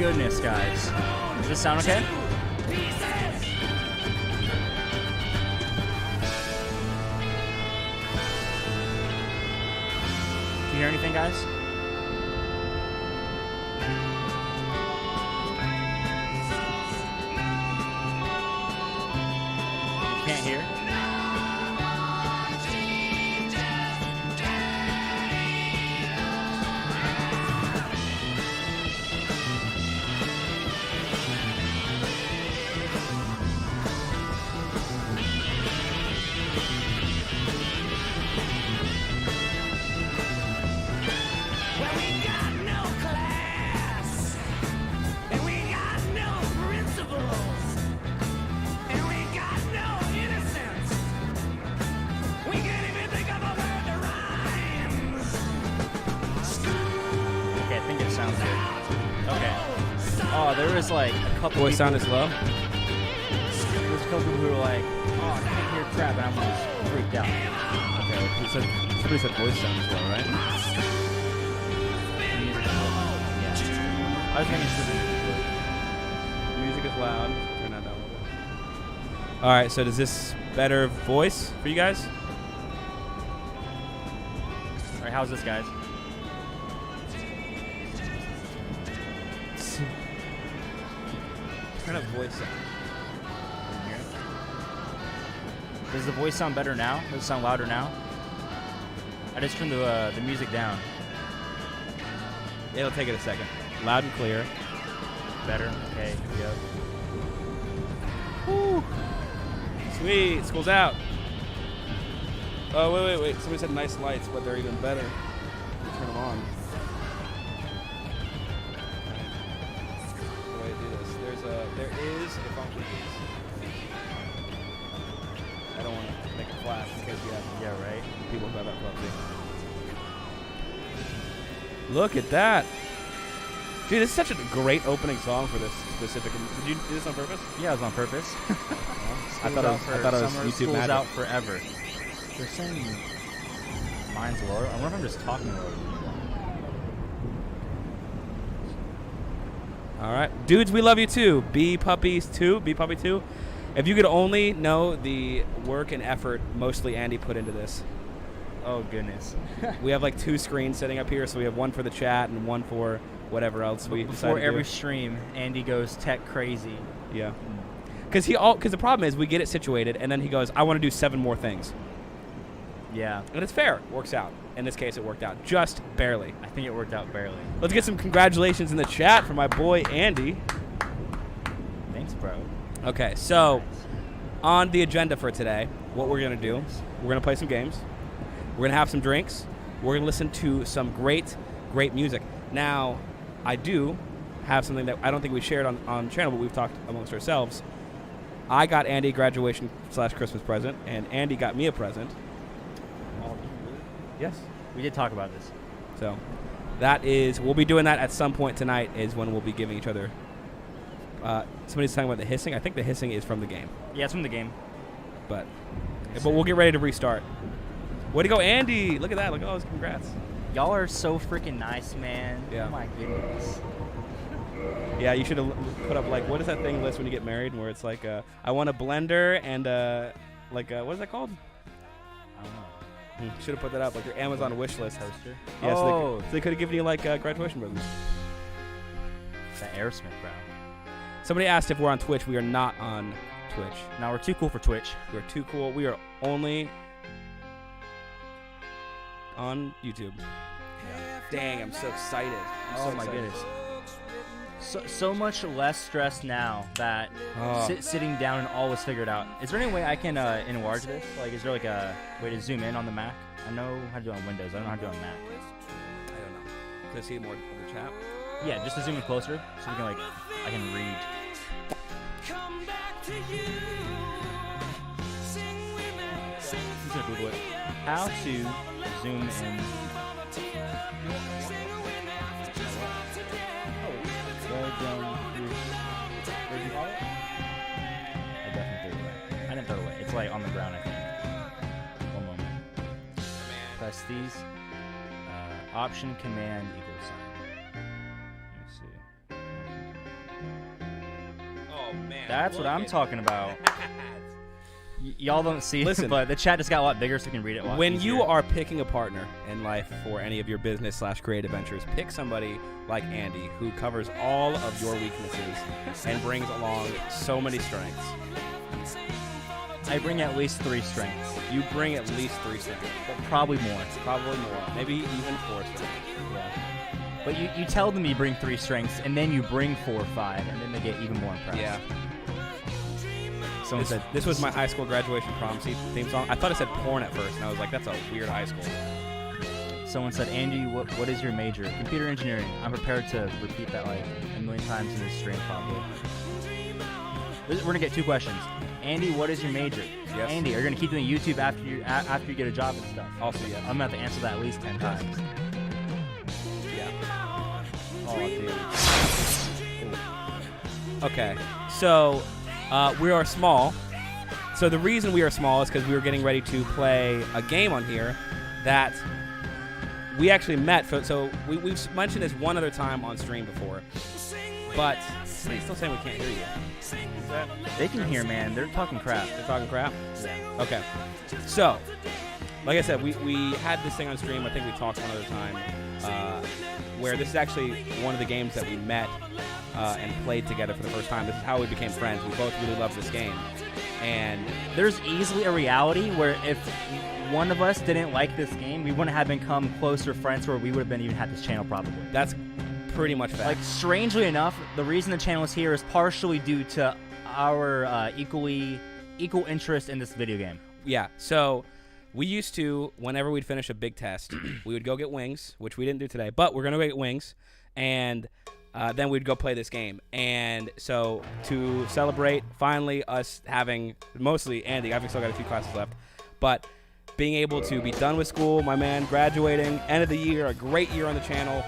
goodness, guys. Does this sound okay? Can you hear anything, guys? You can't hear? There was like a couple voice sound is low. There's a couple people who were like, "Oh, I can't hear crap," and I'm just freaked out. Okay, somebody said voice sound as well, right? Yeah. I was making sure the music is loud. Turn that down a little bit. All right, so does this better voice for you guys? All right, how's this, guys? What kind of voice sound? Does the voice sound better now? Does it sound louder now? I just turned the music down. It'll take it a second. Loud and clear. Better. Okay, here we go. Woo! Sweet, school's out. Oh, wait. Somebody said nice lights, but they're even better. Turn them on. There is a function. I don't want to make a flash because we have right. People who have epilepsy. Look at that. Dude, this is such a great opening song for this specific. Did you do this on purpose? Yeah, it was on purpose. I thought it was YouTube School's magic. out forever. They're saying mine's lower. I wonder if I'm just talking lower than you. All right. Dudes, we love you too. Bee Puppy 2. If you could only know the work and effort mostly Andy put into this. Oh, goodness. We have like 2 screens sitting up here, so we have one for the chat and one for whatever else we decide Before to every do. stream, Andy goes tech crazy. Yeah. Because the problem is we get it situated, and then he goes, I want to do 7 more things. Yeah. And it's fair. It works out. In this case, it worked out. Just barely. I think it worked out barely. Let's get some congratulations in the chat for my boy, Andy. Thanks, bro. Okay, so on the agenda for today, what we're going to do, we're going to play some games. We're going to have some drinks. We're going to listen to some great music. Now, I do have something that I don't think we shared on channel, but we've talked amongst ourselves. I got Andy a graduation/Christmas present, and Andy got me a present. Yes. We did talk about this. So we'll be doing that at some point tonight is when we'll be giving each other. Somebody's talking about the hissing. I think the hissing is from the game. Yeah, it's from the game. But we'll get ready to restart. Way to go, Andy. Look at that. Look at all those congrats. Y'all are so freaking nice, man. Yeah. Oh, my goodness. Yeah, you should have put up, like, what is that thing list when you get married where it's like, I want a blender and, what is that called? I don't know. Should have put that up, like your Amazon wish list. Toaster? Yeah, so they could have given you, like, graduation presents. That Aerosmith, bro. Somebody asked if we're on Twitch. We are not on Twitch. No, we're too cool for Twitch. We're too cool. We are only on YouTube. Yeah. Dang, I'm so excited. Oh my goodness. So much less stress now that sitting down and all was figured out. Is there any way I can enlarge this? Like, is there like a way to zoom in on the Mac? I know how to do it on Windows. I don't know how to do it on Mac. I don't know. Could I see more of the chat? Yeah, just to zoom in closer so we can I can read. I'm just gonna Google it. How to zoom in. I definitely threw it away. I didn't throw it away. It's like on the ground, I think. One moment. Press these. Option Command equals sign. Let me see. man. That's what I'm talking about. Y'all don't see Listen, it, but the chat just got a lot bigger so we can read it. When you are picking a partner in life for any of your business/creative ventures, pick somebody like Andy who covers all of your weaknesses and brings along so many strengths. I bring at least 3 strengths. You bring at least 3 strengths. But probably more. Probably more. Maybe even 4 strengths. Yeah. But you tell them you bring 3 strengths, and then you bring 4 or 5, and then they get even more impressed. Yeah. Someone said this was my high school graduation prom theme song. I thought it said porn at first, and I was like, that's a weird high school. Someone said, Andy, what is your major? Computer engineering. I'm prepared to repeat that like a million times in this stream, probably. We're gonna get 2 questions. Andy, what is your major? Yes. Andy, are you gonna keep doing YouTube after you get a job and stuff? Also, yes. I'm gonna have to answer that at least 10 times. Yeah. Oh, dude. Okay, so we are small. So the reason we are small is because we were getting ready to play a game on here that we actually met. So we've mentioned this one other time on stream before, but somebody's still saying we can't hear you. They can hear, man. They're talking crap. They're talking crap? Yeah. Okay. So, like I said, we had this thing on stream. I think we talked one other time where this is actually one of the games that we met and played together for the first time. This is how we became friends. We both really loved this game. And there's easily a reality where if one of us didn't like this game, we wouldn't have become closer friends where we would have been even had this channel probably. That's pretty much fact. Like, strangely enough, the reason the channel is here is partially due to our equal interest in this video game. Yeah, so we used to, whenever we'd finish a big test, we would go get wings, which we didn't do today, but we're going to go get wings, and then we'd go play this game. And so to celebrate finally us having, mostly Andy, I've still got a few classes left, but being able to be done with school, my man, graduating, end of the year, a great year on the channel.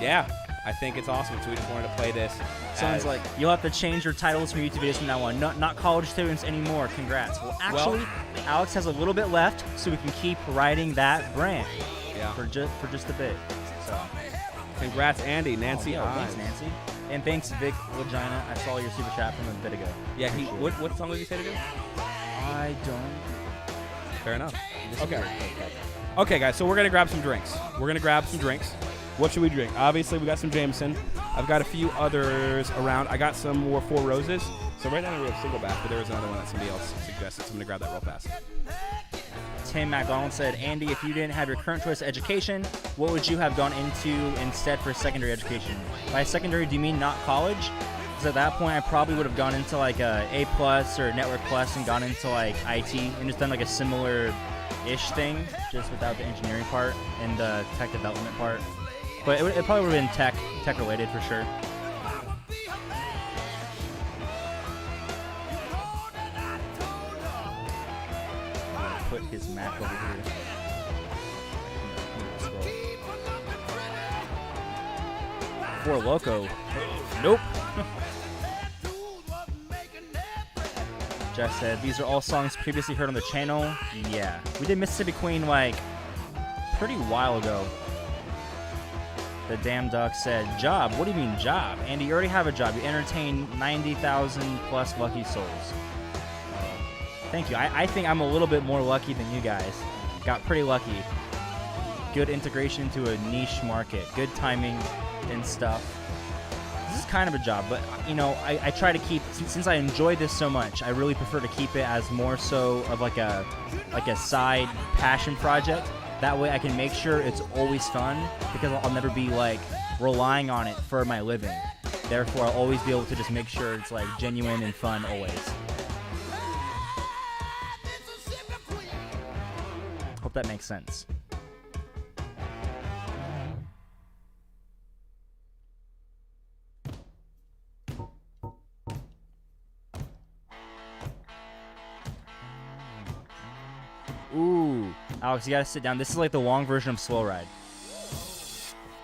Yeah, I think it's awesome. So we just wanted to play this. Sounds like you'll have to change your titles from YouTube videos from now on. Not college students anymore. Congrats. Well, actually, Alex has a little bit left, so we can keep riding that brand. Yeah. For just a bit. So, congrats, Andy. Nancy. Thanks, Nancy. And thanks, Vic Legina. I saw your super chat from a bit ago. Yeah. What song did you say to do? I don't. Fair enough. Okay. Okay, guys. So we're gonna grab some drinks. What should we drink? Obviously, we got some Jameson. I've got a few others around. I got some more Four Roses. So right now we have single back, but there was another one that somebody else suggested. So I'm gonna grab that real fast. Tim McDonald said, Andy, if you didn't have your current choice of education, what would you have gone into instead for secondary education? By secondary, do you mean not college? Because at that point, I probably would have gone into like a A+ or Network Plus and gone into like IT and just done like a similar-ish thing, just without the engineering part and the tech development part. But it probably would have been tech related for sure. Put his Mac over here. Four Loco. Nope. Jeff said, these are all songs previously heard on the channel. Yeah. We did Mississippi Queen like pretty while ago. The Damn Duck said, job? What do you mean job? Andy, you already have a job. You entertain 90,000 plus lucky souls. Thank you. I think I'm a little bit more lucky than you guys. Got pretty lucky. Good integration into a niche market. Good timing and stuff. This is kind of a job, but you know, I try to keep, since I enjoy this so much, I really prefer to keep it as more so of like a side passion project. That way I can make sure it's always fun, because I'll never be like relying on it for my living. Therefore, I'll always be able to just make sure it's like genuine and fun always. Hope that makes sense. Ooh, Alex, you gotta sit down. This is like the long version of Slow Ride.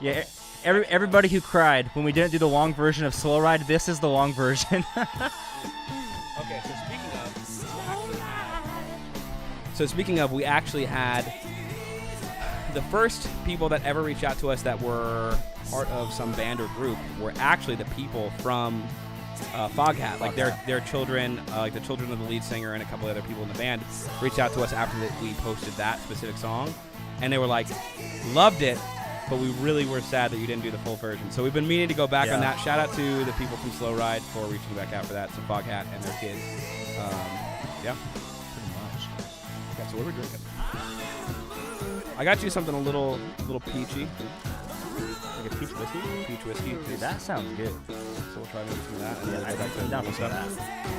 Yeah, everybody who cried when we didn't do the long version of Slow Ride, this is the long version. Okay, so speaking of, we actually had the first people that ever reached out to us that were part of some band or group were actually the people from Foghat. Like their children, like the children of the lead singer and a couple other people in the band, reached out to us after we posted that specific song, and they were like, loved it, but we really were sad that you didn't do the full version. So we've been meaning to go back on that. Shout out to the people from Slow Ride for reaching back out for that. So Foghat and their kids. Yeah, Pretty much. Okay, so what are we drinking? I got you something a little peachy. Like a peach whiskey? Peach whiskey. Dude, that sounds good. So we'll try maybe some of that. And Yeah, then we'll go back to I'm down for the some of stuff. that.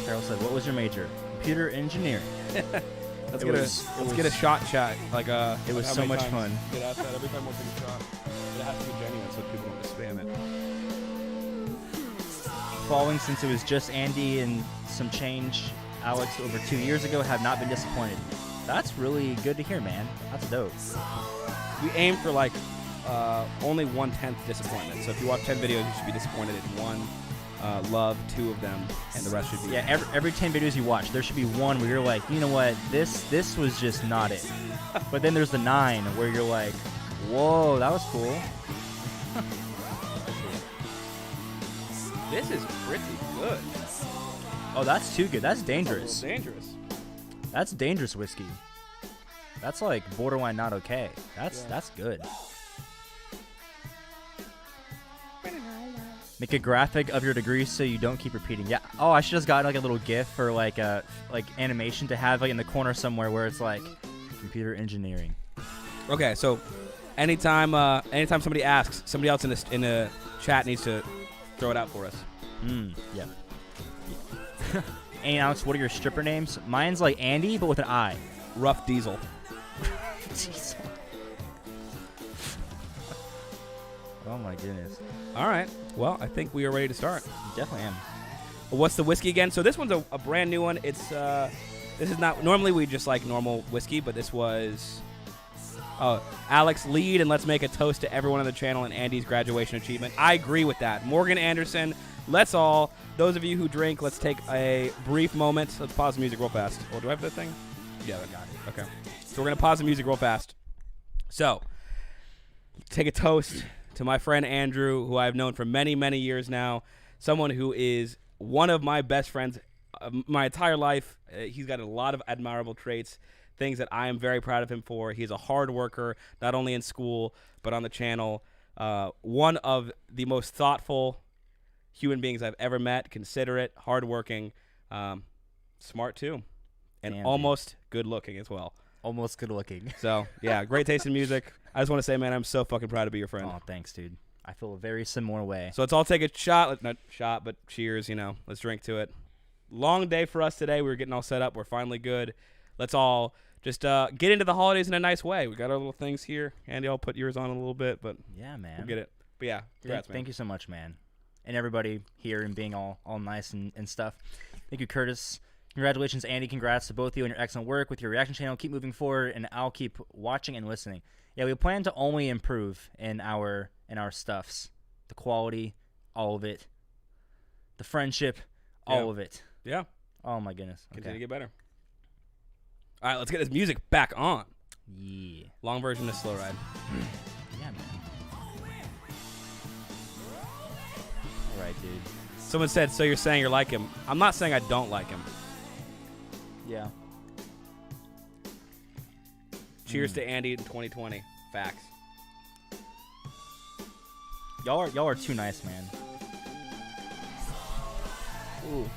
Carol said, what was your major? Computer engineering. Let's get a shot. Like it was how so many much times fun. Get asked that every time we'll take a shot. But it has to be genuine so people don't just spam it. Following since it was just Andy and some change, Alex over 2 years ago, have not been disappointed. That's really good to hear, man. That's dope. We aim for like only 1/10 disappointment. So if you watch 10 videos, you should be disappointed in one. Love 2 of them, and the rest should be. Yeah, every 10 videos you watch, there should be one where you're like, you know what, this was just not it. But then there's the 9 where you're like, whoa, that was cool. This is pretty good. Oh, that's too good. That's dangerous. Dangerous. That's dangerous whiskey. That's like borderline not okay. That's good. Make a graphic of your degree so you don't keep repeating. Yeah. Oh, I should have gotten like a little GIF or like a animation to have like in the corner somewhere where it's like computer engineering. Okay, so anytime somebody asks, somebody else in the chat needs to throw it out for us. Yeah. Hey, Alex, what are your stripper names? Mine's like Andy, but with an I. Rough Diesel. Diesel. Oh my goodness. All right. Well, I think we are ready to start. You definitely am. What's the whiskey again? So this one's a brand new one. It's this is not normally we just like normal whiskey, but this was Alex lead and let's make a toast to everyone on the channel and Andy's graduation achievement. I agree with that. Morgan Anderson, let's all those of you who drink, let's take a brief moment. Let's pause the music real fast. Oh, do I have that thing? Yeah, I got it. Okay. So we're gonna pause the music real fast. So take a toast to my friend Andrew, who I've known for many, many years now. Someone who is one of my best friends my entire life. He's got a lot of admirable traits, things that I am very proud of him for. He's a hard worker, not only in school, but on the channel. One of the most thoughtful human beings I've ever met, considerate, hardworking, smart too, and almost good looking as well. Almost good looking. So, yeah, great taste in music. I just want to say, man, I'm so fucking proud to be your friend. Oh, thanks, dude. I feel a very similar way. So let's all take a shot. Not shot, but cheers, you know. Let's drink to it. Long day for us today. We were getting all set up. We're finally good. Let's all just get into the holidays in a nice way. We got our little things here. Andy, I'll put yours on in a little bit, but yeah, man. We'll get it. But yeah, congrats, man. Thank you so much, man. And everybody here and being all nice and stuff. Thank you, Curtis. Congratulations, Andy. Congrats to both of you on your excellent work with your reaction channel. Keep moving forward, and I'll keep watching and listening. Yeah, we plan to only improve in our stuffs. The quality, all of it. The friendship, all of it. Yeah. Oh, my goodness. Continue to get better. All right, let's get this music back on. Yeah. Long version of Slow Ride. Yeah, man. All right, dude. Someone said, so you're saying you like him. I'm not saying I don't like him. Yeah. Cheers to Andy in 2020. Facts. Y'all are too nice, man. Ooh.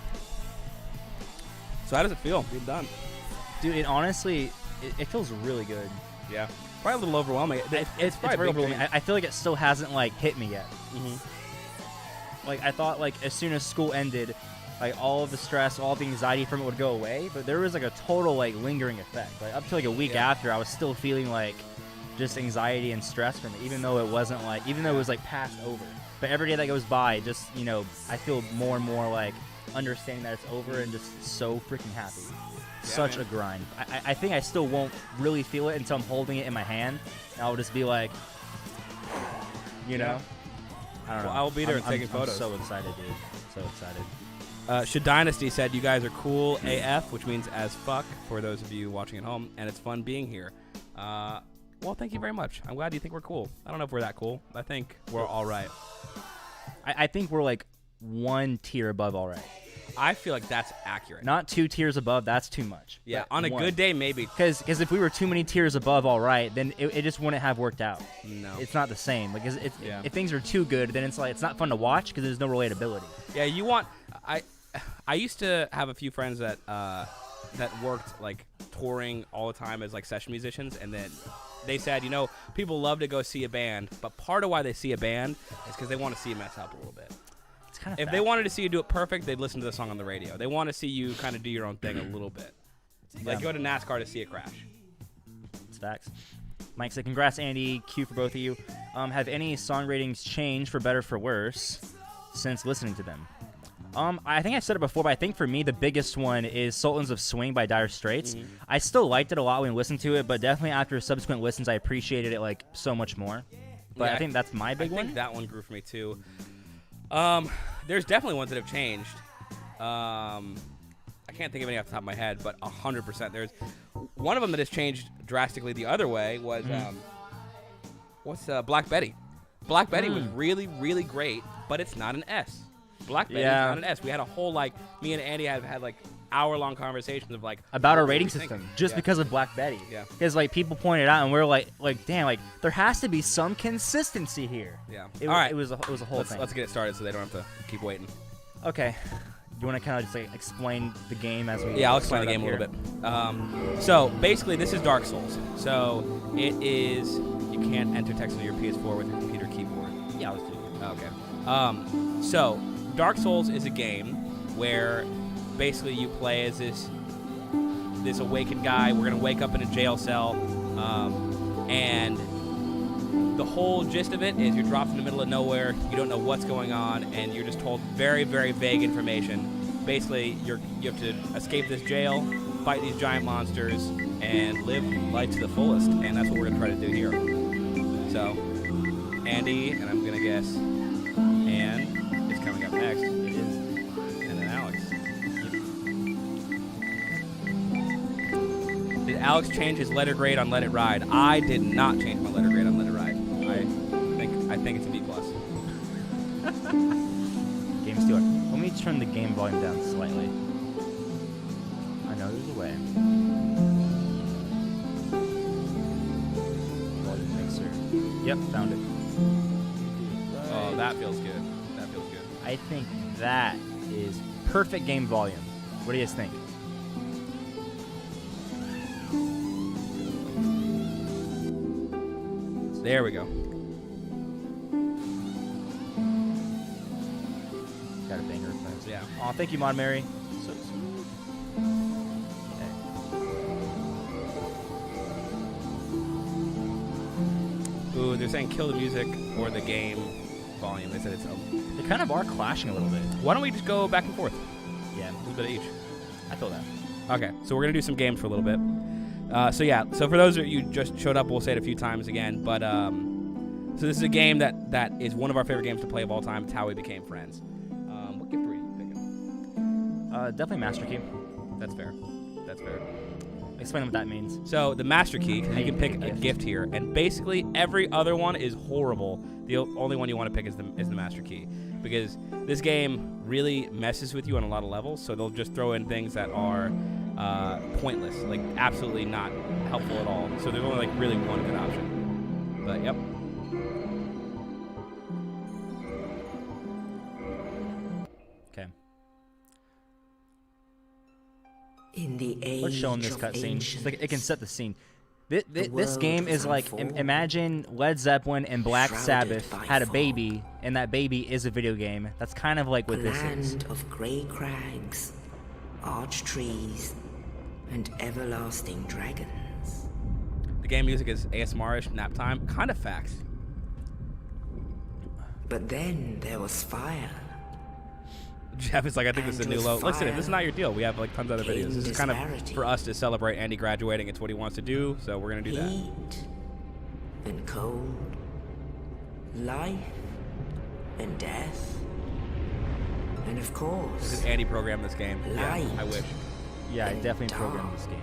So how does it feel being done? Dude, it honestly, it feels really good. Yeah. Probably a little overwhelming. It's very overwhelming. I feel like it still hasn't, like, hit me yet. Mm-hmm. Like, I thought, like, as soon as school ended, like, all of the stress, all the anxiety from it would go away. But there was, like, a total, like, lingering effect. Like, up to, like, a week after, I was still feeling, like, just anxiety and stress from it, even though it wasn't, like, even though it was, like, passed over. But every day that goes by, just, you know, I feel more and more, like, understanding that it's over and just so freaking happy. Such a grind. I think I still won't really feel it until I'm holding it in my hand. And I'll just be like, you know? I don't know. Well, I'll be there and taking photos. I'm so excited, dude. So excited. Should Dynasty said, you guys are cool AF, which means as fuck for those of you watching at home, and it's fun being here. Well, thank you very much. I'm glad you think we're cool. I don't know if we're that cool. I think we're all right. I think we're like 1 tier above all right. I feel like that's accurate. Not 2 tiers above. That's too much. Yeah, on a good day, maybe. Because if we were too many tiers above all right, then it just wouldn't have worked out. No. It's not the same. Like, if things are too good, then it's like it's not fun to watch because there's no relatability. Yeah, you want... I used to have a few friends that worked, like, touring all the time as, like, session musicians, and then they said, you know, people love to go see a band, but part of why they see a band is because they want to see you mess up a little bit. Kind of if they wanted to see you do it perfect, they'd listen to the song on the radio. They want to see you kind of do your own thing a little bit. Like go to NASCAR to see it crash. It's facts. Mike said, congrats, Andy. Q for both of you. Have any song ratings changed for better or for worse since listening to them? I think I said it before, but I think for me, the biggest one is Sultans of Swing by Dire Straits. Mm-hmm. I still liked it a lot when I listened to it, but definitely after subsequent listens, I appreciated it like so much more. But yeah, I think that's my big one. I think that one grew for me too. There's definitely ones that have changed. I can't think of any off the top of my head, but 100%. There's one of them that has changed drastically the other way was Black Betty. Black Betty was really, really great, but it's not an S. Black Betty is not an S. We had a whole me and Andy have had hour-long conversations of about our rating system just because of Black Betty. Yeah. Because people pointed out and we were damn, there has to be some consistency here. Yeah. All right. It was a whole thing. Let's get it started so they don't have to keep waiting. Okay. You want to kind of just explain the game as we? Yeah, I'll explain the game a little bit. So basically, this is Dark Souls. So it is you can't enter text on your PS4 with your computer keyboard. Yeah, let's do it. Okay. So Dark Souls is a game where basically you play as this awakened guy. We're gonna wake up in a jail cell, and the whole gist of it is you're dropped in the middle of nowhere. You don't know what's going on, and you're just told very, very vague information. Basically, you have to escape this jail, fight these giant monsters, and live life to the fullest. And that's what we're gonna try to do here. So, Andy, and I'm gonna guess, Ann is coming up next. It is, and then Alex. Did Alex change his letter grade on Let It Ride? I did not change my letter grade on Let It Ride. I think it's a B+. Game Stealer. Let me turn the game volume down slightly. I know there's a way. Volume mixer. Yep, found it. Right. Oh, that feels good. That feels good. I think that is perfect game volume. What do you guys think? There we go. Got a banger reference. Yeah. Aw, thank you, Mod Mary. So sweet. Okay. Ooh, they're saying kill the music or the game volume. They said it's They kind of are clashing a little bit. Why don't we just go back and forth? Yeah. A little bit of each. I feel that. Okay, so we're going to do some games for a little bit. So for those of you who just showed up, we'll say it a few times again. But so this is a game that is one of our favorite games to play of all time. It's how we became friends. What gift were you picking? Definitely Master Key. That's fair. That's fair. Explain what that means. So the Master Key, you can pick a gift here, and basically every other one is horrible. The only one you want to pick is the Master Key, because this game really messes with you on a lot of levels. So they'll just throw in things that are pointless, absolutely not helpful at all. So there's only really one good option. But yep. Okay. In the age Let's show them this of cutscene. ancient, It can set the scene. This game is imagine Led Zeppelin and Black Sabbath had a baby, and that baby is a video game. That's kind of like what this is. land of grey crags, arch trees, and everlasting dragons. The game music is ASMR-ish, nap time, kind of facts. But then there was fire. Jeff is I think this is a new low. Listen, this is not your deal. We have tons of other videos. This is kind of for us to celebrate Andy graduating. It's what he wants to do, so we're going to do that. Heat and cold, life and death, and of course, Did Andy program this game? Light. Yeah, I wish. Yeah, I definitely programmed this game.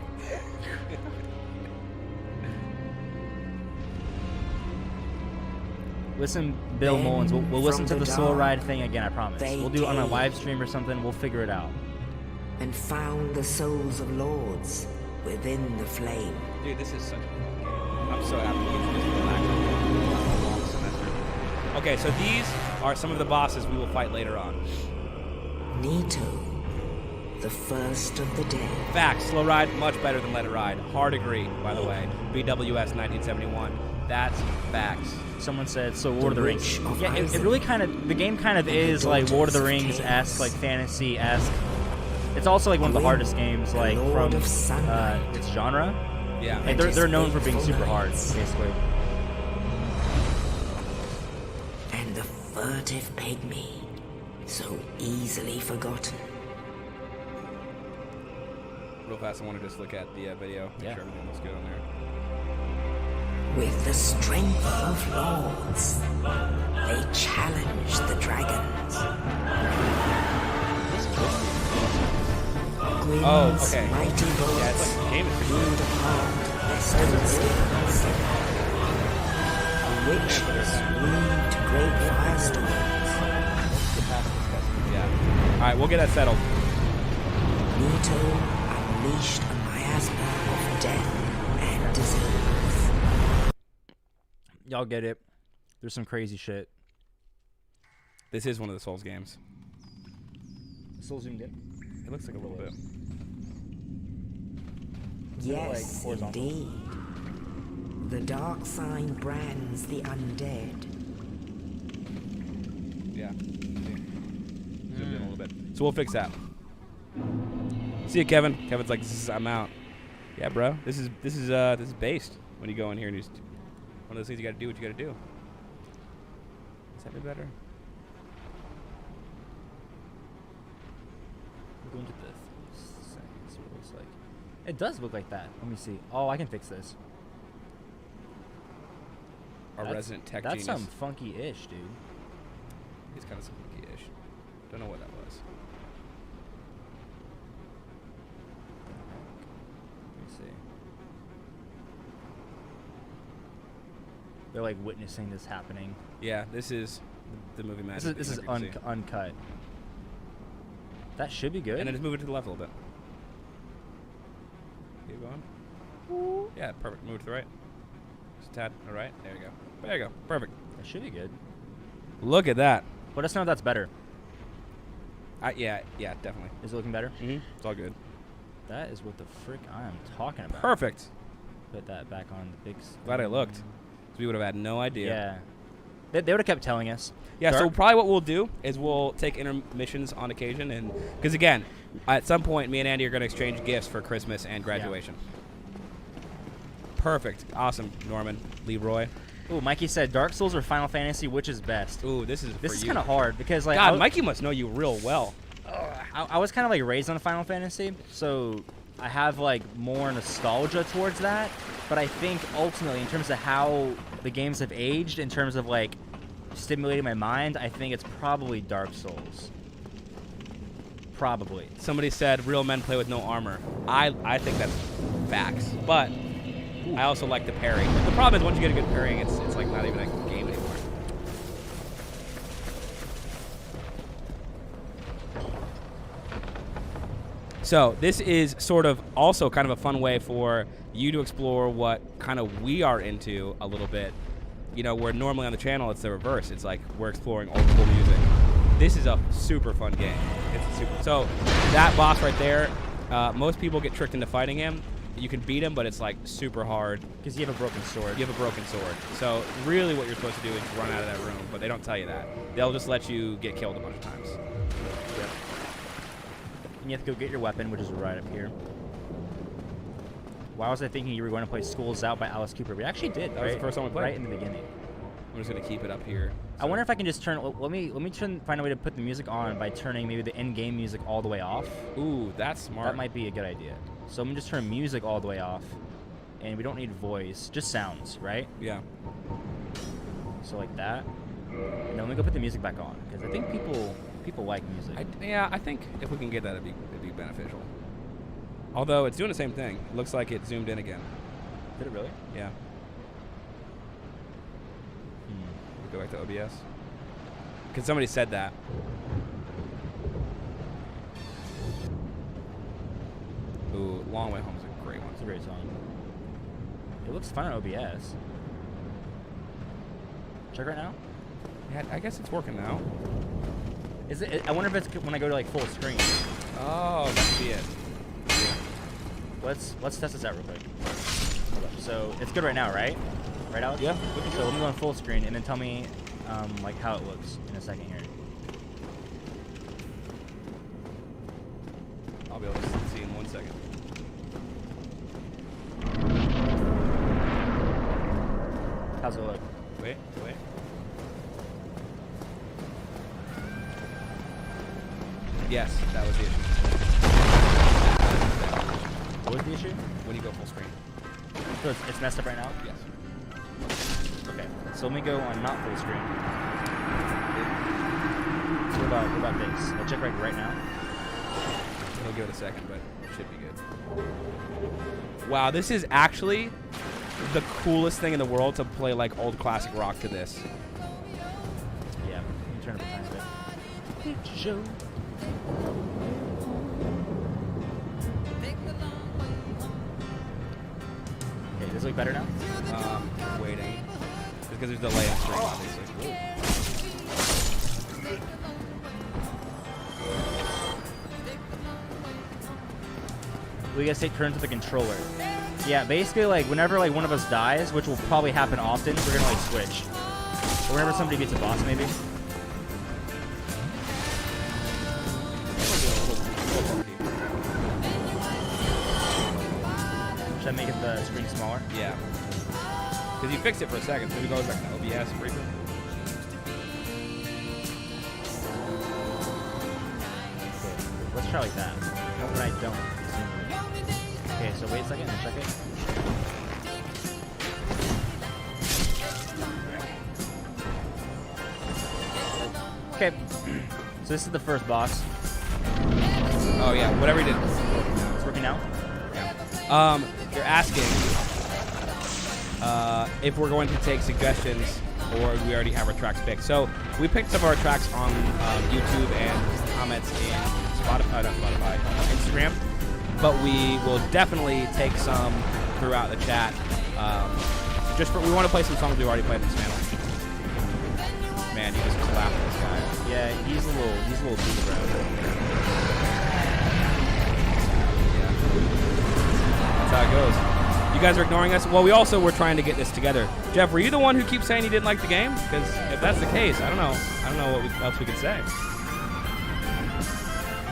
Listen, Bill Then Mullins. We'll listen to from the the Soul dark, Ride thing again. I promise. they We'll do it on a came. live stream or something. We'll figure it out. And found the souls of lords within the flame. Dude, this is such a fun game. I'm so happy we get to just relax on a long semester. Okay, so these are some of the bosses we will fight later on. Nito, the first of the dead. Facts, Slow Ride, much better than Let It Ride. Hard agree, by the way. BWS 1971. That's facts. Someone said, so Lord of the Rings. Witch of Yeah, it Isaac. really kind of, the game kind of And the is like Lord of the Daughters of Rings-esque, like Chaos. fantasy-esque. It's also like one of the Gwyn, hardest games, the like Lord from of Sunlight. its genre. Yeah. Like And they're his known for being faithful super hard, knights. basically. And the furtive pygmy, so easily forgotten. Real fast, I want to just look at the video. Make Yeah. sure everything looks good on there. With the strength of lords, they challenge the dragons. Gwyn's Oh, okay. mighty bolts Yeah, it's like the game is pretty blew apart their stone spears. The witches weaved great firestorms. Yeah. All right, we'll get that settled. Nito unleashed a miasma of death and disease. Y'all get it. There's some crazy shit. This is one of the Souls games. Still zoomed in. It looks like a little bit. Yes, horizontal? indeed. The dark sign brands the undead. Yeah. Zoomed in a little bit. So we'll fix that. See you, Kevin. Kevin's like, I'm out. Yeah, bro. This is based when you go in here and you just one of those things you got to do what you got to do. Is that any better? We're going to the settings. What it looks like. It does look like that. Let me see. Oh, I can fix this. Our That's- resident tech That's genius. some funky-ish, dude. It's kind of spooky-ish. Don't know what that was. Let me see. They're like witnessing this happening. Yeah, this is the movie magic. This is that you can see. uncut. That should be good. And then just move it to the left a little bit. Keep going. Yeah, perfect. Move it to the right. Just a tad. All right. There you go. There you go. Perfect. That should be good. Look at that. Let us know if that's better. Yeah, definitely. Is it looking better? Mm-hmm. It's all good. That is what the frick I am talking about. Perfect. Put that back on the big screen. Glad I looked. 'Cause we would have had no idea. Yeah. They would have kept telling us. Yeah, so Dark- probably what we'll do is we'll take intermissions on occasion, and because again, at some point, me and Andy are going to exchange gifts for Christmas and graduation. Perfect, awesome, Norman, Leroy. Ooh, Mikey said Dark Souls or Final Fantasy, which is best? Ooh, this is for you. kind of hard because like God, Mikey must know you real well. I was kind of like raised on Final Fantasy, so I have like more nostalgia towards that. But I think ultimately, in terms of how the games have aged, in terms of like stimulating my mind, I think it's probably Dark Souls. Probably. Somebody said real men play with no armor. I think that's facts, but I also like the parry. The problem is once you get a good parrying, it's like not even a game anymore. So this is sort of also kind of a fun way for you to explore what kind of we are into a little bit. You know, where normally on the channel it's the reverse. It's like we're exploring old school music. This is a super fun game. It's super. So that boss right there, most people get tricked into fighting him. You can beat him, but it's like super hard. Because you have a broken sword. You have a broken sword. So really what you're supposed to do is run out of that room, but they don't tell you that. They'll just let you get killed a bunch of times. Yep. And you have to go get your weapon, which is right up here. Why was I thinking you were going to play School's Out by Alice Cooper? We actually did. That was the first one we played. Right in the beginning. I'm just gonna keep it up here. I wonder if I can just turn. Let me find a way to put the music on by turning maybe the in-game music all the way off. Ooh, that's smart. That might be a good idea. So I'm gonna just turn music all the way off, and we don't need voice, just sounds, right? Yeah. So like that, and then we go put the music back on because I think people like music. I think if we can get that, it'd be beneficial. Although it's doing the same thing. It looks like it zoomed in again. Did it really? Yeah. Go back to OBS. Because somebody said that. Ooh, Long Way Home is a great one. It's a great song. It looks fun on OBS. Check right now. Yeah, I guess it's working now. Is it? I wonder if it's when I go to like full screen. Oh, that could be it. Let's test this out real quick. So it's good right now, right? Right, Alex? Yeah. So let me go on full screen and then tell me like how it looks in a second here. I'll be able to see in 1 second. How's it look? Wait. Yes, that was the issue. What was the issue? When you go full screen. So it's messed up right now? Yes. Okay. So let me go on not full screen. So what about this? I'll check right now. It'll give it a second, but it should be good. Wow, this is actually the coolest thing in the world to play like old classic rock to this. Yeah. Let me turn up a tiny bit. Picture show. Okay, does it look better now? Waiting. Just because there's delay on stream, obviously. We gotta take turns with the controller. Yeah, basically, like, whenever, like, one of us dies, which will probably happen often, we're gonna, like, switch. Or whenever somebody beats a boss, maybe. Should I make it the screen smaller? Yeah. Because you fixed it for a second, so we go back to OBS briefly. Okay, let's try like that. When I don't. Okay, so wait a second and check it. Okay, so this is the first boss. Oh yeah, whatever he did. It's working now? Yeah. You're asking if we're going to take suggestions or we already have our tracks picked. So we picked some of our tracks on YouTube and comments in Instagram. But we will definitely take some throughout the chat. We want to play some songs we already played in this channel. Man, you just clapped this guy. Yeah, he's a little beat, bro. Yeah. That's how it goes. You guys are ignoring us? Well, we also were trying to get this together. Jeff, were you the one who keeps saying you didn't like the game? Because if that's the case, I don't know what else we could say.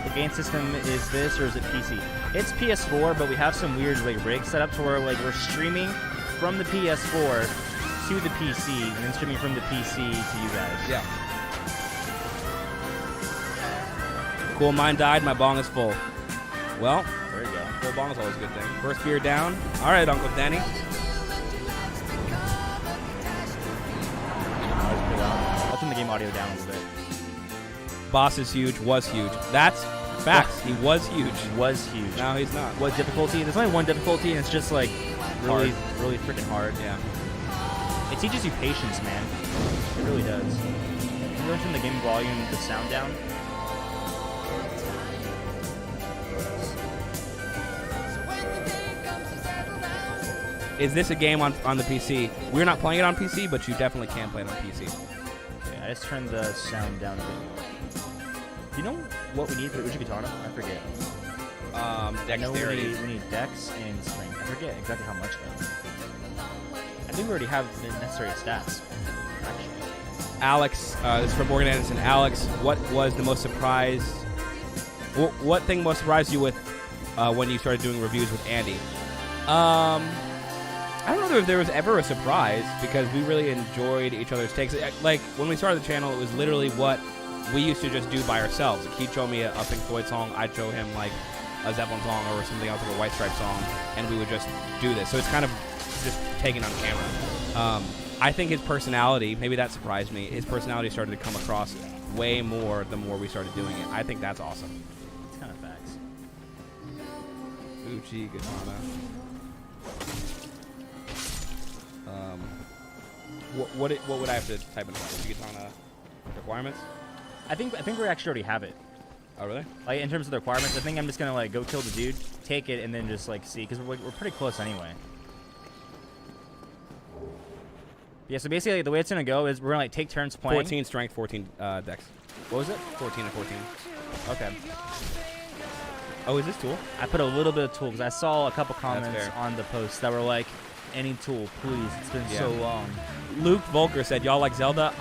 The game system is this, or is it PC? It's PS4, but we have some weird like rig set up to where like we're streaming from the PS4 to the PC, and then streaming from the PC to you guys. Yeah. Cool, mine died. My bong is full. Well, there you go. Full bong is always a good thing. First beer down. All right, Uncle Danny. I'll turn the game audio down a little bit. Boss is huge. Was huge. That's facts. He was huge. Was huge. Now he's not. What difficulty? There's only one difficulty, and it's just like really freaking hard. Yeah. It teaches you patience, man. It really does. Can you turn the game volume, the sound down? Is this a game on the PC? We're not playing it on PC, but you definitely can play it on PC. Okay, I just turned the sound down a bit. Do you know what we need for Uji Katana? I forget. Dexterity. We need dex and strength. I forget exactly how much though. I think we already have the necessary stats. Actually. Alex, this is from Morgan Anderson. Alex, what was the most surprised? What thing most surprised you with when you started doing reviews with Andy? I don't know if there was ever a surprise because we really enjoyed each other's takes. Like when we started the channel, it was literally what we used to just do by ourselves. Like, he'd show me a Pink Floyd song, I'd show him like a Zeppelin song or something else, like a White Stripes song, and we would just do this. So it's kind of just taken on camera. I think his personality, maybe that surprised me, his personality started to come across way more the more we started doing it. I think that's awesome. It's kind of facts. Uchi Katana. What would I have to type in? Uchigatana requirements? I think we actually already have it. Oh, really? Like in terms of the requirements, I think I'm just gonna like go kill the dude, take it, and then just like see, because we're pretty close anyway. Yeah. So basically, like, the way it's gonna go is we're gonna like take turns playing. 14 strength, 14 dex. What was it? 14 and 14. Okay. Oh, is this tool? I put a little bit of tool because I saw a couple comments on the post that were like, "Any tool, please. It's been so long." Luke Volker said, "Y'all like Zelda?"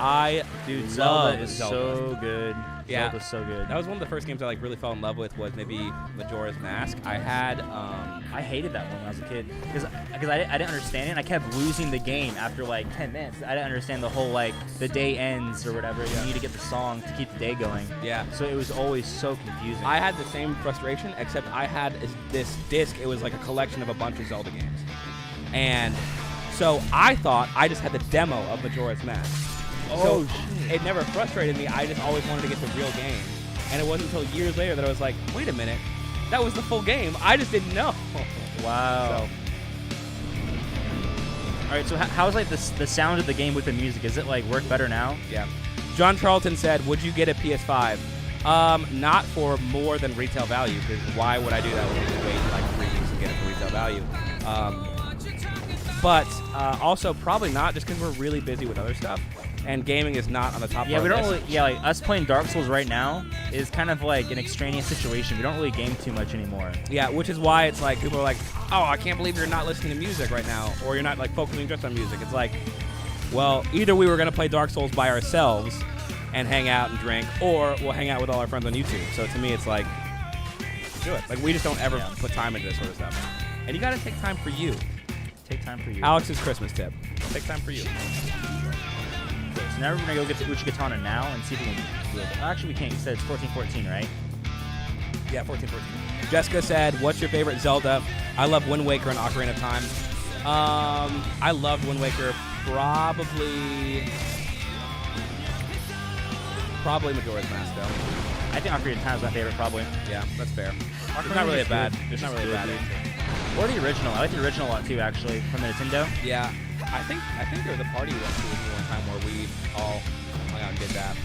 Dude, love Zelda is so good. Yeah, Zelda's so good. That was one of the first games I like really fell in love with. Was maybe Majora's Mask. I had. I hated that one when I was a kid because I didn't understand it. And I kept losing the game after like 10 minutes. I didn't understand the whole like the day ends or whatever. You need to get the song to keep the day going. Yeah. So it was always so confusing. I had the same frustration, except I had this disc. It was like a collection of a bunch of Zelda games, and so I thought I just had the demo of Majora's Mask. Oh, so it never frustrated me. I just always wanted to get the real game. And it wasn't until years later that I was like, wait a minute, that was the full game. I just didn't know. Wow. All right, so how's like the sound of the game with the music? Is it like work better now? Yeah. John Charlton said, would you get a PS5? Not for more than retail value, because why would I do that when I can wait like 3 weeks and get it for retail value? But also probably not, just because we're really busy with other stuff. And gaming is not on the top of our we don't list. really, like us playing Dark Souls right now is kind of like an extraneous situation. We don't really game too much anymore. Yeah, which is why it's like people are like, oh, I can't believe you're not listening to music right now, or you're not like focusing just on music. It's like, well, either we were going to play Dark Souls by ourselves and hang out and drink, or we'll hang out with all our friends on YouTube. So to me, it's like, do it. Like, we just don't ever put time into this sort of stuff. And you got to take time for you. Take time for you. Alex's Christmas tip. Take time for you. Okay, so now we're going to go get to Uchigatana now and see if we can do it. Actually, we can't. You said it's 14-14, right? Yeah, 14-14. Jessica said, what's your favorite Zelda? I love Wind Waker and Ocarina of Time. I loved Wind Waker probably Majora's Mask, though. I think Ocarina of Time is my favorite, probably. Yeah, that's fair. It's not really a bad. It's not really a bad answer. Or the original. I like the original a lot, too, actually, from the Nintendo. Yeah. I think there was a party we went to with me one time where we all hung out and did that.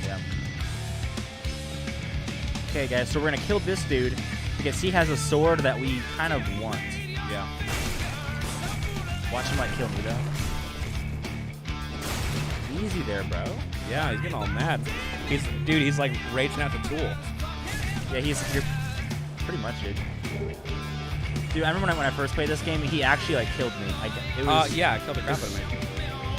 Yeah. Okay, guys, so we're going to kill this dude because he has a sword that we kind of want. Yeah. Watch him, like, kill me, though. Easy there, bro. Yeah, he's getting all mad. He's like raging out the tool. Yeah, you're pretty much it. Dude, I remember when I first played this game, he actually like killed me. Yeah, killed the crap out of me.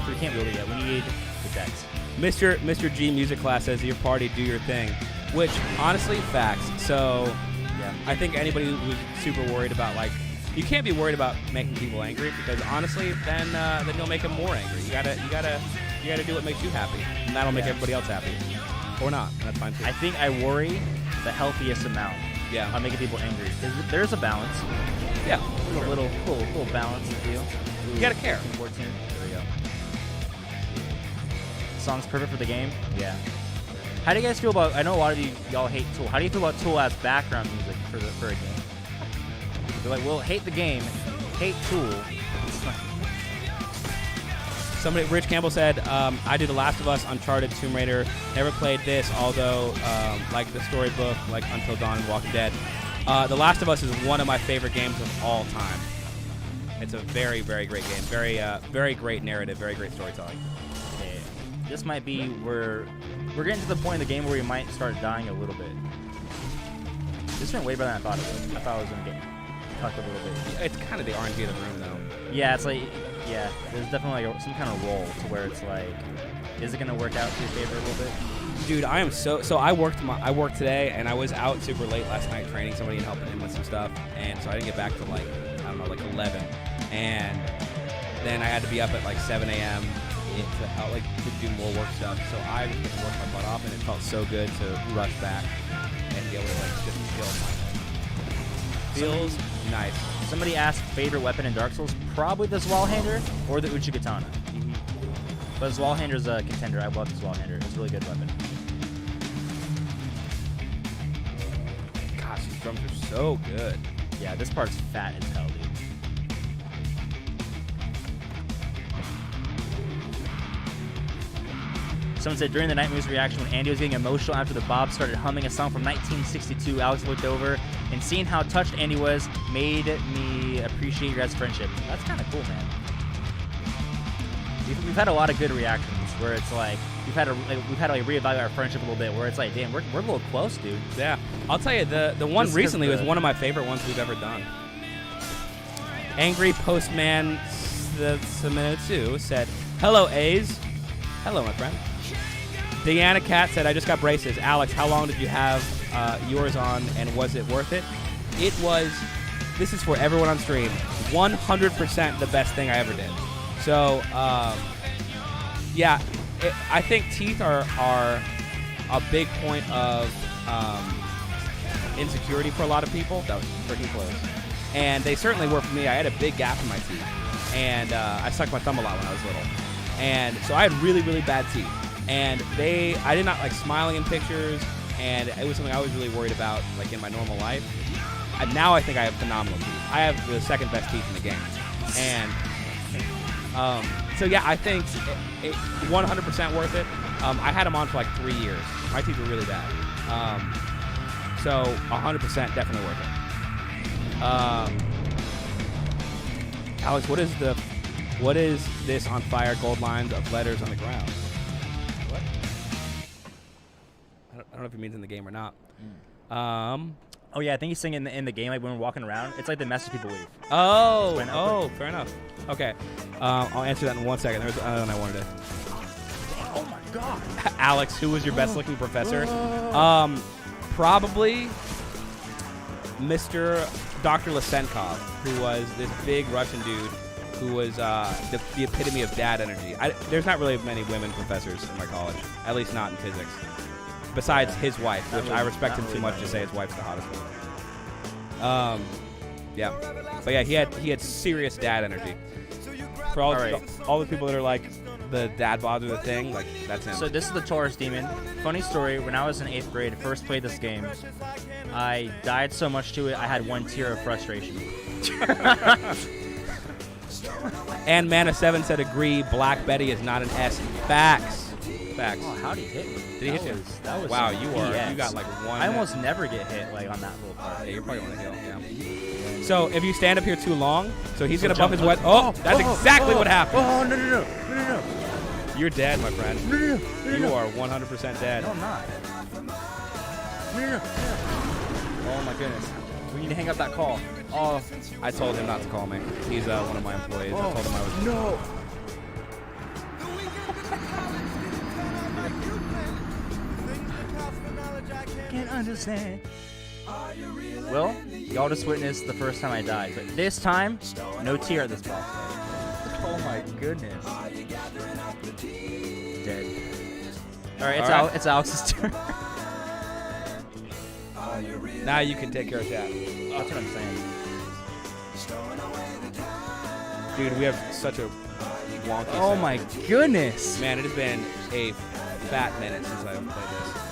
So we can't build it yet. We need the dex. Mr. G Music Class says, your party, do your thing. Which, honestly, facts. So, yeah, I think anybody who's super worried about, like, you can't be worried about making people angry because, honestly, then you'll make them more angry. You gotta do what makes you happy, and that'll make everybody else happy, or not. And that's fine too. I think I worry the healthiest amount. Yeah. On making people angry. There's a balance. Yeah. There's a little balance deal. You gotta care. 14. There we go. Song's perfect for the game. Yeah. How do you guys feel about? I know a lot of y'all hate Tool. How do you feel about Tool as background music for a game? They're like, well, hate the game, hate Tool. Somebody, Rich Campbell said, I do The Last of Us, Uncharted, Tomb Raider. Never played this, although like the storybook, like Until Dawn and Walking Dead. The Last of Us is one of my favorite games of all time. It's a very, very great game. Very great narrative, very great storytelling. Okay. This might be where we're getting to the point in the game where we might start dying a little bit. This went way better than I thought it would. I thought it was going to get tucked a little bit. It's kind of the RNG of the room, though. Yeah, it's like, yeah, there's definitely like some kind of roll to where it's like, is it going to work out to your favor a little bit? Dude, I am so I worked today, and I was out super late last night training somebody and helping him with some stuff, and so I didn't get back till like, I don't know, like 11, and then I had to be up at like 7 a.m. to help, like, to do more work stuff, so I just get to work my butt off, and it felt so good to rush back and be able to like just chill my head. Feels nice. Somebody asked favorite weapon in Dark Souls, probably the Zwalhander or the Uchigatana. But Zwalhander's a contender. I love the Zwalhander. It's a really good weapon. Gosh, these drums are so good. Yeah, this part's fat as hell, dude. Someone said, during the Night Moves reaction, when Andy was getting emotional after the Bob started humming a song from 1962, Alex looked over, and seeing how touched Andy was made me appreciate your guys' friendship. That's kind of cool, man. We've had a lot of good reactions where it's like we've had to reevaluate our friendship a little bit. Where it's like, damn, we're a little close, dude. Yeah, I'll tell you, the one recently was one of my favorite ones we've ever done. Angry Postman Seminitsu said, "Hello, A's." Hello, my friend. Deanna Cat said, "I just got braces." Alex, how long did you have yours on, and was it worth it? It was. This is for everyone on stream. 100% the best thing I ever did. So, yeah, I think teeth are a big point of insecurity for a lot of people. That was freaking close. And they certainly were for me. I had a big gap in my teeth. And I sucked my thumb a lot when I was little. And so I had really, really bad teeth. And I did not like smiling in pictures. And it was something I was really worried about, like in my normal life. And now I think I have phenomenal teeth. I have the second best teeth in the game. And so yeah, I think it 100% worth it. I had them on for like 3 years. My teeth were really bad. So 100% definitely worth it. Alex, what is this on fire gold lines of letters on the ground? What? I don't know if it means in the game or not. Oh yeah, I think he's singing in the game, like when we're walking around. It's like the message people leave. Oh, fair enough. Okay, I'll answer that in 1 second. There's another one I wanted to. Oh my God, Alex, who was your best-looking professor? Probably Mr. Dr. Lysenkov, who was this big Russian dude who was the epitome of dad energy. There's not really many women professors in my college, at least not in physics. Besides his wife, which I respect him too much to say his wife's the hottest one. Yeah, but yeah, he had serious dad energy. For all the people that are like the dad bod or the thing, like that's him. So this is the Taurus Demon. Funny story. When I was in 8th grade, first played this game, I died so much to it, I had 1 tear of frustration. And Mana7 said, "Agree. Black Betty is not an S." Facts. Oh, how'd he hit me? Did he hit you? That was wow, you got like one. I almost never get hit like on that little part. Yeah, you're probably on the hill. Yeah. So if you stand up here too long, so he's gonna bump his wet. Oh, that's exactly what happened. Oh no. You're dead, my friend. No. You are 100% dead. No, I'm not. No. Oh my goodness. We need to hang up that call. Oh, I told him not to call me. He's one of my employees. I told him I was. No. Can't understand. Well, y'all just witnessed the first time I died, but this time, no tear at this boss. Oh my goodness. Dead. Alright, it's Alex's turn. Now you can take care of that. That's what I'm saying. Dude, we have such a wonky Oh my goodness. Man, it has been a fat minute since I've played this.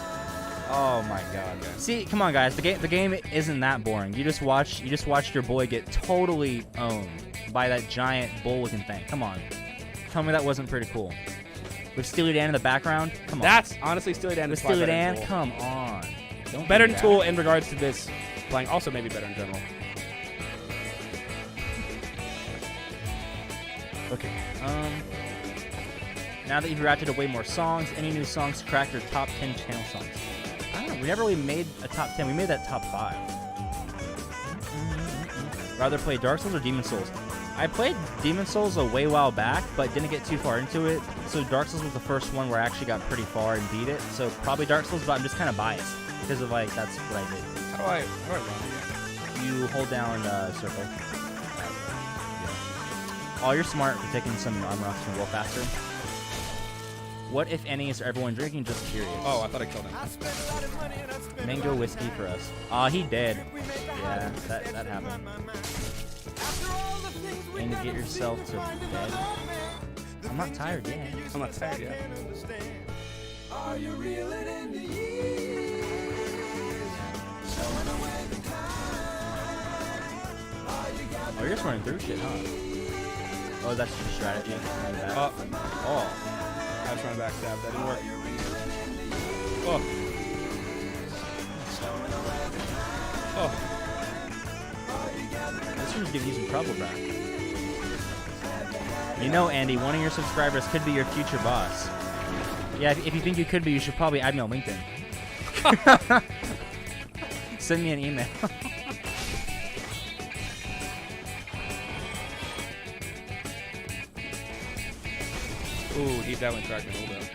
Oh my God. See, come on guys, the game isn't that boring. You just watched your boy get totally owned by that giant bull-looking thing. Come on. Tell me that wasn't pretty cool. With Steely Dan in the background? Come on. That's honestly Steely Dan. With Steely Dan? Come on. Don't better than Tool in regards to this playing. Also maybe better in general. Okay. Now that you've reacted to way more songs, any new songs to crack your top 10 channel songs? I don't know. We never really made a top 10. We made that top 5. Rather play Dark Souls or Demon Souls? I played Demon Souls a way while back, but didn't get too far into it. So Dark Souls was the first one where I actually got pretty far and beat it. So probably Dark Souls, but I'm just kind of biased because of like that's what I did. How do I run again? You hold down circle. Oh, you're smart for taking some armor off and roll faster. What, if any, is everyone drinking? Just curious. Oh, I thought I killed him. Mango whiskey for us. Aw, he dead. Yeah, that happened. And to get yourself to bed. I'm not tired yet. I'm not tired yet. Are you reeling in the years? Oh, you're just running through shit, huh? Oh, that's your strategy. Oh. I was trying to backstab. That didn't work. Oh. Oh. This one's giving you some trouble, bro. You know, Andy, one of your subscribers could be your future boss. Yeah, if you think you could be, you should probably add me on LinkedIn. Send me an email. Ooh, he definitely tracked me a little bit.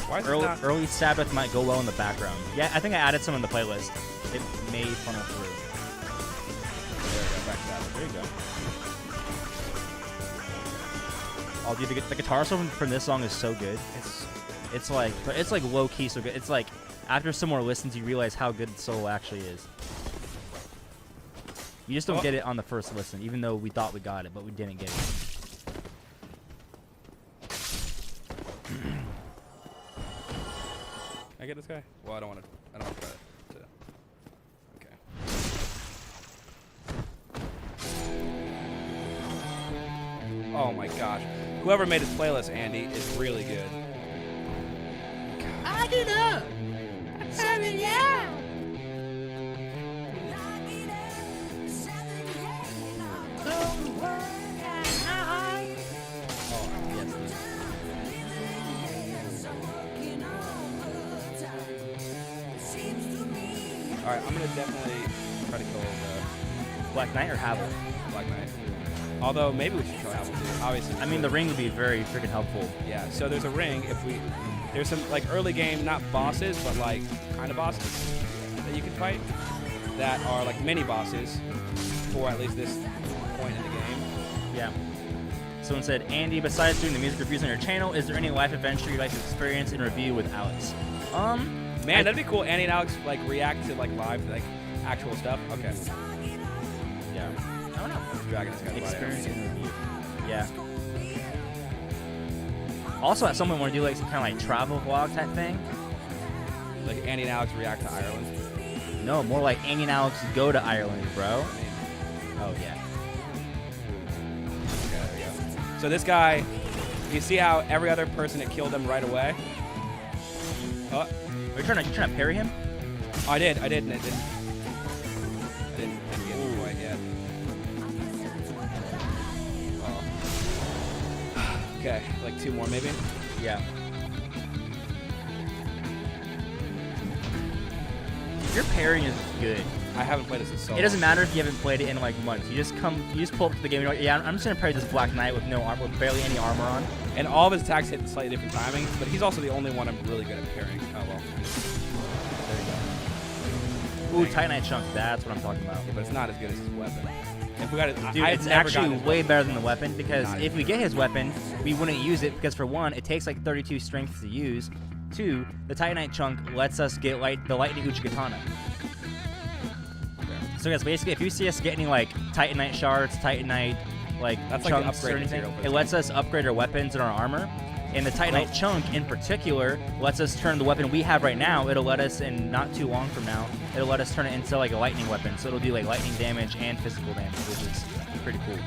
Why is it not? Early Sabbath might go well in the background. Yeah, I think I added some in the playlist. It may funnel through. There you go. Oh, dude, the guitar solo from this song is so good. It's like low key so good. It's like after some more listens, you realize how good the solo actually is. You just don't get it on the first listen, even though we thought we got it, but we didn't get it. Can I get this guy? Well, I don't want to try it. Okay. Oh my gosh. Whoever made this playlist, Andy, is really good. I do know. Yeah. Alright, I'm gonna definitely try to kill the Black Knight or Havel? Black Knight. Although maybe we should kill Havel too. Obviously. I mean, the ring would be very freaking helpful. Yeah. So there's a ring. There's some like early game, not bosses, but like kind of bosses that you can fight that are like mini bosses for at least this point in the game. Yeah. Someone said, Andy, besides doing the music reviews on your channel, is there any life adventure you'd like to experience and review with Alex? Man, that'd be cool. Andy and Alex like react to like live like actual stuff. Okay. Yeah. I don't know. Dragging this guy's Experience and review. Yeah. Also, at some point, want to do like some kind of like travel vlog type thing. Like Andy and Alex react to Ireland. No, more like Andy and Alex go to Ireland, bro. Oh yeah. Okay, there we go. So this guy, you see how every other person it killed him right away. Oh. Are you trying to parry him? Oh, I did, and it didn't. I didn't get him quite yet. Oh. Okay, like 2 more maybe? Yeah. Your parrying is good. I haven't played this in so long. It doesn't matter if you haven't played it in like months. You just pull up to the game and you're like, yeah, I'm just gonna parry this Black Knight with no armor, with barely any armor on. And all of his attacks hit slightly different timings, but he's also the only one I'm really good at parrying. Oh well. Ooh, Titanite Chunk, that's what I'm talking about. Yeah, but it's not as good as his weapon. If we got it, dude, it's actually way better than the weapon, because if we get his weapon, we wouldn't use it, because for one, it takes like 32 strength to use. 2, the Titanite Chunk lets us get the Lightning Uchigatana. So guys, basically, if you see us getting like Titanite shards, Titanite that's chunks like or anything, it lets us upgrade our weapons and our armor. And the Titanite Chunk in particular lets us turn the weapon we have right now. It'll let us, and not too long from now, it'll let us turn it into like a lightning weapon. So it'll do like lightning damage and physical damage, which is pretty cool.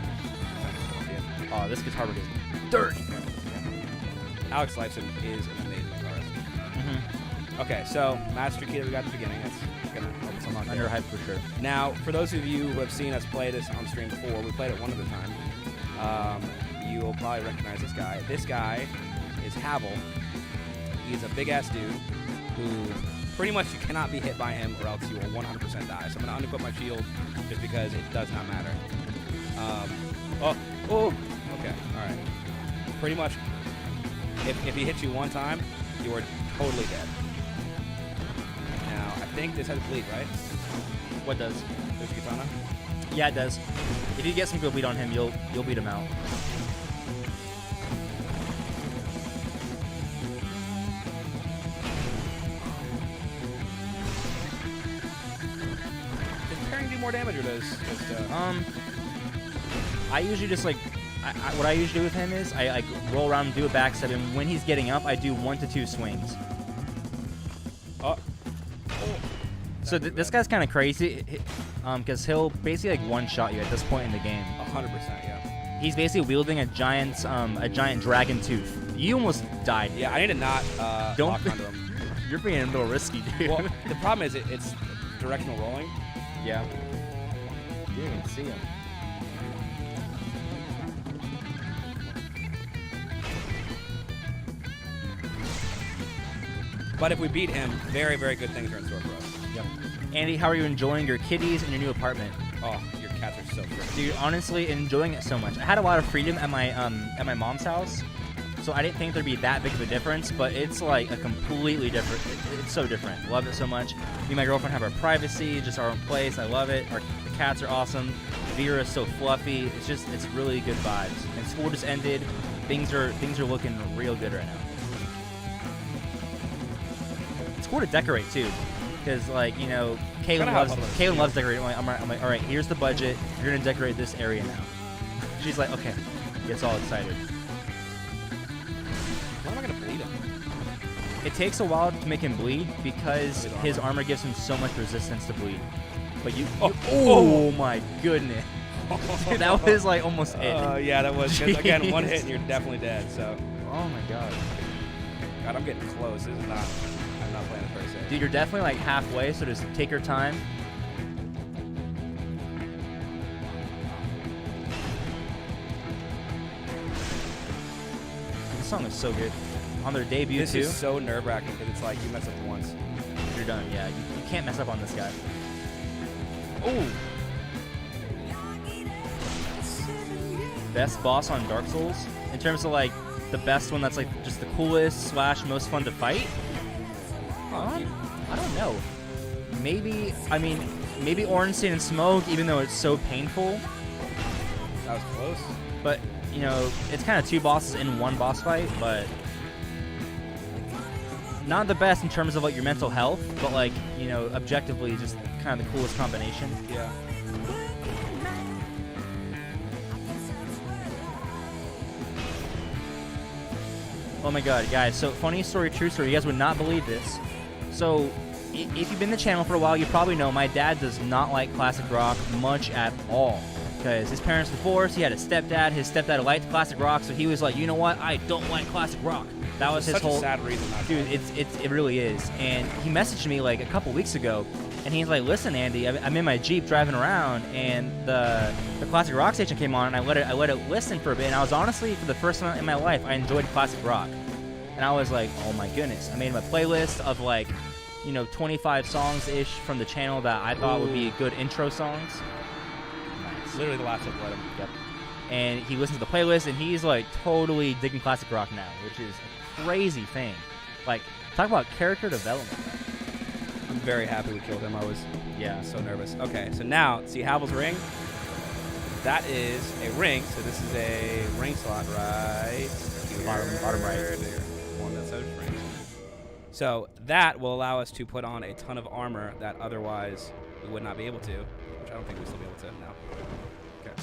Oh, this guitar work is dirty. Alex Lifeson is an amazing guitarist. Okay, so Master Key that we got at the beginning. That's gonna help us unlock Underhyped for sure. Now, for those of you who have seen us play this on stream before, we played it one at a time. You will probably recognize this guy. This guy is Havel. He's a big-ass dude who pretty much you cannot be hit by him or else you will 100% die. So I'm going to unequip my shield just because it does not matter. Okay, all right. Pretty much, if he hits you one time, you are totally dead. Now, I think this has bleed, right? What does? There's Katana? Yeah, it does. If you get some good bleed on him, you'll beat him out. Does parrying do more damage or does just I usually just like what I usually do with him is I like roll around and do a backstep, and when he's getting up, I do 1 to 2 swings. So this guy's kind of crazy, because he'll basically like one-shot you at this point in the game. 100%, yeah. He's basically wielding a giant dragon tooth. You almost died. Yeah, I need to not Don't lock onto him. You're being a little risky, dude. Well, the problem is it's directional rolling. Yeah. You didn't even see him. But if we beat him, very, very good things are in store for us. Yep. Andy, how are you enjoying your kitties in your new apartment? Oh, your cats are so pretty. Dude, honestly, enjoying it so much. I had a lot of freedom at my mom's house, so I didn't think there'd be that big of a difference. But it's like a completely different. It's so different. Love it so much. Me and my girlfriend have our privacy, just our own place. I love it. The cats are awesome. Vera is so fluffy. It's really good vibes. And school just ended. Things are looking real good right now. It's cool to decorate too, because like Kaylin loves decorating. I'm like, all right, here's the budget. You're gonna decorate this area now. She's like, okay, gets all excited. Why am I gonna bleed him? It takes a while to make him bleed because his armor gives him so much resistance to bleed. But oh my goodness, dude, that was like almost it. Yeah, that was. 'Cause again, one hit and you're definitely dead. So. Oh my god. God, I'm getting close. This is not. I'm not playing it very safe. Dude, you're definitely like halfway, so just take your time. This song is so good. On their debut this too. This is so nerve-wracking because it's like you mess up once. You're done. Yeah, you can't mess up on this guy. Oh. Best boss on Dark Souls in terms of like the best one that's like just the coolest / most fun to fight. I don't know. Maybe Ornstein and Smoke, even though it's so painful. That was close. But it's kind of two bosses in one boss fight, but not the best in terms of like your mental health, but like objectively just kind of the coolest combination. Yeah. Oh my god, guys, so funny story, true story, you guys would not believe this. So, if you've been in the channel for a while, you probably know my dad does not like classic rock much at all. Because his parents divorced, he had a stepdad, his stepdad liked classic rock, so he was like, you know what, I don't like classic rock. That was his whole... Such a sad reason not to. Dude, it really is. And he messaged me like a couple weeks ago, and he's like, listen, Andy, I'm in my Jeep driving around, and the classic rock station came on, and I let it listen for a bit, and I was honestly, for the first time in my life, I enjoyed classic rock. And I was like, oh my goodness. I made him a playlist of like, 25 songs-ish from the channel that I thought would be good intro songs. Nice. Literally the last one let him. Yep. And he listens to the playlist, and he's like totally digging classic rock now, which is a crazy thing. Like, talk about character development. I'm very happy we killed him. I was so nervous. Okay, so now, see Havel's ring? That is a ring, so this is a ring slot right here. Bottom right. There. One that says ring. So that will allow us to put on a ton of armor that otherwise we would not be able to, which I don't think we'll still be able to now. Okay.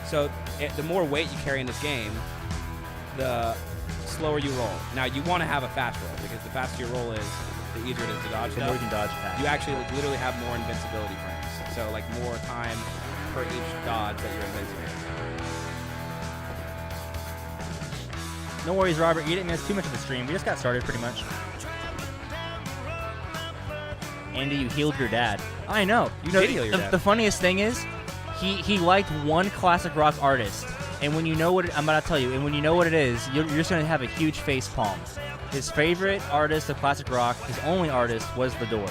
So the more weight you carry in this game, the slower you roll. Now you want to have a fast roll because the faster your roll is, the easier it is to dodge. The more you can dodge fast. You actually literally have more invincibility frames. So like more time per each dodge that you're invincible. No worries, Robert. You didn't miss too much of the stream. We just got started pretty much. Andy, you healed your dad. I know. The funniest thing is, he liked one classic rock artist, and when you know what I'm about to tell you, and when you know what it is, you're just gonna have a huge face palm. His favorite artist of classic rock, his only artist, was The Doors,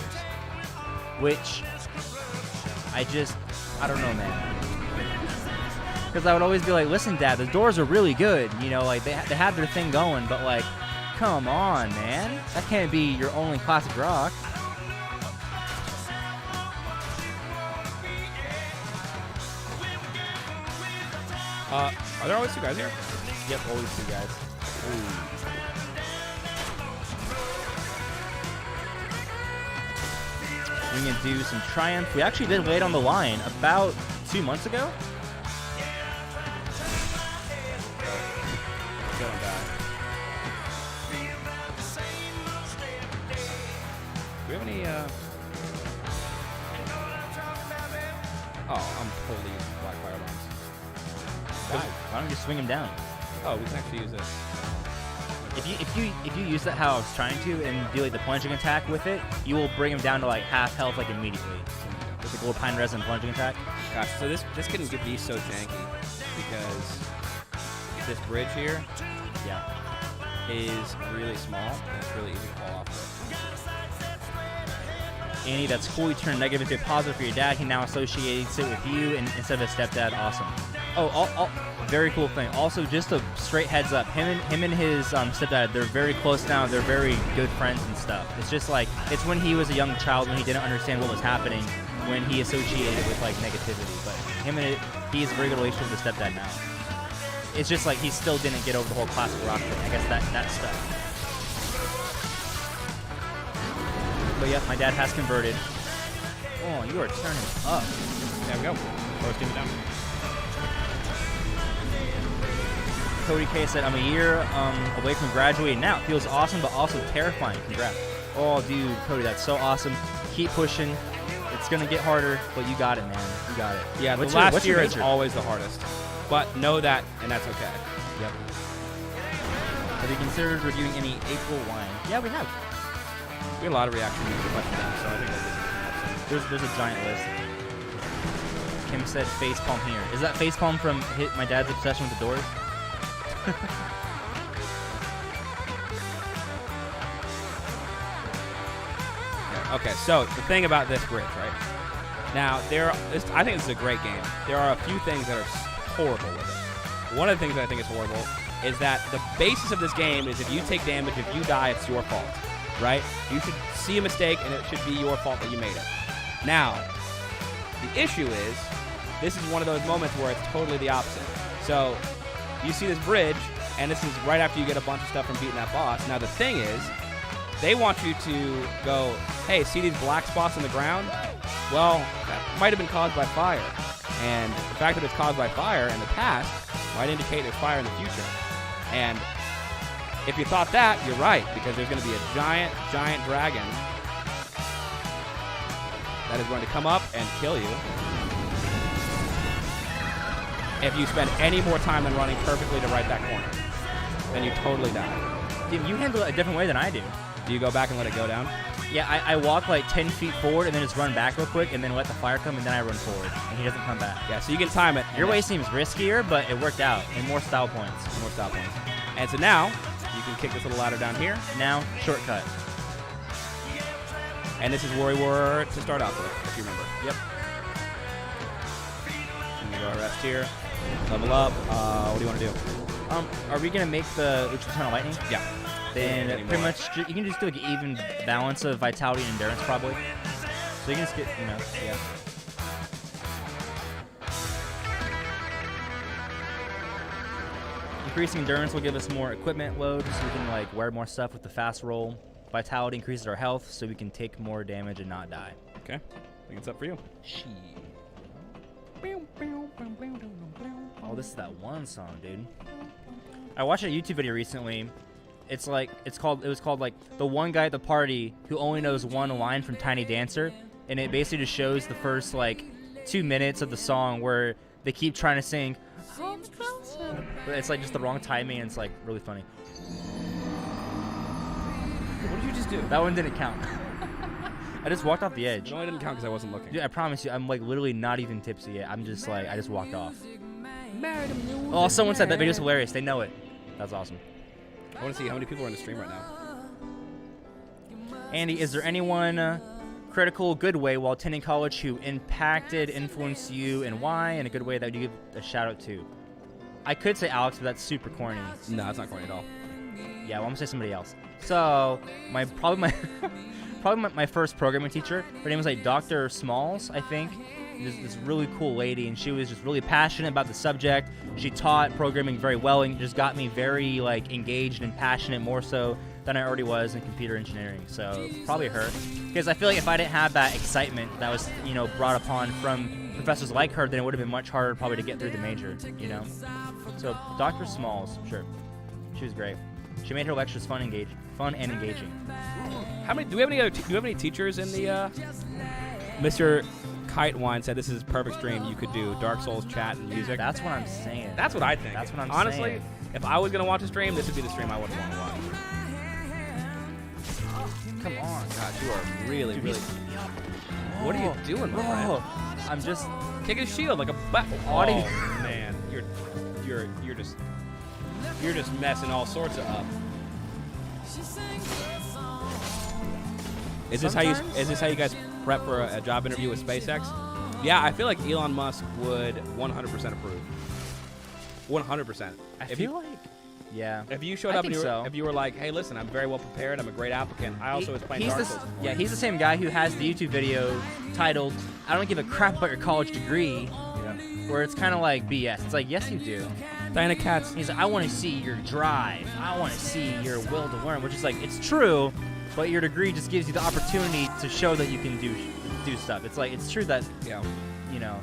which I don't know, man. Because I would always be like, listen, Dad, The Doors are really good. Like they have their thing going, but like, come on, man. That can't be your only classic rock. Are there always two guys here? Yep, always two guys. Ooh. We can do some Triumph. We actually did Late on the Line about 2 months ago. Don't die. Do we have any, Oh, I'm totally using black fire bombs. Why don't you swing him down? Oh, we can actually use this. If you use that how I was trying to and do like the plunging attack with it, you will bring him down to like half health like immediately. With the gold pine resin plunging attack. Gosh, so this can be so janky because this bridge here, is really small and it's really easy to fall off of. Annie, that's cool. You turn negative into a positive for your dad. He now associates it with you instead of a stepdad. Awesome. Oh, very cool thing. Also, just a straight heads up. Him and his stepdad, they're very close now. They're very good friends and stuff. It's just like, it's when he was a young child when he didn't understand what was happening when he associated it with like negativity. But he has a very good relationship with his stepdad now. It's just like he still didn't get over the whole classic rock thing. I guess that stuff. But yeah, my dad has converted. Oh, you are turning up. There we go. Roasting it down. Cody K said, I'm a year away from graduating now. It feels awesome, but also terrifying. Congrats. Oh, dude, Cody, that's so awesome. Keep pushing. It's going to get harder, but you got it, man. You got it. Yeah, the last year is always the hardest. But know that, and that's okay. Yep. Have you considered reviewing any April wine? Yeah, we have. We had a lot of reaction to the question, so I think there's a giant list. Kim said facepalm here. Is that facepalm from my dad's obsession with the Doors? Okay, so the thing about this bridge, right? Now, I think this is a great game. There are a few things that are horrible with it. One of the things that I think is horrible is that the basis of this game is if you take damage, if you die, it's your fault. Right? You should see a mistake, and it should be your fault that you made it. Now, the issue is, this is one of those moments where it's totally the opposite. So, you see this bridge, and this is right after you get a bunch of stuff from beating that boss. Now, the thing is, they want you to go, hey, see these black spots on the ground? Well, that might have been caused by fire. And the fact that it's caused by fire in the past might indicate there's fire in the future. And if you thought that, you're right, because there's going to be a giant, giant dragon that is going to come up and kill you if you spend any more time than running perfectly to right that corner. Then you totally die. Dude, you handle it a different way than I do. Do you go back and let it go down? Yeah, I walk like 10 feet forward and then just run back real quick and then let the fire come and then I run forward and he doesn't come back. Yeah, so you can time it. Your way seems riskier, but it worked out. And more style points. And so now, you can kick this little ladder down here. Now, shortcut. And this is where we were to start off with, if you remember. Yep. I'm going to go rest here. Level up. What do you want to do? Are we going to make the Return of Lightning? Yeah. Then pretty much, you can just do like an even balance of vitality and endurance probably. So you can just get, yeah. Increasing endurance will give us more equipment load, so we can like wear more stuff with the fast roll. Vitality increases our health, so we can take more damage and not die. Okay, I think it's up for you. Oh, this is that one song, dude. I watched a YouTube video recently. It was called like the one guy at the party who only knows one line from Tiny Dancer, and it basically just shows the first like 2 minutes of the song where they keep trying to sing. But it's like just the wrong timing, and it's like really funny. What did you just do? That one didn't count. I just walked off the edge. No, I didn't count because I wasn't looking. Dude, I promise you, I'm like literally not even tipsy yet. I'm just like, I just walked off. Oh, someone said that video's hilarious. They know it. That's awesome. I want to see how many people are in the stream right now. Andy, is there anyone critical, good way while attending college who influenced you, and why, in a good way that you give a shout out to? I could say Alex, but that's super corny. No, it's not corny at all. Yeah, well, I'm gonna say somebody else. So, probably my first programming teacher, her name was like Dr. Smalls, I think. This really cool lady, and she was just really passionate about the subject. She taught programming very well, and just got me very like engaged and passionate, more so than I already was in computer engineering. So probably her, because I feel like if I didn't have that excitement that was brought upon from professors like her, then it would have been much harder probably to get through the major. So Dr. Smalls, sure, she was great. She made her lectures fun and engaging. How many? Do we have any teachers in the Mr. Kite Wine said this is a perfect stream. You could do Dark Souls chat and music. That's what I'm saying. That's what I think. That's what I'm Honestly, saying. if I was gonna watch a stream, this would be the stream I would want to watch. Come on. God, you are really. What are you doing, my friend? I'm just kick his shield like a butt. Oh man, you're just messing all sorts of up. Is this how you guys prep for a job interview with SpaceX? Yeah, I feel like Elon Musk would 100% approve. 100%. I feel like, yeah. If you showed up and if you were like, hey, listen, I'm very well prepared. I'm a great applicant. I also was playing Dark Souls. Yeah, he's the same guy who has the YouTube video titled, I don't give a crap about your college degree, where it's kind of like BS. It's like, yes, you do. Diana Katz. He's like, I want to see your drive. I want to see your will to learn, which is like, it's true, but your degree just gives you the opportunity to show that you can do stuff. It's like, it's true that, you know.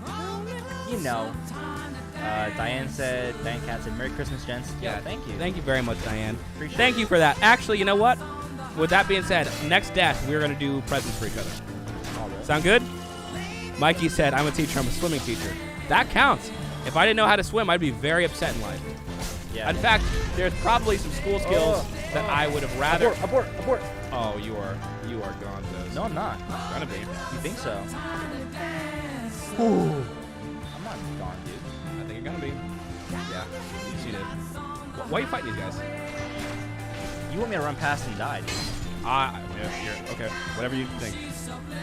Diane Katz said, Merry Christmas, gents. Yeah, thank you. Thank you very much, Diane. Appreciate Thank you for that. Actually, you know what? With that being said, next death, we're going to do presents for each other. Sound good? Mikey said, I'm a teacher. I'm a swimming teacher. That counts. If I didn't know how to swim, I'd be very upset in life. Yeah. In fact, there's probably some school skills that I would have rather... Abort. Oh, you are gone, Zos. No, I'm not. Gonna be. You think so? Ooh. I'm not gone, dude. I think you're gonna be. Yeah, you did. Why are you fighting these guys? You want me to run past and die, dude. Yeah, okay. Whatever you think.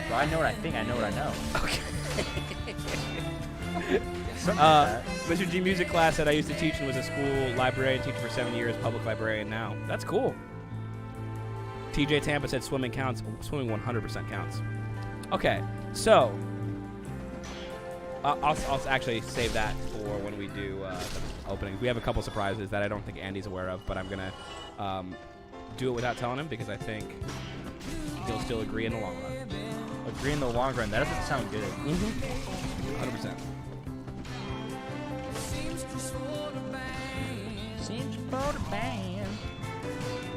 Bro, I know what I think. I know what I know. Okay. Mr. G Music class said I used to teach and was a school librarian, teacher for 7 years, public librarian now. That's cool. TJ Tampa said swimming counts. Swimming 100% counts. Okay, so I'll actually save that for when we do the openings. We have a couple surprises that I don't think Andy's aware of, but I'm gonna do it without telling him because I think he'll still agree in the long run. Agree in the long run. That doesn't sound good. 100%.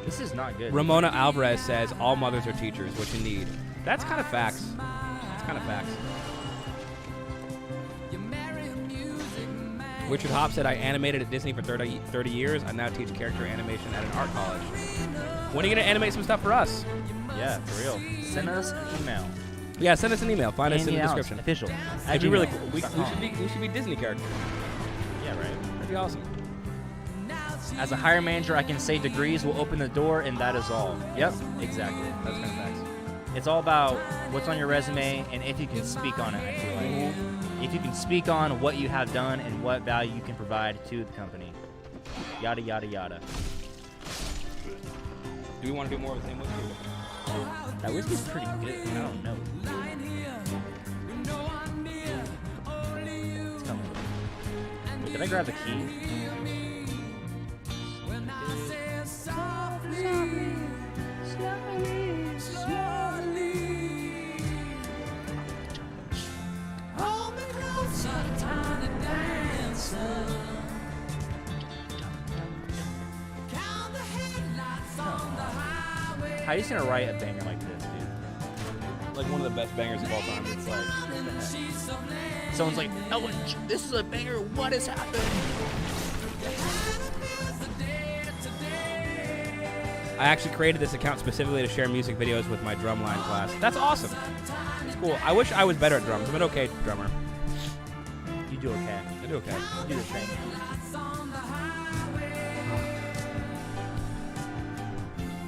This is not good. Ramona Alvarez says all mothers are teachers. What you need. That's kind of facts. Richard Hopp said I animated at Disney for 30 years. I now teach character animation at an art college. When are you gonna animate some stuff for us? Yeah, for real. Send us an email. Yeah, send us an email. Find us in the description. Official. It'd be really cool. We should be Disney characters. Yeah, right. That'd be awesome. As a hiring manager, I can say degrees will open the door, and that is all. Yep, exactly. That's kind of facts. It's all about what's on your resume and if you can speak on it, I feel like. If you can speak on what you have done and what value you can provide to the company. Yada, yada, yada. Do we want to do more of the same whiskey? That whiskey's pretty good. I don't know. It's coming. Wait, did I grab the key? How are you gonna write a banger like this, dude? Like one of the best bangers of all time. It's like, someone's like, "Oh, this is a banger. What has happened?" I actually created this account specifically to share music videos with my drumline class. That's awesome. It's cool. I wish I was better at drums. I'm an okay drummer. You do okay. I do okay. You do the thing.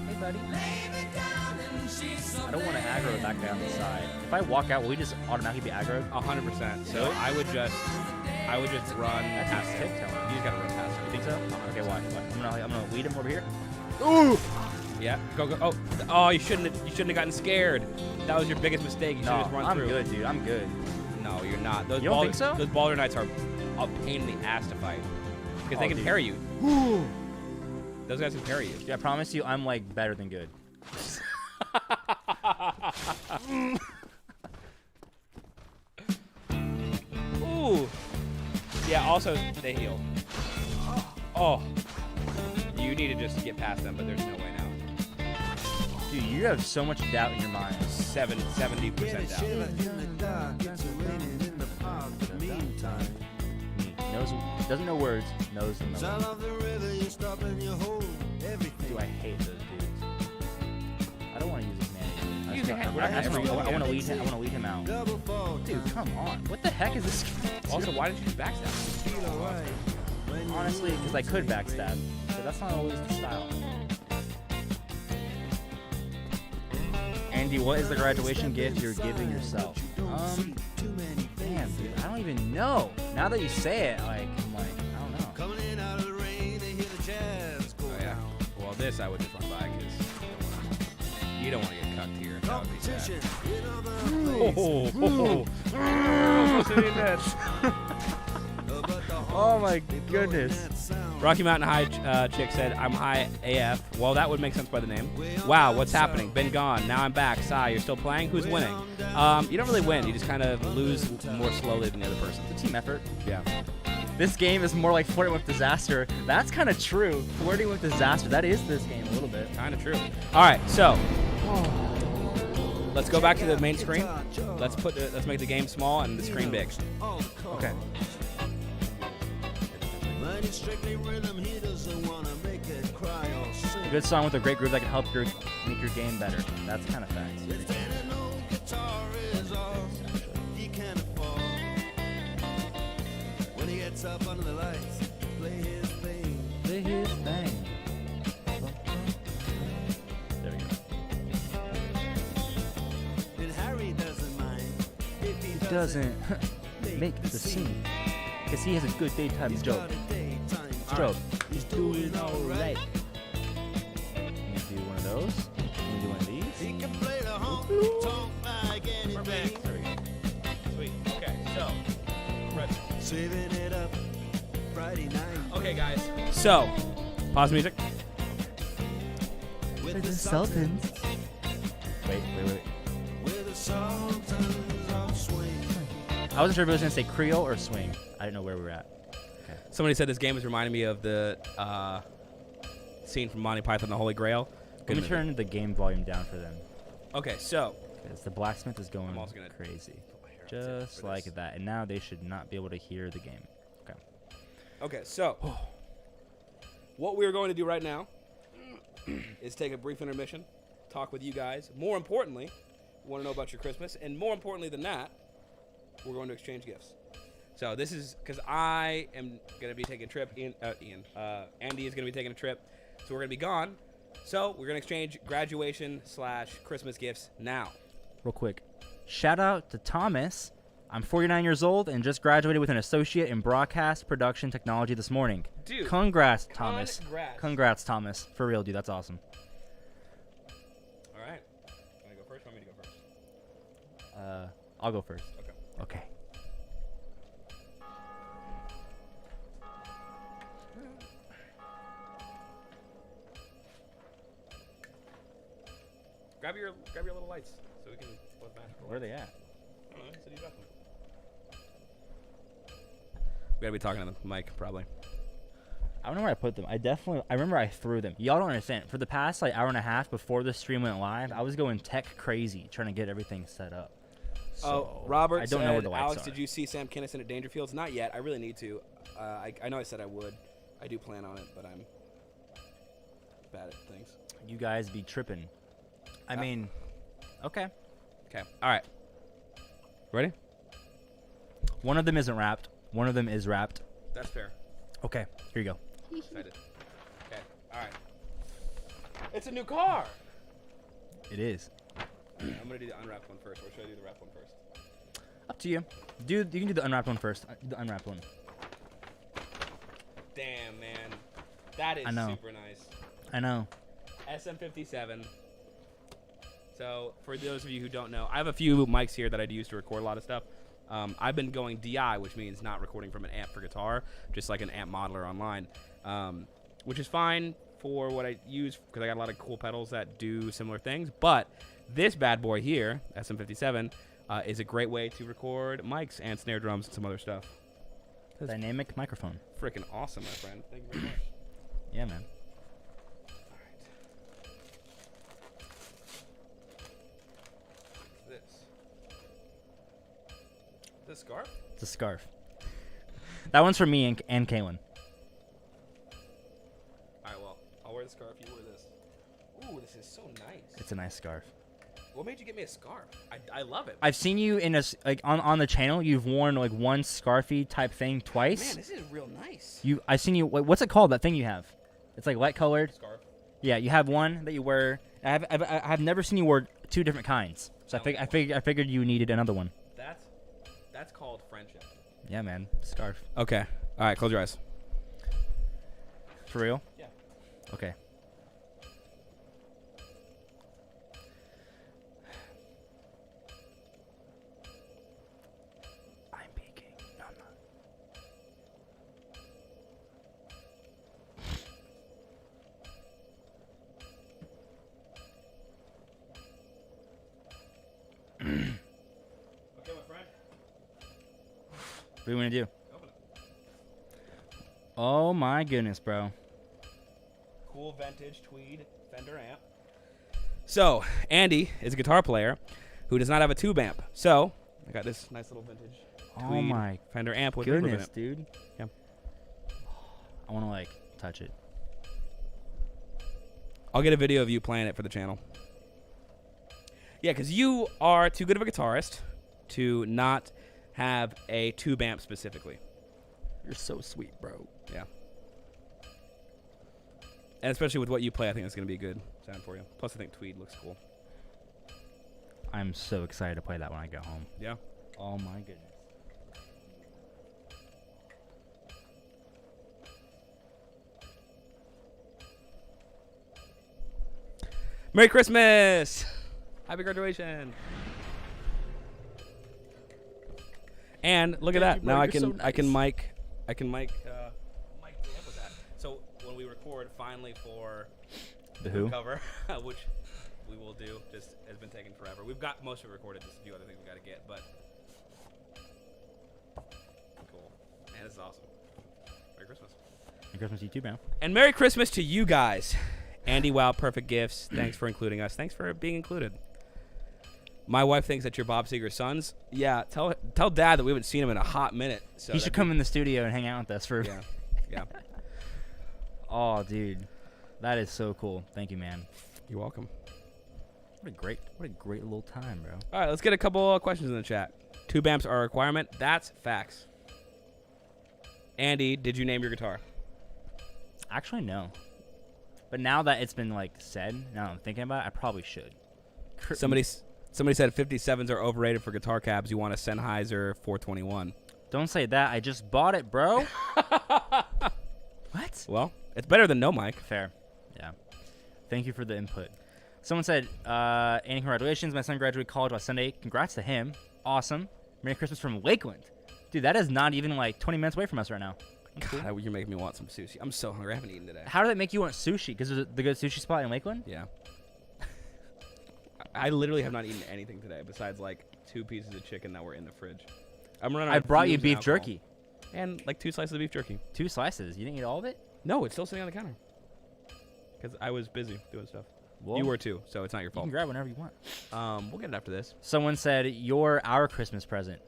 Hey, buddy. I don't want to aggro that guy on the side. If I walk out, will we just automatically be aggroed? 100%. So I would just run past him. You just gotta run past him. You think so? Okay, watch. I'm gonna lead him over here. Ooh! Yeah, go. Oh, you shouldn't have gotten scared. That was your biggest mistake. You should have just run through. I'm good, dude. I'm good. No, you're not. Those you don't think so? Those Balder Knights are a pain in the ass to fight because they can parry you. Those guys can parry you. Dude, I promise you, I'm like better than good. Ooh. Yeah. Also, they heal. Oh. You need to just get past them, but there's no way now. Dude, you have so much doubt in your mind. 70% doubt. Knows, doesn't know words, knows the melody. Dude, I hate those dudes. I don't want to use this man. I want to lead him. I want to lead him out. Dude, come on. What the heck is this? Also, why did you backstab? Honestly, because I could backstab, but that's not always the style. Andy, what is the graduation gift you're giving yourself? Damn, dude, I don't even know. Now that you say it, like, I'm like, I don't know. Oh yeah. Well, this I would just run by because you don't want to get cucked here. That would be sad. Oh my goodness. Rocky Mountain High chick said, I'm high AF. Well, that would make sense by the name. Wow, what's happening? Been gone. Now I'm back. Sigh, you're still playing? Who's winning? You don't really win. You just kind of lose more slowly than the other person. It's a team effort. Yeah. This game is more like flirting with disaster. That's kind of true. Flirting with disaster. That is this game a little bit. Kind of true. All right, so let's go back to the main screen. Let's make the game small and the screen big. Okay. A good song with a great groove that can help make your game better. That's kind of facts. Up under the lights, play his thing. Play his thing. There we go. And Harry doesn't mind if he doesn't make the scene, cause he has a good daytime job. He's doing all right. Can you do one of those? Can you do one of these? He can play the honky tonk like anything. There we go. Sweet. Okay, so. Saving it up Friday night. Okay, guys. So, pause the music. With the Sultans. Wait. With the Sultans of swing. I wasn't sure if it was going to say Creole or swing. I didn't know where we were at. Okay. Somebody said this game is reminding me of the scene from Monty Python and the Holy Grail. Let me turn the game volume down for them. Okay, so. Because the blacksmith is going crazy. Just like that. And now they should not be able to hear the game. Okay. Okay, so what we're going to do right now is take a brief intermission, talk with you guys. More importantly, we want to know about your Christmas. And more importantly than that, we're going to exchange gifts. So this is because I am going to be taking a trip. Andy is going to be taking a trip. So we're going to be gone. So we're going to exchange graduation/Christmas gifts now. Real quick. Shout out to Thomas. I'm 49 years old and just graduated with an associate in broadcast production technology this morning. Dude. Congrats, Thomas. Congrats, Thomas. For real, dude. That's awesome. All right. Want to go first? Want me to go first? I'll go first. Okay. Grab your little lights so we can flip back. Where are they at? I don't know. So you got them. We gotta be talking to the mic, probably. I don't know where I put them. I remember I threw them. Y'all don't understand. For the past hour and a half before the stream went live, I was going tech crazy trying to get everything set up. So Robert I don't know where the lights Alex, are. did you see Sam Kinison at Dangerfields? Not yet. I really need to. I know I said I would. I do plan on it, but I'm bad at things. You guys be tripping. I mean, okay. Okay. All right. Ready? One of them isn't wrapped. One of them is wrapped. That's fair. Okay, here you go. Excited. Okay. All right. It's a new car. It is. I'm gonna do the unwrapped one first, or should I do the wrapped one first? Up to you. Dude, you can do the unwrapped one first. The unwrapped one. Damn, man. That is super nice. I know. SM57. So, for those of you who don't know, I have a few mics here that I'd use to record a lot of stuff. I've been going DI, which means not recording from an amp for guitar, just like an amp modeler online, which is fine for what I use because I got a lot of cool pedals that do similar things. But this bad boy here, SM57, is a great way to record mics and snare drums and some other stuff. Dynamic microphone. Freaking awesome, my friend. Thank you very much. Yeah, man. The scarf? It's a scarf. That one's for me and Kaylin. All right, well, I'll wear the scarf. You wear this. Ooh, this is so nice. It's a nice scarf. What made you get me a scarf? I love it. I've seen you in on the channel. You've worn like one scarfy type thing twice. Man, this is real nice. I've seen you. What's it called? That thing you have? It's like light colored. Scarf. Yeah, you have one that you wear. I've never seen you wear two different kinds. So I figured you needed another one. That's called friendship. Yeah, man. Scarf. Okay. All right. Close your eyes. For real? Yeah. Okay. I'm peeking. No, I'm not. Okay, my friend. What do you want to do? Open it. Oh my goodness, bro. Cool vintage tweed Fender amp. So, Andy is a guitar player who does not have a tube amp. So, I got this nice little vintage Oh tweed my Fender amp with reverb in goodness, it. dude. Yeah. I want to like touch it. I'll get a video of you playing it for the channel. Yeah, because you are too good of a guitarist to not have a tube amp specifically. You're so sweet, bro. Yeah. And especially with what you play, I think it's going to be a good sound for you. Plus, I think tweed looks cool. I'm so excited to play that when I get home. Yeah. Oh my goodness. Merry Christmas! Happy graduation! And look at that. bro, Now I you're can so I can nice. mic the amp with that. So when we record finally for The Who? cover, which we will do, just has been taking forever. We've got most of it recorded. Just a few other things we got to get, but cool. Man, this is awesome. Merry Christmas. Merry Christmas to you too, man. And Merry Christmas to you guys. Andy, wow, perfect gifts. Thanks for including us. Thanks for being included. My wife thinks that you're Bob Seger's sons. Yeah, tell Dad that we haven't seen him in a hot minute. So He should come in the studio and hang out with us for. Yeah, yeah. Oh, dude, that is so cool. Thank you, man. You're welcome. What a great little time, bro. All right, let's get a couple of questions in the chat. Tube amps are a requirement. That's facts. Andy, did you name your guitar? Actually, no. But now that it's been like said, now I'm thinking about it, I probably should. Somebody said 57s are overrated for guitar cabs. You want a Sennheiser 421. Don't say that. I just bought it, bro. What? Well, it's better than no mic. Fair. Yeah. Thank you for the input. Someone said, Andy, congratulations. My son graduated college last Sunday. Congrats to him. Awesome. Merry Christmas from Lakeland. Dude, that is not even like 20 minutes away from us right now. God, you're making me want some sushi. I'm so hungry. I haven't eaten today. How did that make you want sushi? Because there's the good sushi spot in Lakeland? Yeah. I literally have not eaten anything today besides like 2 pieces of chicken that were in the fridge. I'm running. I brought you fumes and beef alcohol. jerky. And like 2 slices of beef jerky. 2 slices. You didn't eat all of it? No, it's still sitting on the counter. Because I was busy doing stuff. Well, You were too, so it's not your You fault. can grab whenever you want. We'll get it after this. Someone said, you're our Christmas present.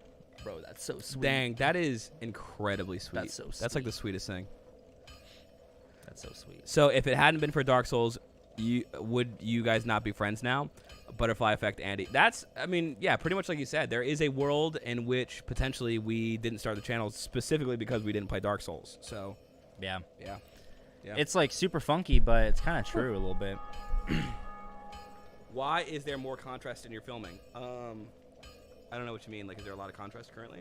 Bro, that's so sweet. Dang, that is incredibly sweet. That's so That's like the sweet. sweetest thing. That's so sweet. So if it hadn't been for Dark Souls, would you guys not be friends now? Butterfly Effect Andy. That's, I mean, yeah, pretty much like you said. There is a world in which potentially we didn't start the channel specifically because we didn't play Dark Souls. So, Yeah. yeah. It's like super funky, but it's kind of true a little bit. Why is there more contrast in your filming? I don't know what you mean. Like, is there a lot of contrast currently?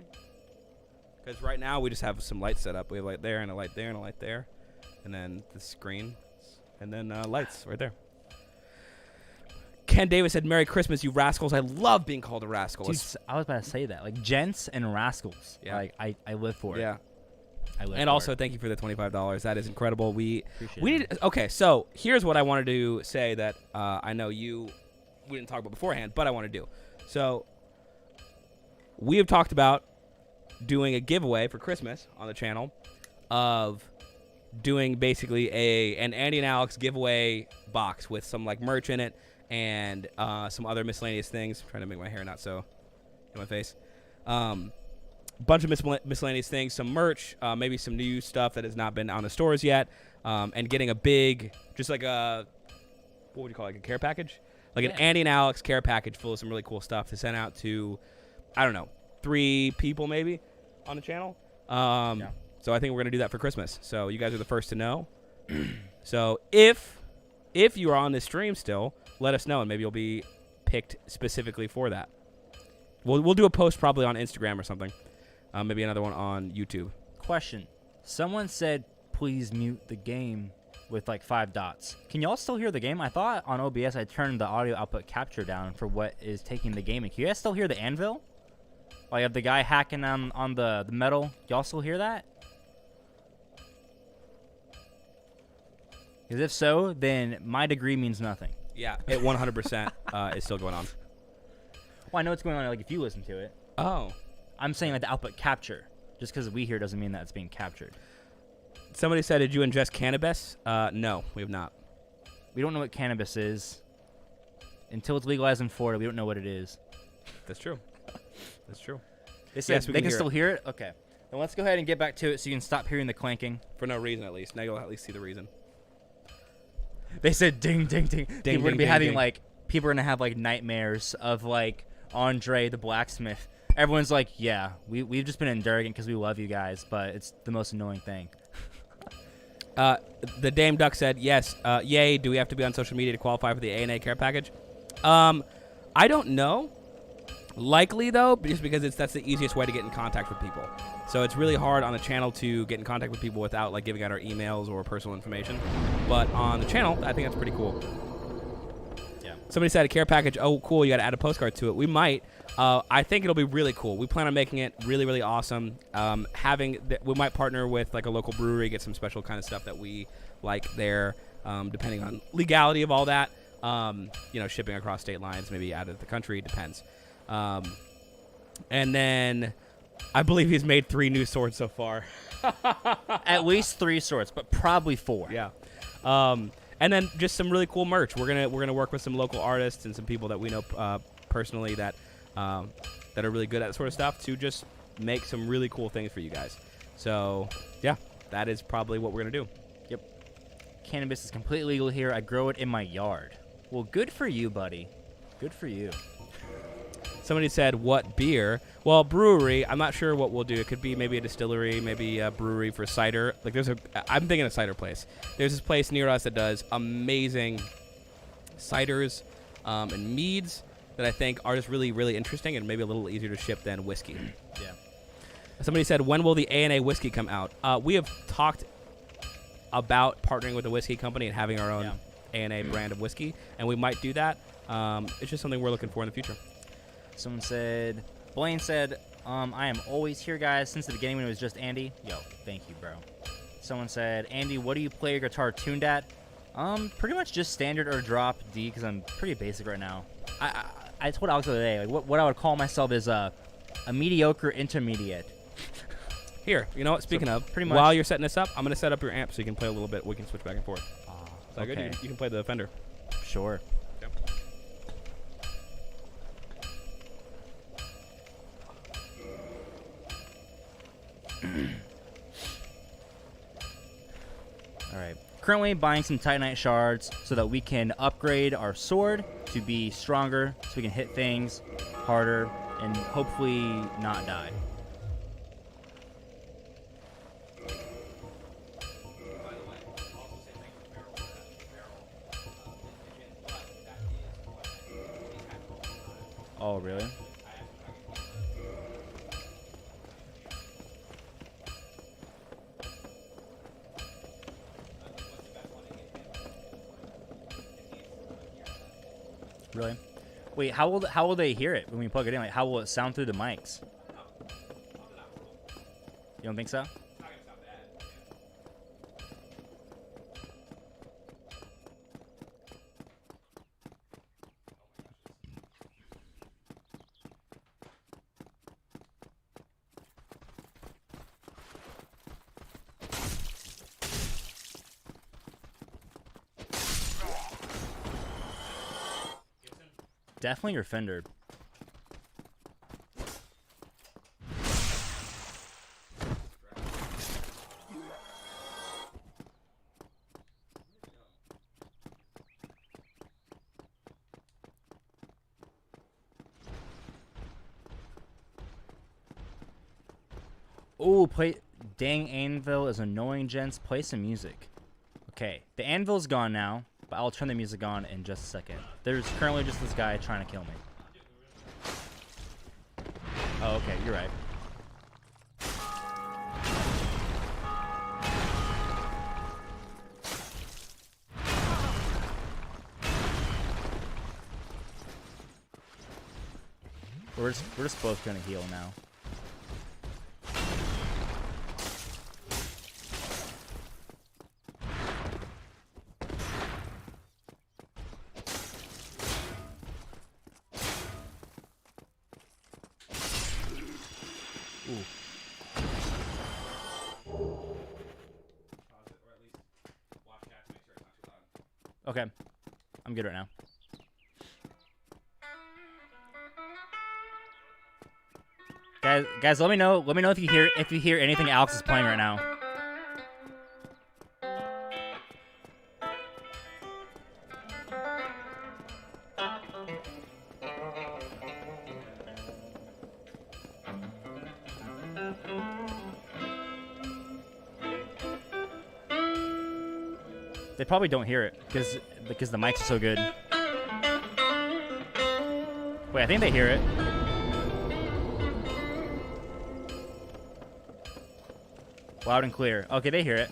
Because right now we just have some lights set up. We have a light there and a light there and a light there. And then the screen. And then lights right there. Ken Davis said, Merry Christmas, you rascals. I love being called a rascal. Dude, I was about to say that. Like, gents and rascals. Yeah. Like, I live for it. Yeah. I live And for also, it. thank you for the $25. That is incredible. We Appreciate need. it. Okay, so here's what I wanted to say that I know we didn't talk about beforehand, but I want to do. So we have talked about doing a giveaway for Christmas on the channel of doing basically an Andy and Alex giveaway box with some like merch in it and some other miscellaneous things. I'm trying to make my hair not so in my face. bunch of miscellaneous things, some merch, maybe some new stuff that has not been on the stores yet, and getting a big, just like a, what would you call it, like a care package? Like an Andy and Alex care package full of some really cool stuff to send out to, I don't know, 3 people maybe on the channel. So I think we're going to do that for Christmas. So you guys are the first to know. So if you are on this stream still, let us know, and maybe you'll be picked specifically for that. We'll do a post probably on Instagram or something. Maybe another one on YouTube. Question. Someone said, please mute the game with like 5 dots. Can y'all still hear the game? I thought on OBS I turned the audio output capture down for what is taking the game. Can you guys still hear the anvil? Like of the guy hacking on the metal. Y'all still hear that? Because if so, then my degree means nothing. Yeah, it 100% is still going on. Well, I know it's going on like if you listen to it. Oh. I'm saying like the output capture. Just because we hear doesn't mean that it's being captured. Somebody said, did you ingest cannabis? No, we have not. We don't know what cannabis is. Until it's legalized in Florida, we don't know what it is. That's true. That's true. They said they can still hear it? Okay. Then let's go ahead and get back to it so you can stop hearing the clanking. For no reason, at least. Now you'll at least see the reason. They said ding, ding, ding. Ding, People are going to be ding, having, ding. like, people are going to have, like, nightmares of, like, Andre the blacksmith. Everyone's like, yeah, we've just been enduring because we love you guys, but it's the most annoying thing. The Dame Duck said, yes, yay, do we have to be on social media to qualify for the ANA care package? I don't know. Likely, though, just because that's the easiest way to get in contact with people. So it's really hard on the channel to get in contact with people without, like, giving out our emails or personal information. But on the channel, I think that's pretty cool. Yeah. Somebody said a care package. Oh, cool, you got to add a postcard to it. We might. I think it'll be really cool. We plan on making it really, really awesome. We might partner with like a local brewery, get some special kind of stuff that we like there, depending on legality of all that. Shipping across state lines, maybe out of the country, depends. And then I believe he's made 3 new swords so far. At least 3 swords, but probably 4. Yeah. And then just some really cool merch. We're gonna work with some local artists and some people that we know personally that are really good at that sort of stuff to just make some really cool things for you guys. So yeah, that is probably what we're gonna do. Yep. Cannabis is completely legal here. I grow it in my yard. Well, good for you, buddy. Good for you. Somebody said, what beer? Well, brewery, I'm not sure what we'll do. It could be maybe a distillery, maybe a brewery for cider. Like I'm thinking a cider place. There's this place near us that does amazing ciders and meads that I think are just really, really interesting and maybe a little easier to ship than whiskey. Yeah. Somebody said, when will the ANA whiskey come out? We have talked about partnering with a whiskey company and having our own ANA brand of whiskey, and we might do that. It's just something we're looking for in the future. Blaine said, I am always here, guys, since the beginning when it was just Andy. Yo, thank you, bro. Someone said, Andy, what do you play your guitar tuned at? Pretty much just standard or drop D, because I'm pretty basic right now. I told Alex the other day, like, what I would call myself is a mediocre intermediate. Here, you know what? Speaking of, pretty much, while you're setting this up, I'm going to set up your amp so you can play a little bit. We can switch back and forth. Is that okay. good? You can play the Fender. Sure. Okay. Alright. Currently buying some Titanite shards so that we can upgrade our sword to be stronger, so we can hit things harder and hopefully not die. Oh, really? Really? Wait, how will they hear it when we plug it in? Like, how will it sound through the mics? You don't think so? Definitely your Fender. Oh, play. Dang, anvil is annoying, gents. Play some music. Okay, the anvil's gone now, but I'll turn the music on in just a second. There's currently just this guy trying to kill me. Oh, okay, you're right. We're just both gonna heal now. Ooh. Okay, I'm good right now. Guys, let me know if you hear anything Alex is playing right now. They probably don't hear it because the mics are so good. Wait, I think they hear it. Loud and clear. Okay, they hear it.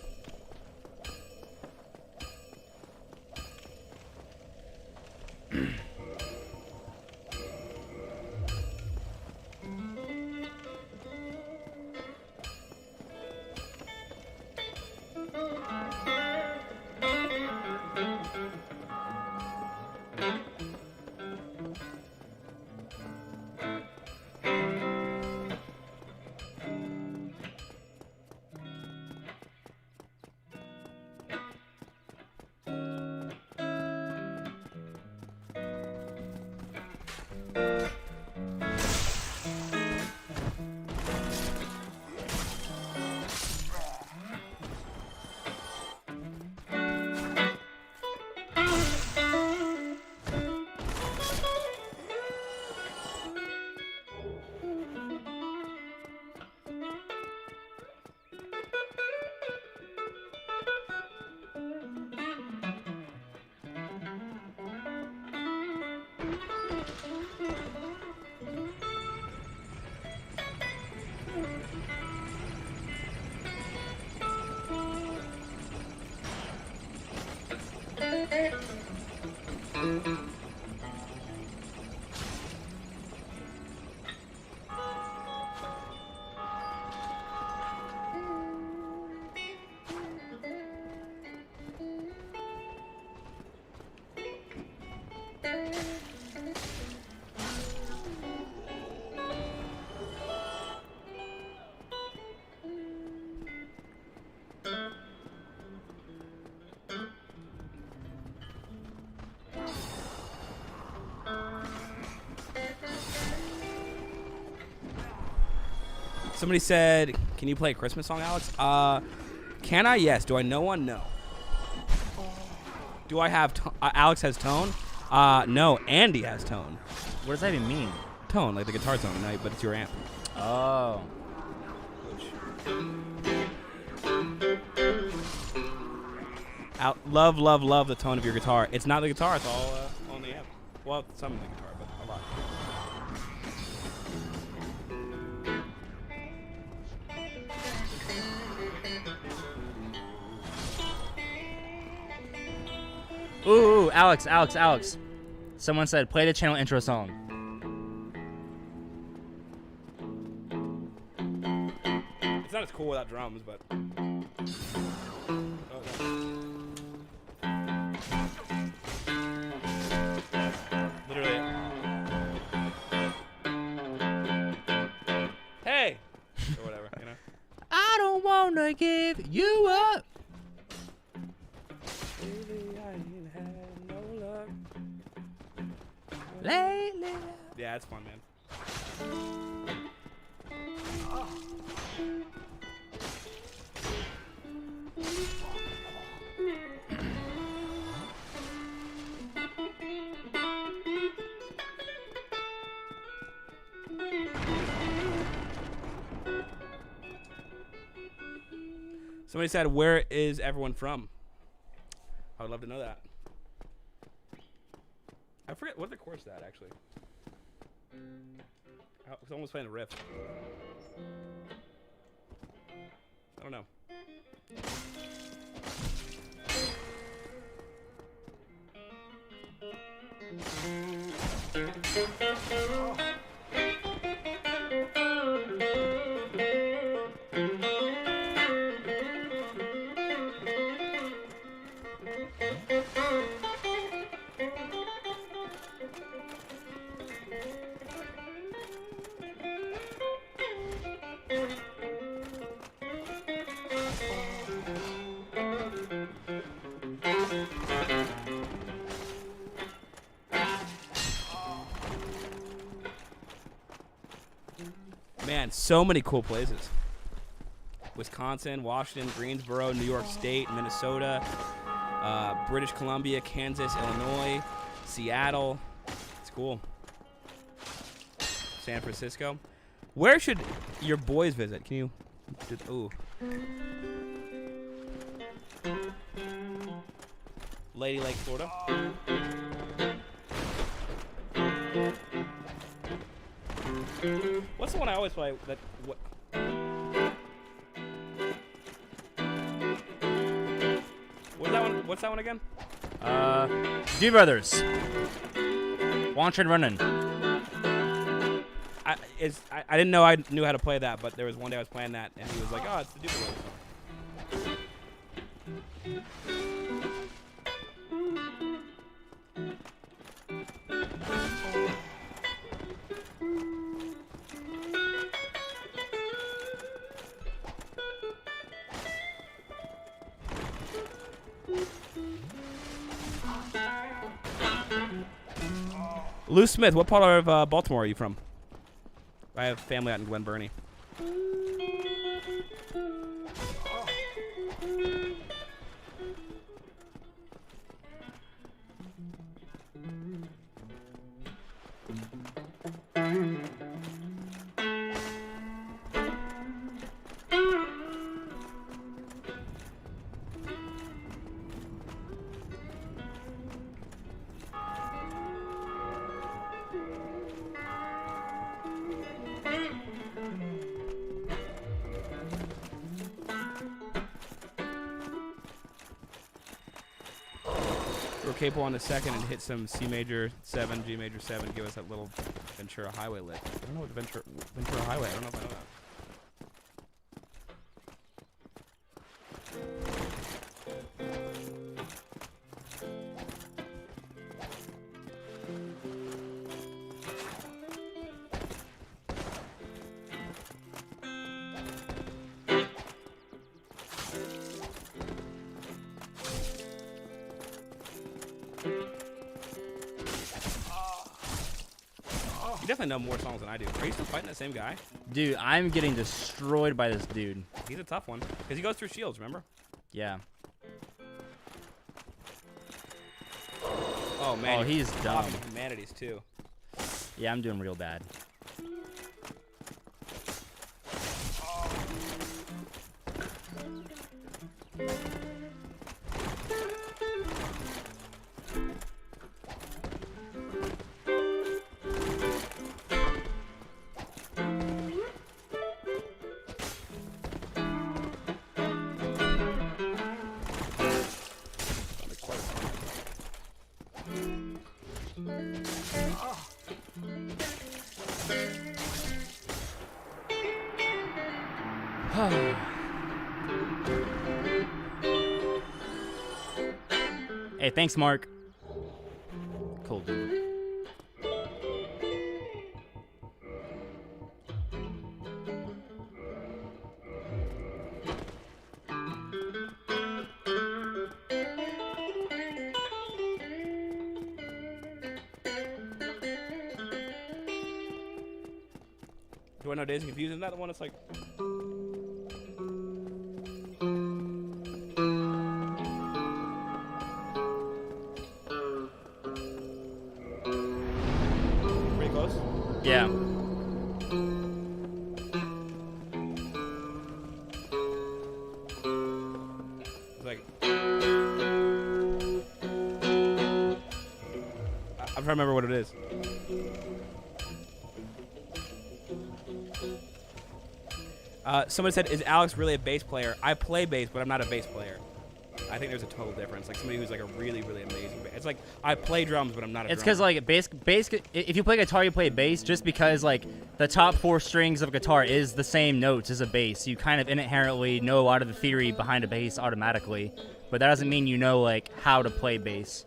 Somebody said, "Can you play a Christmas song, Alex?" Can I? Yes. Do I know one? No. Do I have? Alex has tone. No. Andy has tone. What does that even mean? Tone, like the guitar tone, but it's your amp. Oh. Love the tone of your guitar. It's not the guitar. It's all on the amp. Well, some of the guitar, but a lot. Ooh, Alex. Someone said, play the channel intro song. It's not as cool without drums, but... Literally. Hey! Or whatever, you know? I don't want to give you up. Lately. Yeah, it's fun, man. Somebody said, where is everyone from? I would love to know that. I forget what the chorus that actually. Someone was playing a riff. I don't know. Man, so many cool places. Wisconsin, Washington, Greensboro, New York State, Minnesota, British Columbia, Kansas, Illinois, Seattle. It's cool. San Francisco. Where should your boys visit? Can you... Ooh. Lady Lake, Florida. What's the one I always play? That what? What's that one? What's that one again? Dew Brothers. Launch and running. I didn't know I knew how to play that, but there was one day I was playing that, and he was like, "Oh, it's the Dew Brothers." Lou Smith, what part of Baltimore are you from? I have family out in Glen Burnie. Capo on the second and hit some C major 7, G major 7, give us that little Ventura Highway lick. I don't know what Ventura Highway, I don't know if I know that. You definitely know more songs than I do. Are you still fighting that same guy? Dude, I'm getting destroyed by this dude. He's a tough one. Because he goes through shields, remember? Yeah. Oh, man. Oh, he's dumb. Humanities, too. Yeah, I'm doing real bad. Hey, thanks, Mark. Cool, dude. Do I know Days of Confusion? Isn't that the one that's like... Pretty close? Yeah. to remember what it is. Somebody said, "Is Alex really a bass player?" I play bass, but I'm not a bass player. I think there's a total difference. Like somebody who's like a really, really amazing bass. It's like I play drums, but I'm not a It's drummer. because like bass. If you play guitar, you play bass. Just because like the top 4 strings of a guitar is the same notes as a bass, you kind of inherently know a lot of the theory behind a bass automatically. But that doesn't mean you know like how to play bass.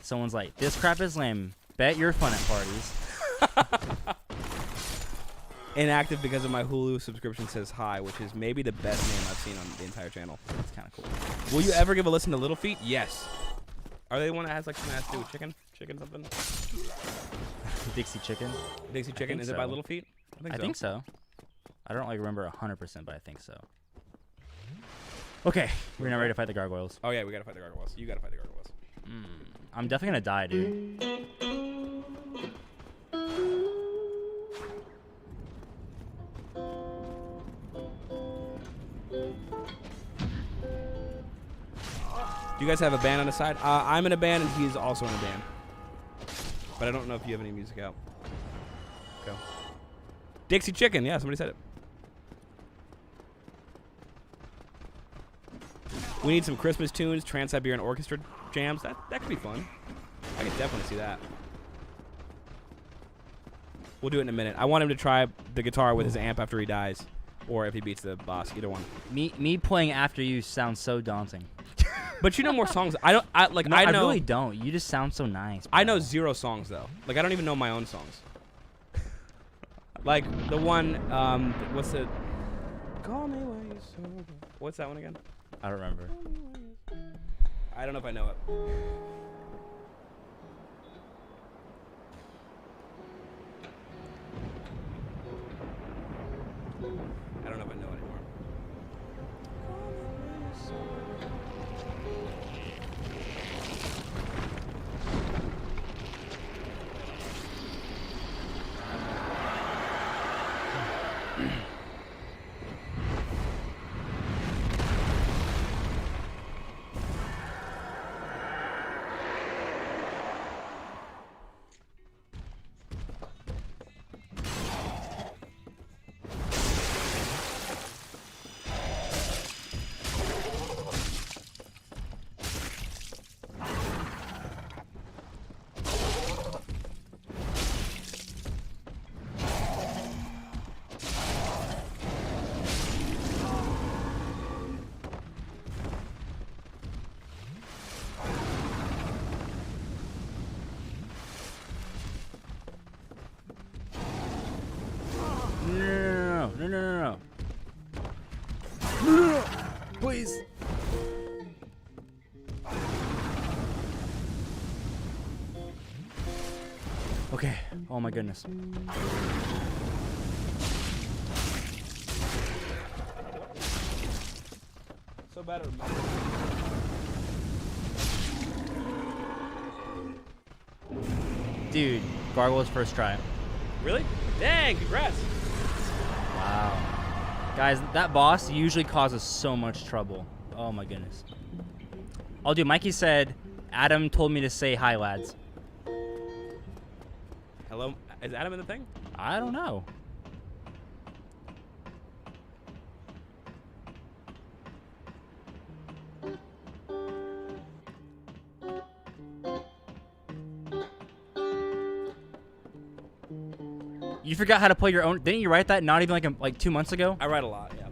Someone's like, this crap is lame. Bet you're fun at parties. Inactive because of my Hulu subscription says hi, which is maybe the best name I've seen on the entire channel. That's kind of cool. Will you ever give a listen to Little Feat? Yes. Are they the one that has like something that has to do with chicken? Chicken something? Dixie Chicken? Dixie Chicken? Is it by Little Feat? I think so. I don't like remember 100%, but I think so. Okay, we're now ready to fight the gargoyles. Oh yeah, we gotta fight the gargoyles. You gotta fight the gargoyles. I'm definitely gonna die, dude. Do you guys have a band on the side? I'm in a band and he's also in a band. But I don't know if you have any music out. Go. Dixie Chicken, yeah, somebody said it. We need some Christmas tunes, Trans-Siberian Orchestra jams. That could be fun. I could definitely see that. We'll do it in a minute. I want him to try the guitar with his amp after he dies. Or if he beats the boss, either one. Me playing after you sounds so daunting. But you know more songs. I know. I really don't. You just sound so nice. Bro. I know 0 songs though. Like I don't even know my own songs. Like the one, what's the? Call me when you're sober. What's that one again? I don't remember. I don't know if I know it. I don't know if I know it anymore. No. Please. Okay. Oh my goodness. So bad at remembering. Dude, gargoyles first try. Really? Dang, congrats. Wow. Guys, that boss usually causes so much trouble. Oh my goodness. Oh, dude, Mikey said, Adam told me to say hi, lads. Hello? Is Adam in the thing? I don't know. You forgot how to play your own. Didn't you write that not even like 2 months ago? I write a lot, yeah.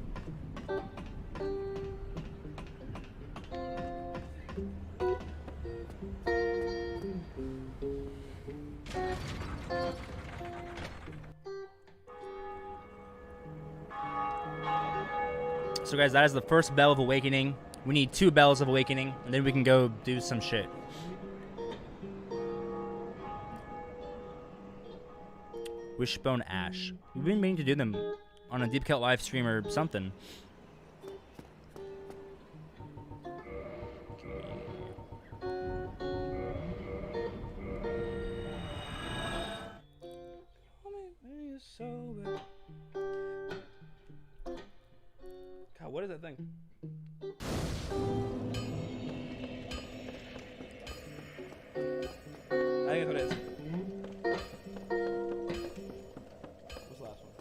So guys, that is the first bell of awakening. We need 2 bells of awakening, and then we can go do some shit. Wishbone Ash. We've been meaning to do them on a Deep Cut live stream or something. that thing? I think that's what it is. What's the last one?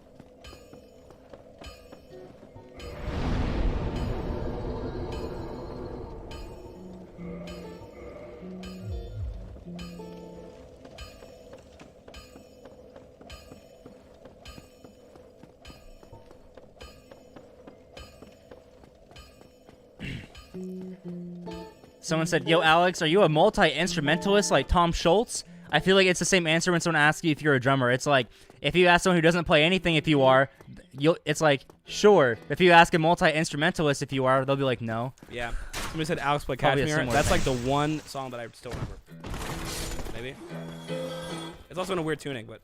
Someone said, "Yo, Alex, are you a multi-instrumentalist like Tom Schultz?" I feel like it's the same answer when someone asks you if you're a drummer. It's like, if you ask someone who doesn't play anything if you are, it's like, sure. If you ask a multi-instrumentalist if you are, they'll be like, no. Yeah. Somebody said Alex played Probably a Kashmir. similar That's thing. like the one song that I still remember. Maybe. It's also in a weird tuning, but.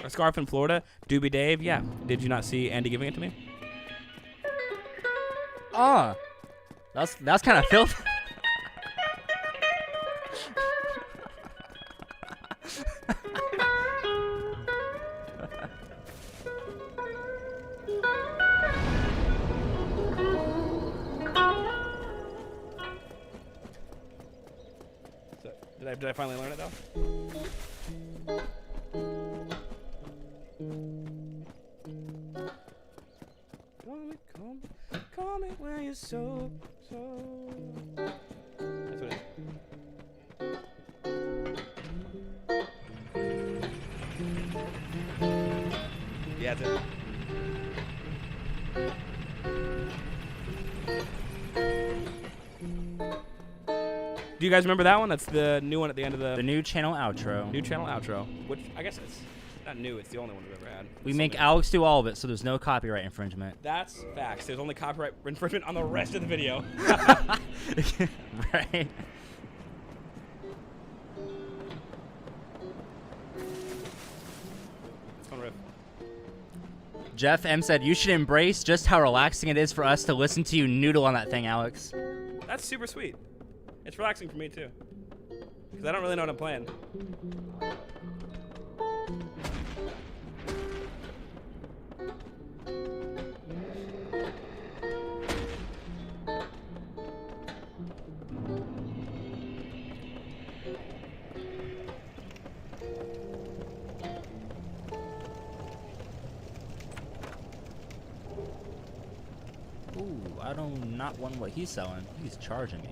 A scarf in Florida. Doobie Dave, yeah. Did you not see Andy giving it to me? That's kind of filthy. So, did I finally learn it though? Call me when you're so. That's what it is. Yeah, that's it. Do you guys remember that one? That's the new one at the end of the new channel outro. New channel outro, which I guess it's not new. It's the only one we've ever had. We make Alex do all of it, so there's no copyright infringement. That's facts. There's only copyright infringement on the rest of the video. Right. It's fun riff. Jeff M said, "You should embrace just how relaxing it is for us to listen to you noodle on that thing, Alex." That's super sweet. It's relaxing for me too, because I don't really know what I'm playing. Ooh, I do not want what he's selling. He's charging me.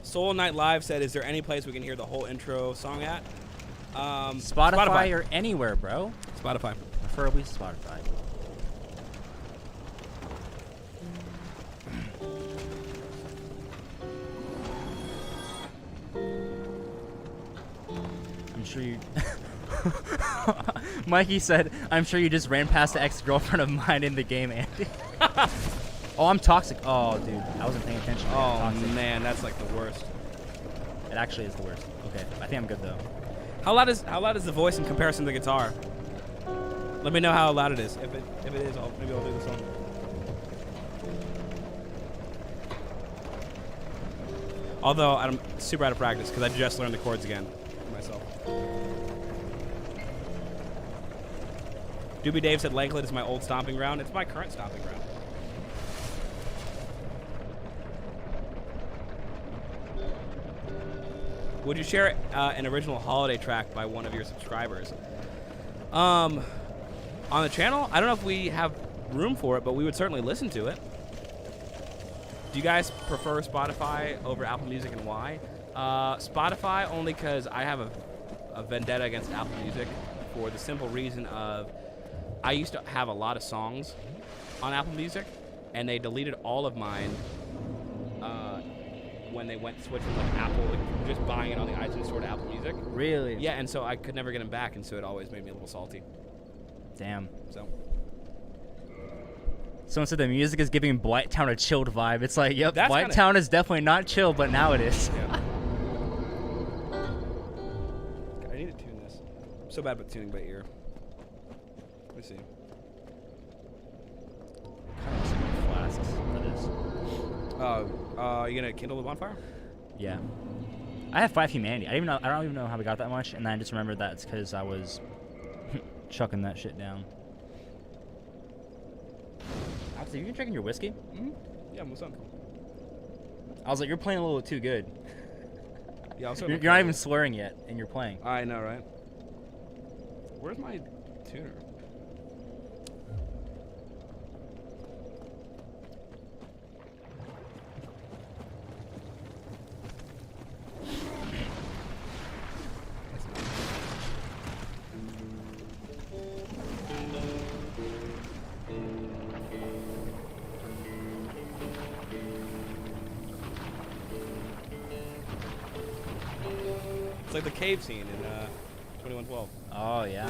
Soul Night Live said, "Is there any place we can hear the whole intro song at?" Spotify or anywhere, bro. Spotify. Preferably Spotify. I'm sure you... Mikey said, "I'm sure you just ran past the ex-girlfriend of mine in the game, Andy." Oh, I'm toxic. Oh, dude. I wasn't paying attention. Oh, Toxic. man. That's like the worst. It actually is the worst. Okay. I think I'm good, though. How loud is the voice in comparison to the guitar? Let me know how loud it is. If it is, maybe I'll do the song. Although I'm super out of practice because I just learned the chords again for myself. Doobie Dave said Lakeland is my old stomping ground. It's my current stomping ground. Would you share an original holiday track by one of your subscribers? On the channel? I don't know if we have room for it, but we would certainly listen to it. Do you guys prefer Spotify over Apple Music, and why? Spotify only because I have a vendetta against Apple Music for the simple reason of I used to have a lot of songs on Apple Music, and they deleted all of mine when they switched from like Apple, like just buying it on the iTunes store to Apple Music. Really? Yeah, and so I could never get them back, and so it always made me a little salty. Damn. So Someone said the music is giving Blight Town a chilled vibe. It's like, yep, That's Blight Town is definitely not chill, but now it is. Yeah. I need to tune this. I'm so bad at tuning by ear. Let me see. Flasks for this. You gonna kindle the bonfire? Yeah. I have 5 humanity. I don't even know how we got that much, and then I just remembered that it's because I was chucking that shit down. Actually, you been drinking your whiskey? Mm-hmm. Yeah, what's up? I was like, you're playing a little too good. Yeah, you're not even swearing yet, and you're playing. I know, right? Where's my tuner? It's like the cave scene in 2112. Oh yeah.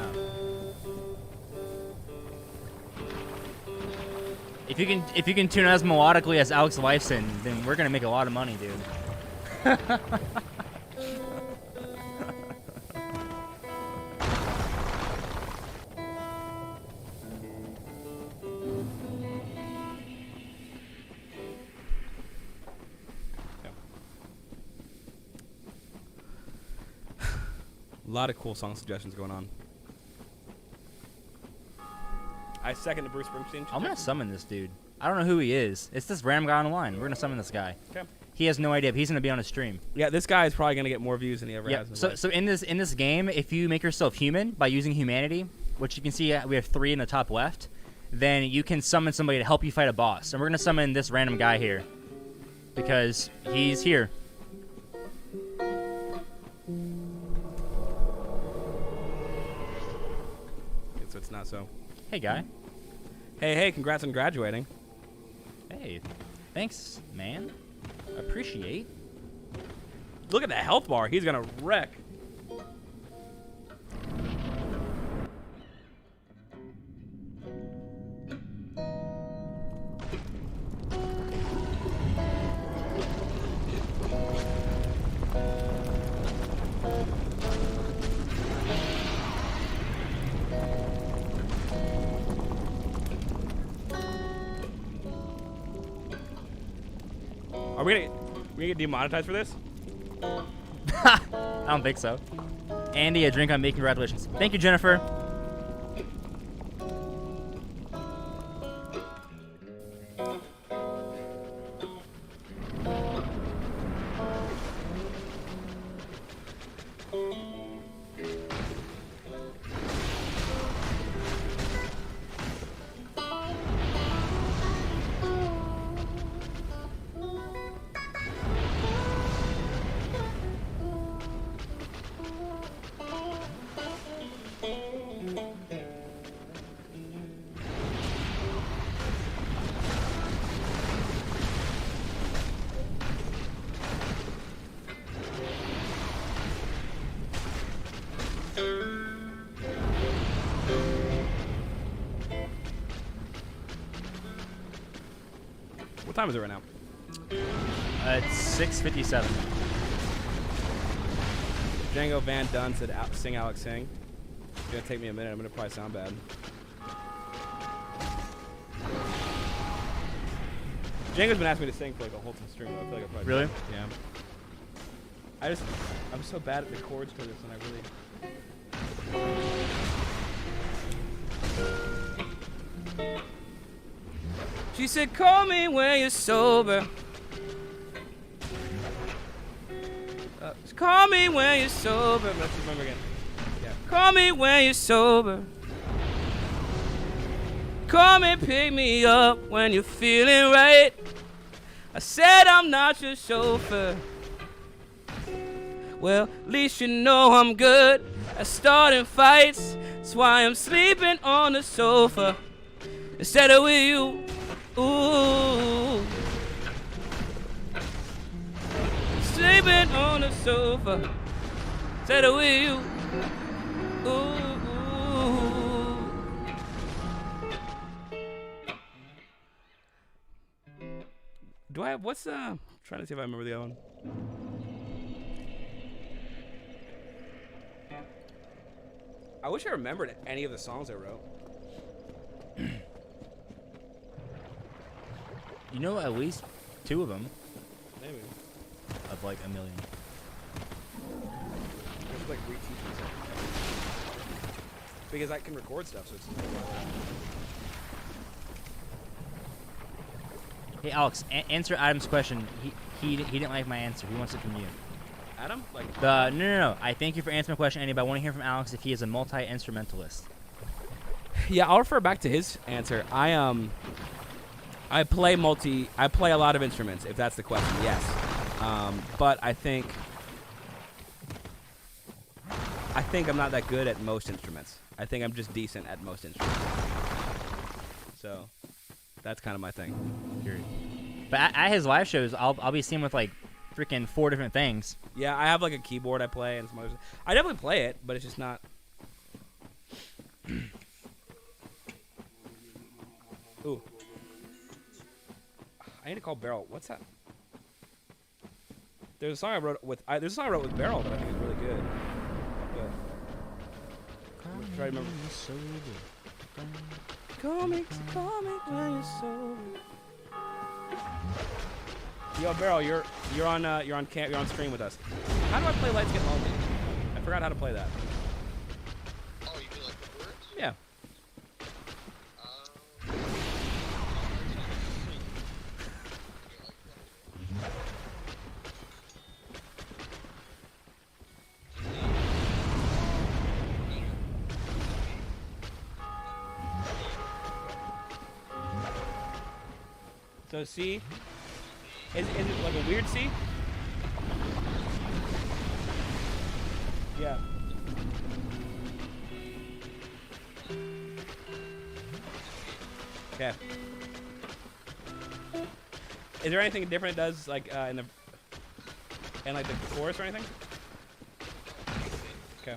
If you can tune as melodically as Alex Lifeson, then we're gonna make a lot of money, dude. A lot of cool song suggestions going on. I second the Bruce Springsteen. I'm gonna summon this dude. I don't know who he is. It's this random guy on the line. We're gonna summon this guy. Okay. He has no idea, but he's gonna be on a stream. Yeah, this guy is probably gonna get more views than he ever has. In his life. So in this game, if you make yourself human by using humanity, which you can see we have 3 in the top left, then you can summon somebody to help you fight a boss. And we're gonna summon this random guy here because he's here. So it's not so. Hey, guy. Hey, congrats on graduating. Hey, thanks, man. Appreciate. Look at that health bar. He's gonna wreck. Are we gonna get demonetized for this? I don't think so. Andy, a drink on me. Congratulations. Thank you, Jennifer. What time is it right now? It's 6:57. Django Van Dunn said, "Sing, Alex, sing." It's gonna take me a minute. I'm gonna probably sound bad. Django's been asking me to sing for like a whole stream. I feel like I probably Really? Yeah. I'm so bad at the chords for this, and I really. She said, "Call me when you're sober." Call me when you're sober. Let's remember again. Yeah. Call me when you're sober. Come and pick me up when you're feeling right. I said I'm not your chauffeur. Well, at least you know I'm good at starting fights. That's why I'm sleeping on the sofa instead of with you. Ooh. Sleeping on the sofa instead of with you. Ooh. Do I have what's trying to see if I remember the other one. I wish I remembered any of the songs I wrote. You know at least 2 of them. Maybe. Of like a million. I should like reteach myself. Because I can record stuff, so it's Hey Alex, answer Adam's question. He didn't like my answer. He wants it from you. Adam? Like No. I thank you for answering my question, Andy, but I want to hear from Alex if he is a multi-instrumentalist. Yeah, I'll refer back to his answer. I play a lot of instruments, if that's the question, yes. But I think I'm not that good at most instruments. I think I'm just decent at most instruments. So that's kind of my thing. Period. But at his live shows, I'll be seeing with like freaking 4 different things. Yeah, I have like a keyboard I play and some other stuff. I definitely play it, but it's just not. Ooh. I need to call Beryl. What's that? There's a song I wrote with Beryl that I think is really good. I'm trying to remember. Call me when you're sober. Yo, Beryl, you're on stream with us. How do I play Lights Get Lonely? I forgot how to play that. Oh, you mean like the words? Yeah. So C, is it like a weird C? Yeah. Okay. Is there anything different it does like in the chorus or anything? Okay.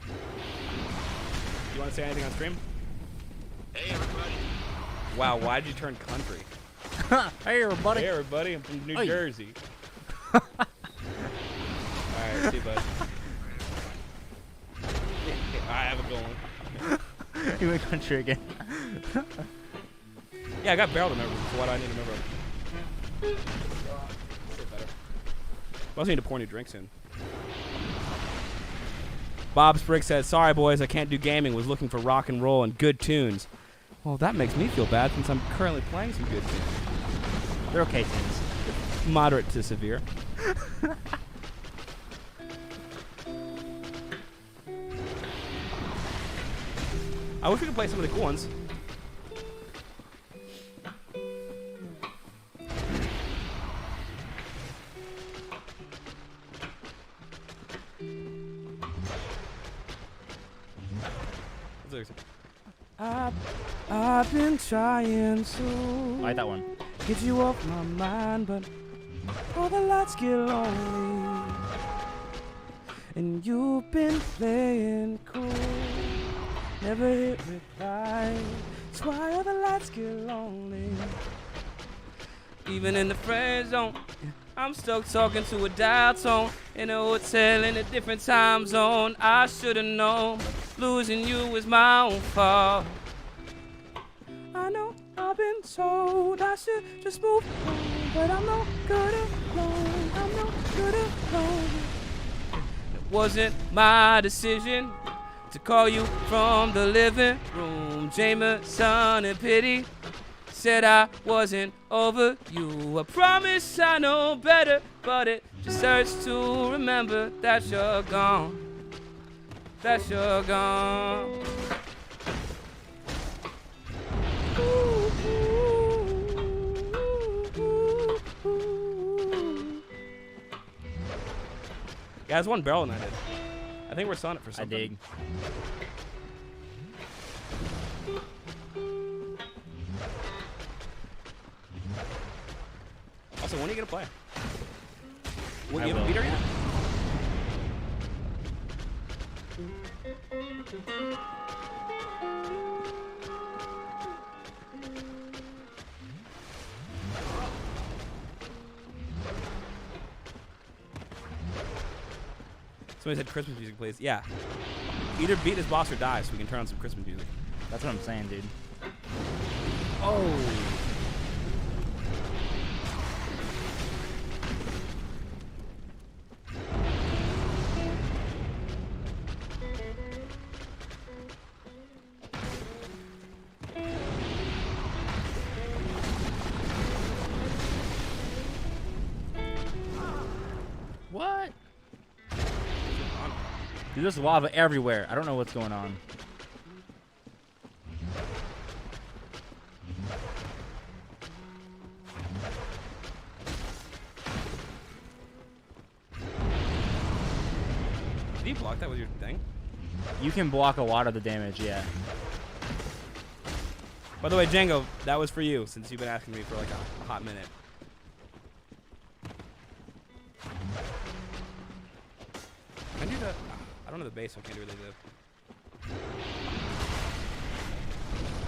You want to say anything on stream? Hey, everybody. Wow, why did you turn country? Hey everybody. Hey everybody, I'm from New Jersey. Alright, see you, bud. I have it going. You went country again. Yeah, I got Beryl to remember for what I need to remember. Better. I also need to pour new drinks in. Bob Sprigg says, sorry boys, I can't do gaming, was looking for rock and roll and good tunes. Well, that makes me feel bad since I'm currently playing some good tunes. They're okay tunes. Moderate to severe. I wish we could play some of the cool ones. I've been trying to I like that one. get you off my mind, but all the lights get lonely. And you've been playing cool, never hit reply. That's why all the lights get lonely. Even in the friend zone, I'm stuck talking to a dial tone in a hotel in a different time zone. I should've known losing you was my own fault. I know I've been told I should just move on, but I'm no good alone. I'm no good alone. It wasn't my decision to call you from the living room. Jameson and pity said I wasn't over you. I promise I know better, but it just hurts to remember that you're gone. That you're gone. Yeah, there's one barrel and I did. I think we're selling it for something. I dig. Also, when are you gonna play? What, I you have a will. beater yet? Somebody said Christmas music, please. Yeah. Either beat this boss or die, so we can turn on some Christmas music. That's what I'm saying, dude. Oh. What? Dude, there's lava everywhere. I don't know what's going on. Did you block that with your thing? You can block a lot of the damage, yeah. By the way, Django, that was for you, since you've been asking me for like a hot minute. Can I do the... I don't know the base, so I can't do really the...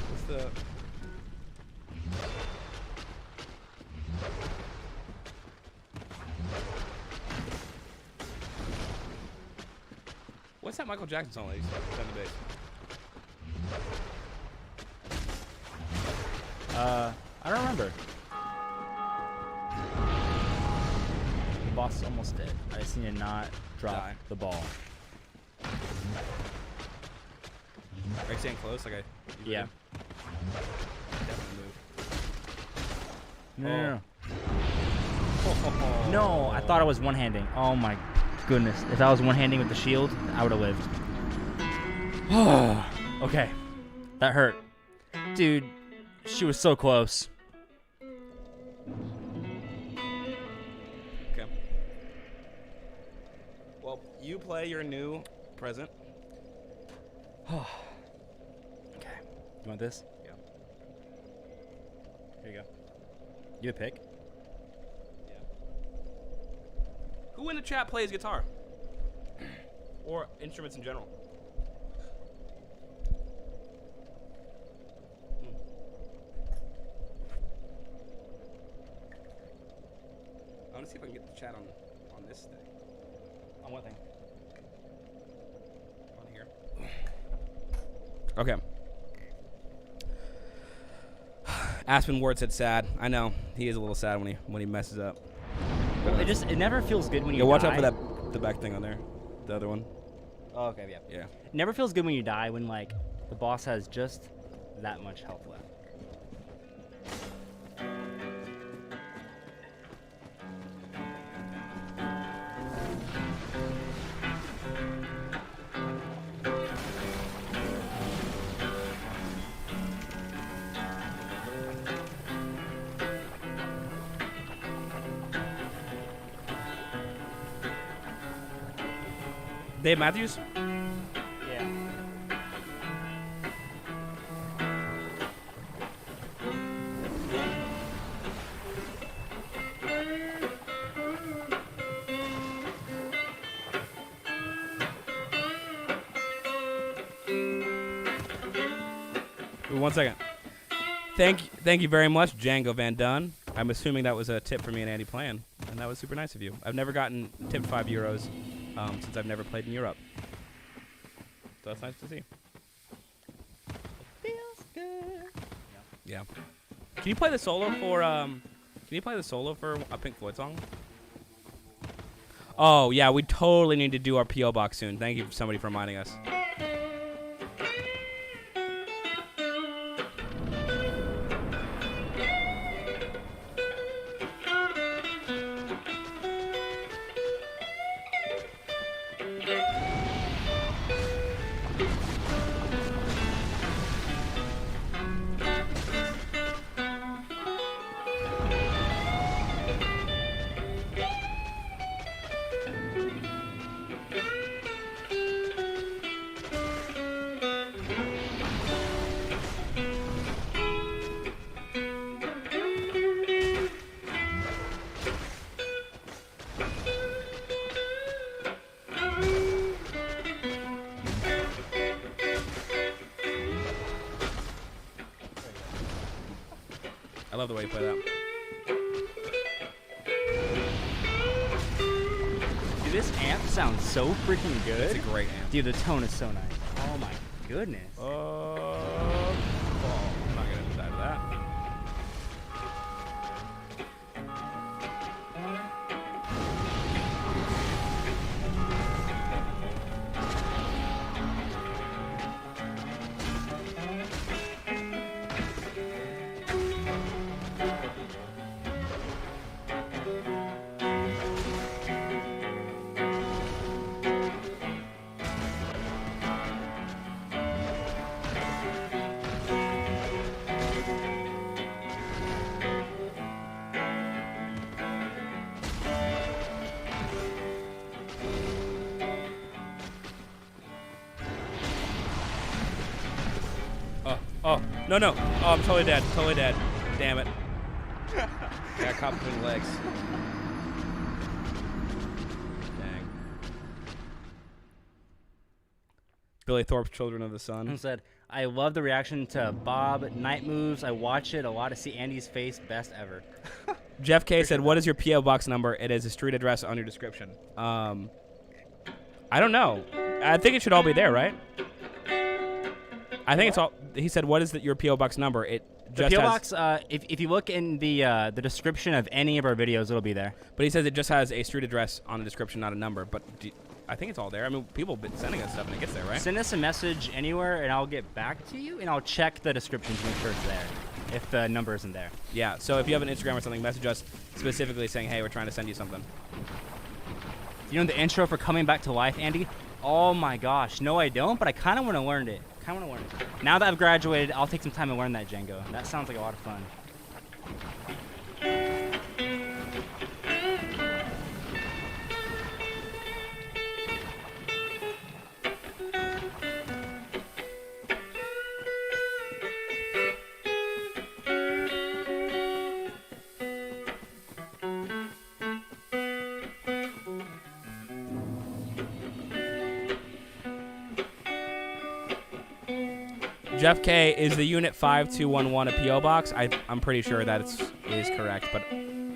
What's the... What's that Michael Jackson song that he's on the bass? I don't remember. The boss is almost dead. I just need to not drop the ball. Are you staying close? Like yeah. Definitely move. No. No, I thought I was one-handing. Oh my goodness. If I was one-handing with the shield, I would have lived. Okay. That hurt. Dude, she was so close. Okay. Well, you play your new present. Okay. You want this? Yeah. Here you go. You a pick? Yeah. Who in the chat plays guitar? Or instruments in general? I want to see if I can get the chat on this thing. On what thing? On here. Okay. Aspen Ward said sad. I know. He is a little sad when he messes up. Well, it never feels good when you die. Watch out for the back thing on there. The other one. Oh, okay, yeah. Yeah. It never feels good when you die when, like, the boss has just that much health left. Dave Matthews? Yeah. Wait, 1 second. Thank you very much, Django Van Dunn. I'm assuming that was a tip for me and Andy playing, and that was super nice of you. I've never gotten tipped €5 since I've never played in Europe. So that's nice to see. Feels good. Yeah. Can you play the solo for a Pink Floyd song? Oh yeah, we totally need to do our PO box soon. Thank you somebody for reminding us. I love the way you play that. Do you this amp sounds so freaking good. It's a great amp. Dude, the tone is so nice. Oh my goodness. Oh, I'm not gonna decide that. Oh, no, no. Oh, I'm totally dead. Totally dead. Damn it. I got caught between the legs. Dang. Billy Thorpe's Children of the Sun. And said, I love the reaction to Bob Night Moves. I watch it a lot to see Andy's face. Best ever. Jeff K said, what is your P.O. box number? It is a street address on your description. I don't know. I think it should all be there, right? I think it's all. He said, "What is your PO box number?" It just the PO has, box. If you look in the description of any of our videos, it'll be there. But he says it just has a street address on the description, not a number. But I think it's all there. I mean, people have been sending us stuff, and it gets there, right? Send us a message anywhere, and I'll get back to you, and I'll check the description to make sure it's there. If the number isn't there. Yeah. So if you have an Instagram or something, message us specifically saying, "Hey, we're trying to send you something." You know the intro for Coming Back to Life, Andy? Oh my gosh, no, I don't. But I kind of want to learn it. Now that I've graduated, I'll take some time to learn that Django. That sounds like a lot of fun. Jeff K, is the unit 5211 a PO box? I'm pretty sure that is correct, but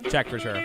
check for sure.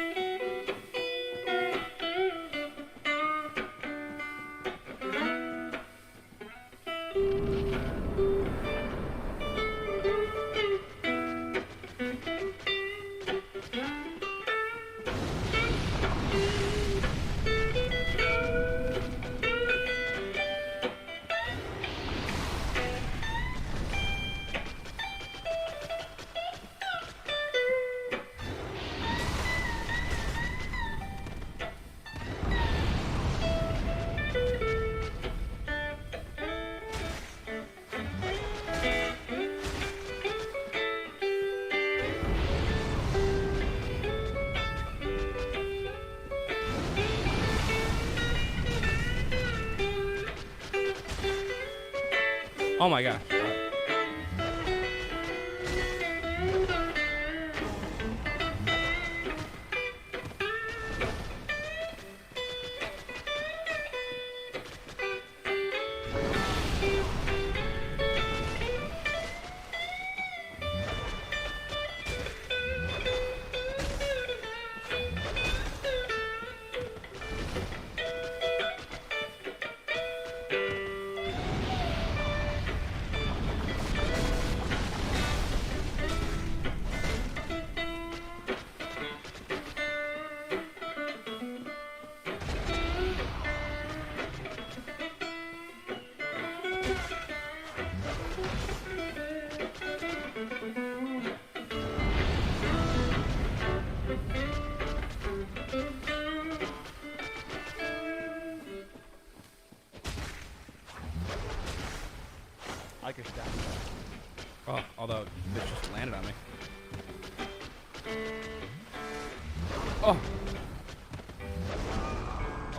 Oh my god. I like your stat. Oh, although this just landed on me. Oh.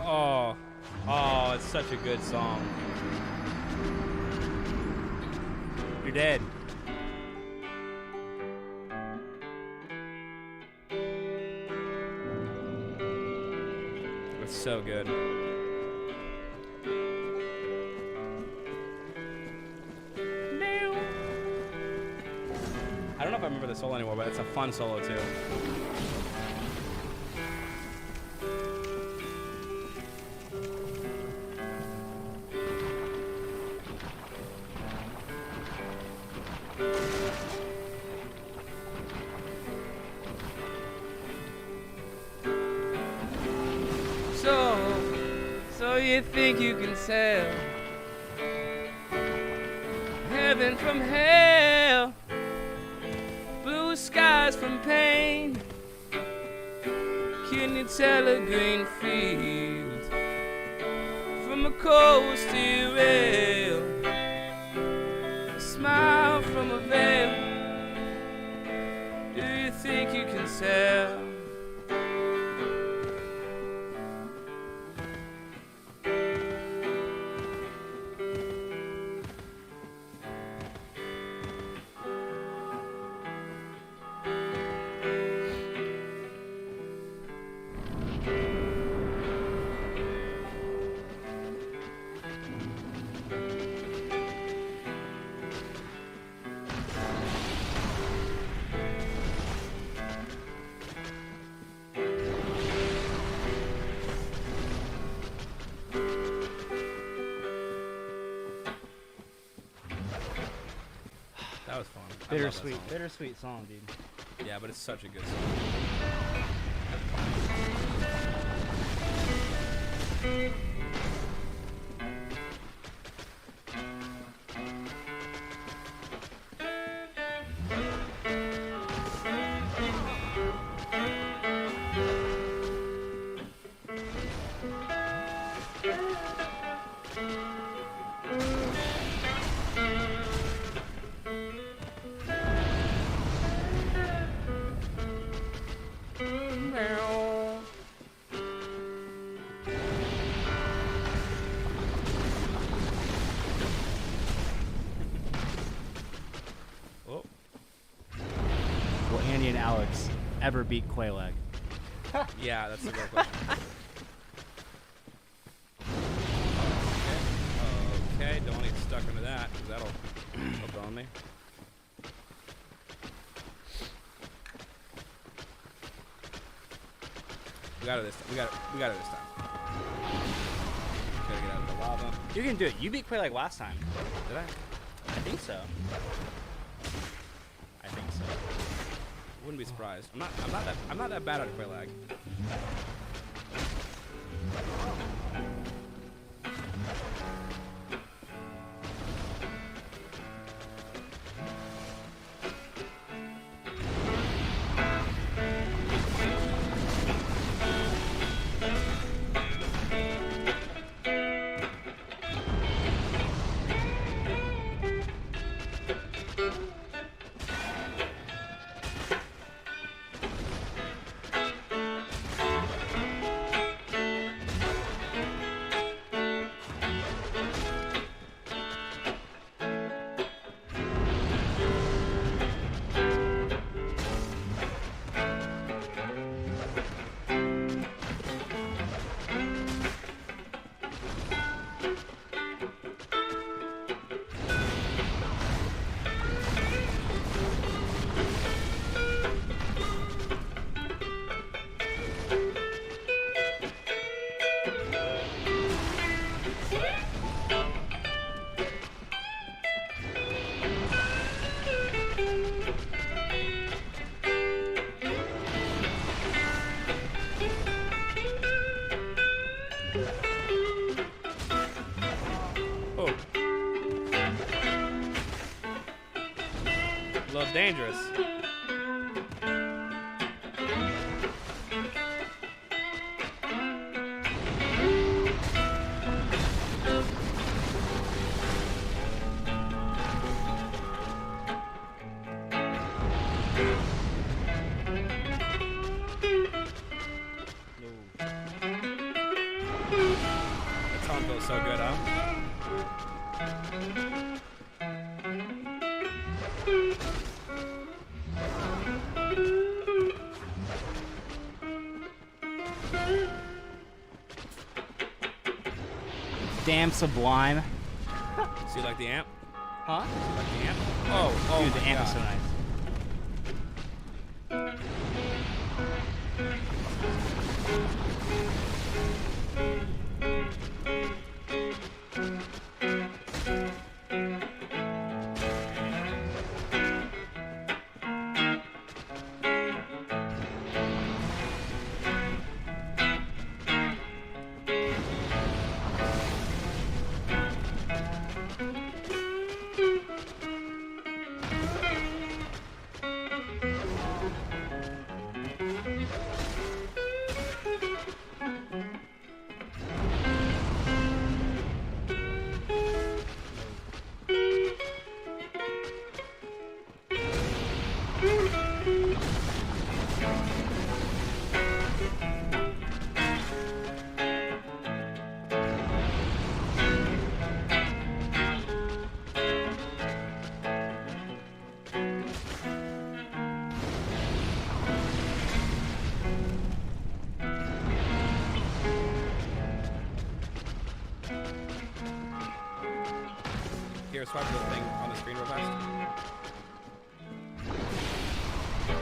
Oh. Oh, it's such a good song. You're dead. It's so good. I don't know if I remember the solo anymore, but it's a fun solo too. So you think you can tell heaven from hell, blue skies from pain? Can you tell a green field from a cold steel rail? A smile from a veil. Do you think you can tell? That was fun. Bittersweet song, dude. Yeah, but it's such a good song. Will Andy and Alex ever beat Quayleg? Yeah, that's the real question. Okay, don't get stuck into that, because that'll bone me. We got it this time. We got it this time. Gotta get out of the lava. You can do it. You beat Quayleg last time. Did I? I think so. Wouldn't be surprised. I'm not that bad at Quayleg. Dangerous. That song feels so good, huh? Damn sublime. So you like the amp? Huh? You like the amp? Oh, dude, the amp is so nice. swipe the thing on the screen real fast?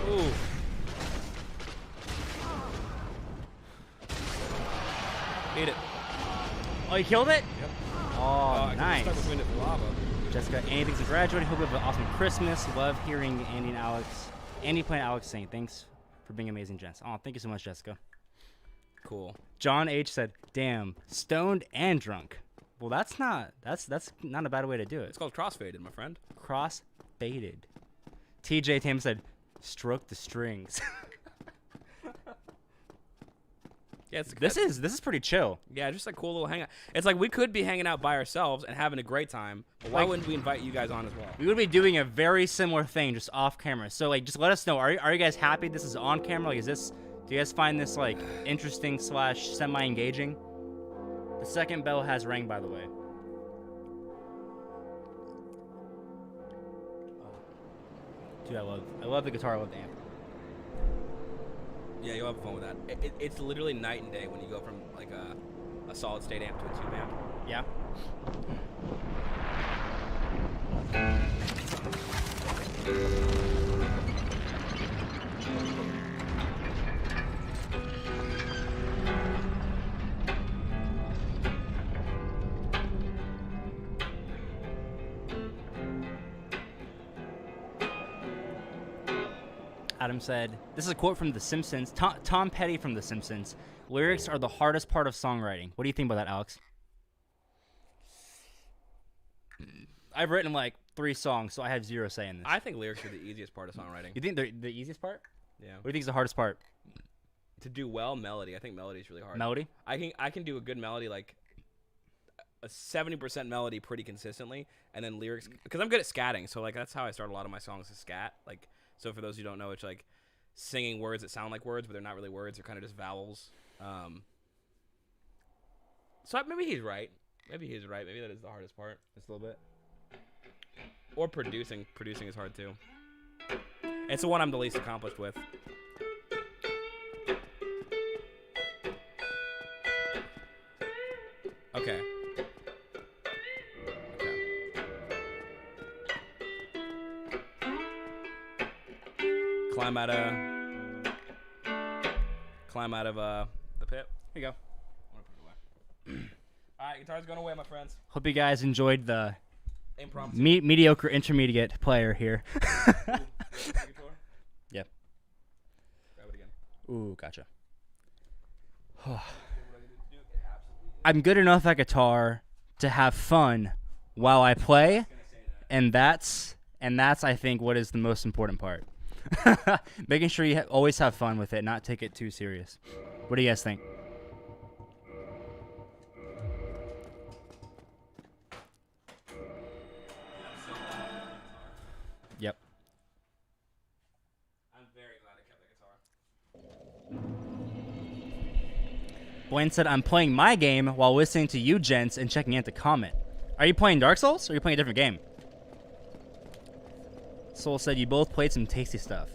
Ooh. Ate it. Oh, you killed it? Yep. Oh, I nice. Stuck between the lava. Jessica, Andy, thanks for graduating. Hope you have an awesome Christmas. Love hearing Andy and Alex. Andy playing Alex sing. Thanks for being amazing, gents. Oh, thank you so much, Jessica. Cool. John H said, "Damn, stoned and drunk." Well, that's not a bad way to do it. It's called crossfaded, my friend. Cross faded. TJ Tam said, "Stroke the strings." Yeah, This is pretty chill. Yeah, just a cool little hangout. It's like we could be hanging out by ourselves and having a great time, but why wouldn't we invite you guys on as well? We would be doing a very similar thing, just off camera. So like, just let us know. Are you guys happy this is on camera? Like, do you guys find this like interesting / semi-engaging? The second bell has rang, by the way. Dude, I love the guitar. I love the amp. Yeah, you'll have fun with that. It's literally night and day when you go from like a solid state amp to a tube amp. Yeah. Adam said, this is a quote from The Simpsons. Tom Petty from The Simpsons. Lyrics are the hardest part of songwriting. What do you think about that, Alex? I've written like 3 songs, so I have 0 say in this. I think lyrics are the easiest part of songwriting. You think they're the easiest part? Yeah. What do you think is the hardest part? To do well, melody. I think melody is really hard. Melody? I can do a good melody, like a 70% melody pretty consistently, and then lyrics, because I'm good at scatting, so like that's how I start a lot of my songs, is scat. Like, so for those who don't know, it's like singing words that sound like words, but they're not really words. They're kind of just vowels. So maybe he's right. Maybe he's right. Maybe that is the hardest part. Just a little bit. Or producing. Producing is hard too. It's the one I'm the least accomplished with. Okay. Climb out of the pit. Here you go. All right, guitar's going away, my friends. Hope you guys enjoyed the Impromptu. mediocre intermediate player here. Yep. Grab it again. Ooh, gotcha. I'm good enough at guitar to have fun while I play, and that's I think what is the most important part. Making sure you always have fun with it, not take it too serious. What do you guys think? Yep. I'm very glad I kept the guitar. Blaine said, I'm playing my game while listening to you gents and checking in to comment. Are you playing Dark Souls or are you playing a different game? Soul said you both played some tasty stuff.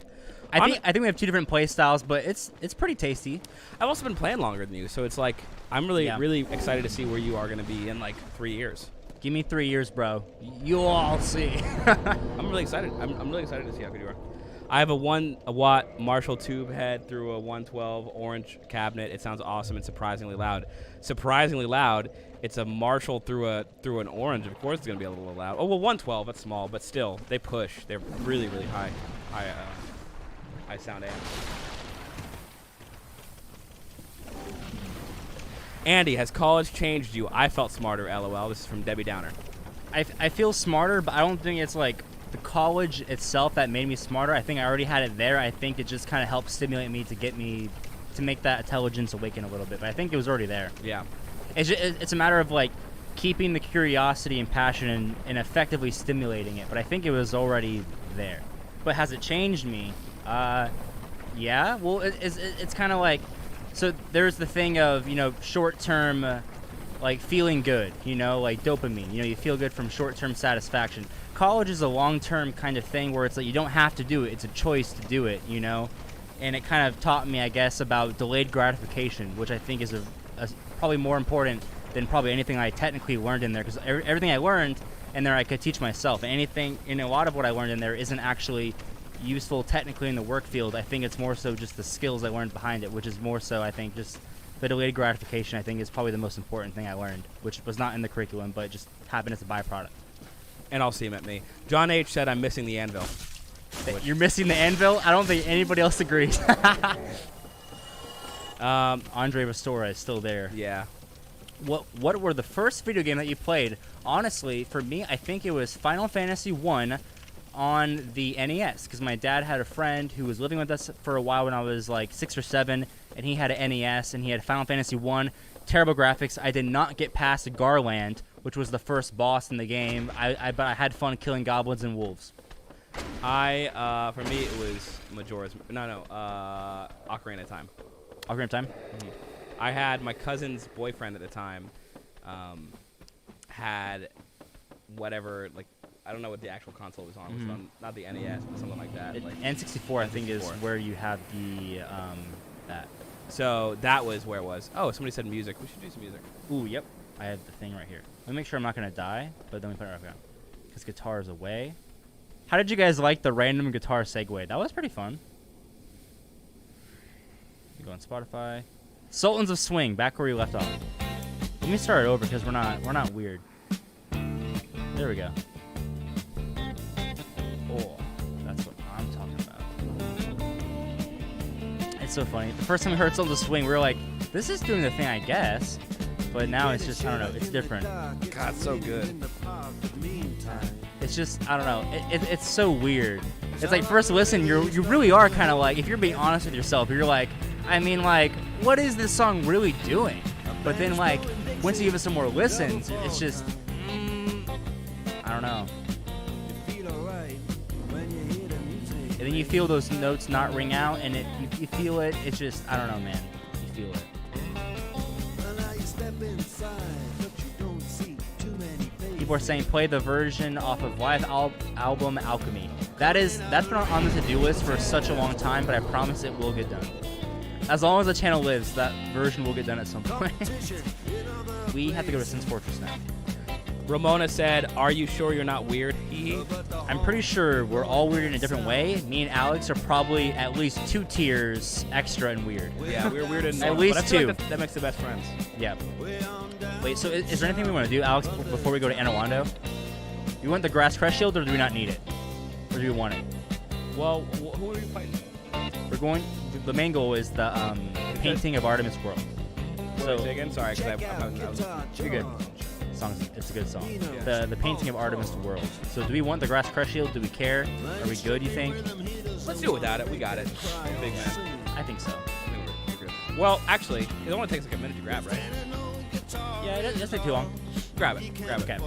I think we have 2 different play styles, but it's pretty tasty. I've also been playing longer than you, so it's like I'm really excited to see where you are going to be in like 3 years. Give me 3 years, bro. You'll all see. I'm really excited. I'm really excited to see how good you are. I have a 1 watt Marshall tube head through a 112 orange cabinet. It sounds awesome and surprisingly loud. Surprisingly loud. It's a Marshall through an orange. Of course, it's gonna be a little loud. Oh well, 112. That's small, but still, they push. They're really high sound amps. Andy, has college changed you? I felt smarter. LOL. This is from Debbie Downer. I feel smarter, but I don't think it's like the college itself that made me smarter. I think I already had it there. I think it just kind of helped stimulate me to make that intelligence awaken a little bit. But I think it was already there. Yeah. It's a matter of like keeping the curiosity and passion and effectively stimulating it. But I think it was already there. But has it changed me? Yeah. Well, it's kind of like, so there's the thing of, short-term, like feeling good, like dopamine. You feel good from short-term satisfaction. College is a long-term kind of thing where it's like you don't have to do it. It's a choice to do it, And it kind of taught me, I guess, about delayed gratification, which I think is probably more important than probably anything I technically learned in there. Because everything I learned in there I could teach myself. And anything, a lot of what I learned in there isn't actually useful technically in the work field. I think it's more so just the skills I learned behind it, which is more so, I think, just the delayed gratification. I think is probably the most important thing I learned, which was not in the curriculum, but just happened as a byproduct. And I'll see him at me. John H. said I'm missing the anvil. You're missing the anvil? I don't think anybody else agrees. Andre Restora is still there. Yeah. What were the first video game that you played? Honestly, for me, I think it was Final Fantasy 1 on the NES, because my dad had a friend who was living with us for a while when I was like 6 or 7, and he had an NES, and he had Final Fantasy 1. Terrible graphics. I did not get past Garland, which was the first boss in the game. But I had fun killing goblins and wolves. For me, it was Majora's. No, Ocarina of Time. Ocarina of Time? Mm-hmm. I had my cousin's boyfriend at the time. Had whatever, like, I don't know what the actual console was on. It was on not the NES, but something like that. Like N64, I think, is where you have the that. So that was where it was. Oh, somebody said music. We should do some music. Ooh, yep. I have the thing right here. Let me make sure I'm not gonna die, but then we put it right. Because guitar is away. How did you guys like the random guitar segue? That was pretty fun. You go on Spotify. Sultans of Swing, back where we left off. Let me start it over because we're not weird. There we go. Oh, that's what I'm talking about. It's so funny. The first time we heard Sultans of Swing, we were like, this is doing the thing, I guess. But now it's just, I don't know, it's different. God, it's so good. It's just, I don't know, it's so weird. It's like, first listen, you really are kind of like, if you're being honest with yourself, you're like, I mean, like, what is this song really doing? But then, like, once you give it some more listens, it's just, I don't know. And then you feel those notes not ring out, and you feel it, it's just, I don't know, man. You feel it. People are saying play the version off of live album Alchemy. That's been on the to-do list for such a long time, but I promise it will get done. As long as the channel lives, that version will get done at some point. We have to go to Sin's Fortress now. Ramona said, "Are you sure you're not weird?" I'm pretty sure we're all weird in a different way. Me and Alex are probably at least 2 tiers extra and weird. Yeah, we're weird in at least 2. Like that makes the best friends. Yeah. Wait, so is there anything we want to do, Alex, before we go to Anawando? Do you want the grass crest shield, or do we not need it? Or do we want it? Well, who are we fighting? We're going. The main goal is the painting of Artemis World. So say again, sorry, because you're good. It's a good song. Yeah. The painting of Artemis World. So do we want the grass crest shield? Do we care? Are we good? You think? Let's do it without it. We got it. Big man. I think so. We're good. Well, actually, it only takes like a minute to grab, right? Yeah, it doesn't take too long. Grab it. Okay.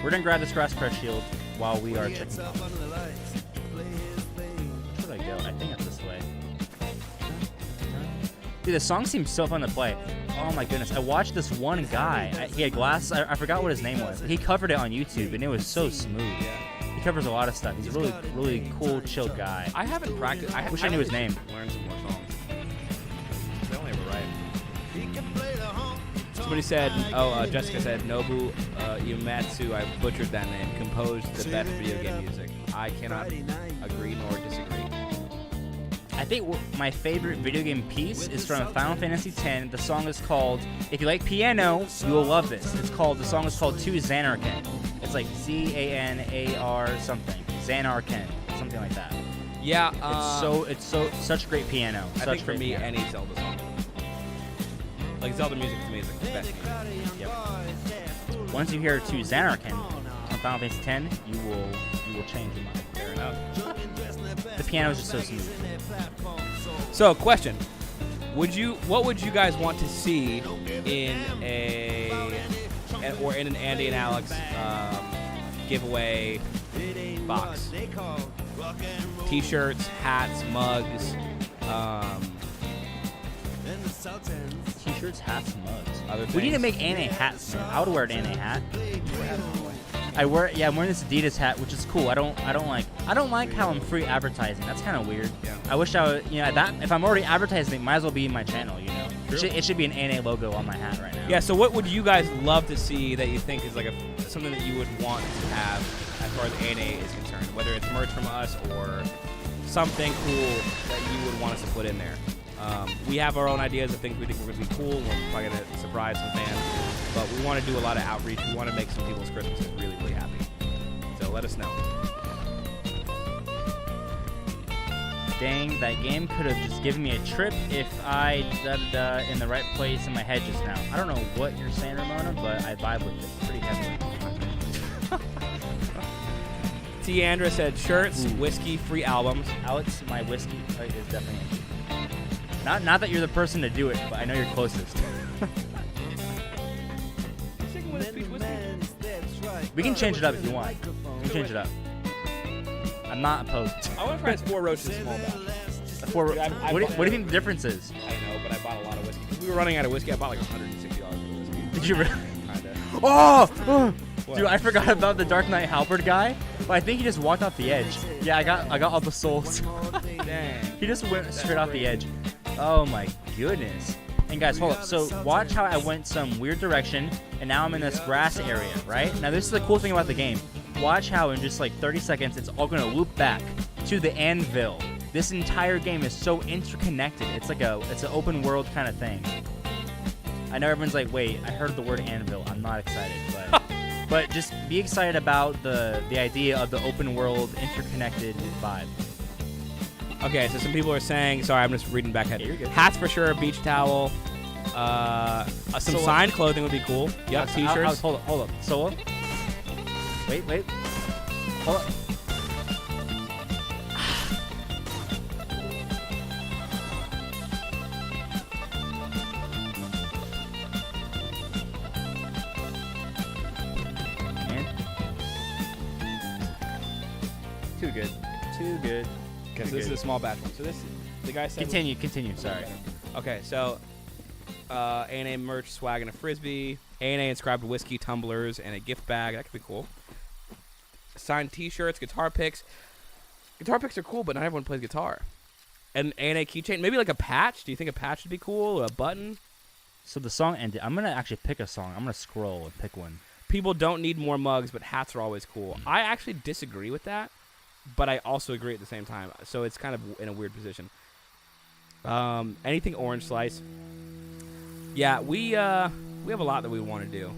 We're gonna grab this grass crest shield while we are checking out. Where should I go? I think it's this way. Dude, the song seems so fun to play. Oh my goodness. I watched this one guy. He had glasses. I forgot what his name was. He covered it on YouTube, and it was so smooth. He covers a lot of stuff. He's a really, really cool, chill guy. I haven't practiced. I wish I knew his name. Learn some more songs. I only ever write. Somebody said, Jessica said, Nobu Uematsu, I butchered that name, composed the best video game music. I cannot agree nor disagree. I think my favorite video game piece is from Final Fantasy X. The song is called, if you like piano, you will love this. The song is called To Xanarken. It's like Zanar something. Xanarken, something like that. Yeah. It's such great piano. I think for me, any Zelda song. Like Zelda music to me is like the best music. Yep. Once you hear To Xanarken on Final Fantasy X, you will change your mind. Fair enough. The piano is just so smooth. So, question: what would you guys want to see in an Andy and Alex giveaway box? T-shirts, hats, mugs. T-shirts, hats, mugs. Other things. We need to make NA hats, man. I would wear an NA hat. I'm wearing this Adidas hat, which is cool. I don't like how I'm free advertising. That's kind of weird. Yeah. I wish I would, if I'm already advertising, it might as well be in my channel, It should be an NA logo on my hat right now. Yeah, so what would you guys love to see that you think is like a something that you would want to have as far as ANA is concerned? Whether it's merch from us or something cool that you would want us to put in there. We have our own ideas of things we think we're going to be cool. We're probably going to surprise some fans. But we want to do a lot of outreach. We want to make some people's Christmases really, really happy. So let us know. Dang, that game could have just given me a trip if I in the right place in my head just now. I don't know what you're saying, Ramona, but I vibe with it pretty heavily. T. Andra said shirts, whiskey, free albums. Alex, my whiskey is definitely empty. Not that you're the person to do it, but I know you're closest. We can change it up if you want. We can change it up. I'm not opposed. I want to try this Four Roaches small batch. What do you think the difference is? I don't know, but I bought a lot of whiskey. Because we were running out of whiskey. I bought like $160 worth of whiskey. Did you really? Kinda. Oh! What? Dude, I forgot about the Dark Knight Halberd guy, but I think he just walked off the edge. Yeah, I got all the souls. Dang. He just went straight off the edge. Oh my goodness. And guys, hold up. So watch how I went some weird direction, and now I'm in this grass area, right? Now this is the cool thing about the game. Watch how in just like 30 seconds, it's all gonna loop back to the anvil. This entire game is so interconnected. It's like it's an open world kind of thing. I know everyone's like, wait, I heard the word anvil. I'm not excited, but just be excited about the idea of the open world interconnected vibe. Okay, so some people are saying, sorry, I'm just reading back ahead. Yeah, you're good. Hats for sure, beach towel, some signed clothing would be cool. Yep, t-shirts. Hold up. Solo? Wait. Hold up. Man. Too good. Because this is a small batch one. So this, the guy said... Continue, sorry. Okay, so A&A merch, swag, and a Frisbee. A&A inscribed whiskey tumblers and a gift bag. That could be cool. Signed t-shirts, guitar picks. Guitar picks are cool, but not everyone plays guitar. And A&A keychain. Maybe like a patch. Do you think a patch would be cool? Or a button? So the song ended. I'm going to actually pick a song. I'm going to scroll and pick one. People don't need more mugs, but hats are always cool. I actually disagree with that, but I also agree at the same time. So it's kind of in a weird position. Anything orange slice. Yeah, we have a lot that we want to do.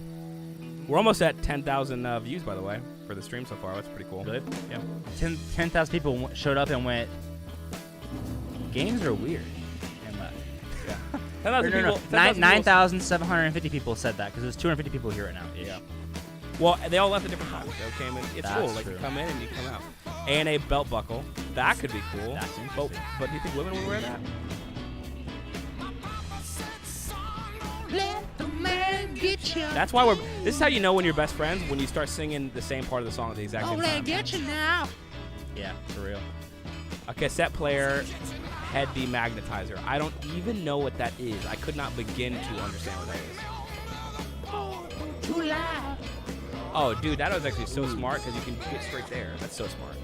We're almost at 10,000 views, by the way, for the stream so far. That's pretty cool. Really? Yeah. 10,000 people showed up and went, games are weird. And left. Yeah. 10,000 people. 9,750 people said that because there's 250 people here right now. Yeah. Well, they all left at different times. They came in. It's That's cool. Like true. you come in and you come out. A&A belt buckle. That could be cool. That's interesting. But do you think women would wear that? Let the man get you. That's why we're. This is how you know when you're best friends, when you start singing the same part of the song at the exact same Oh, let time. get you now. Yeah, for real. A cassette player, head demagnetizer. I don't even know what that is. I could not begin to understand what that is. Too loud. Oh, dude, that was actually so smart because you can get straight there. That's so smart.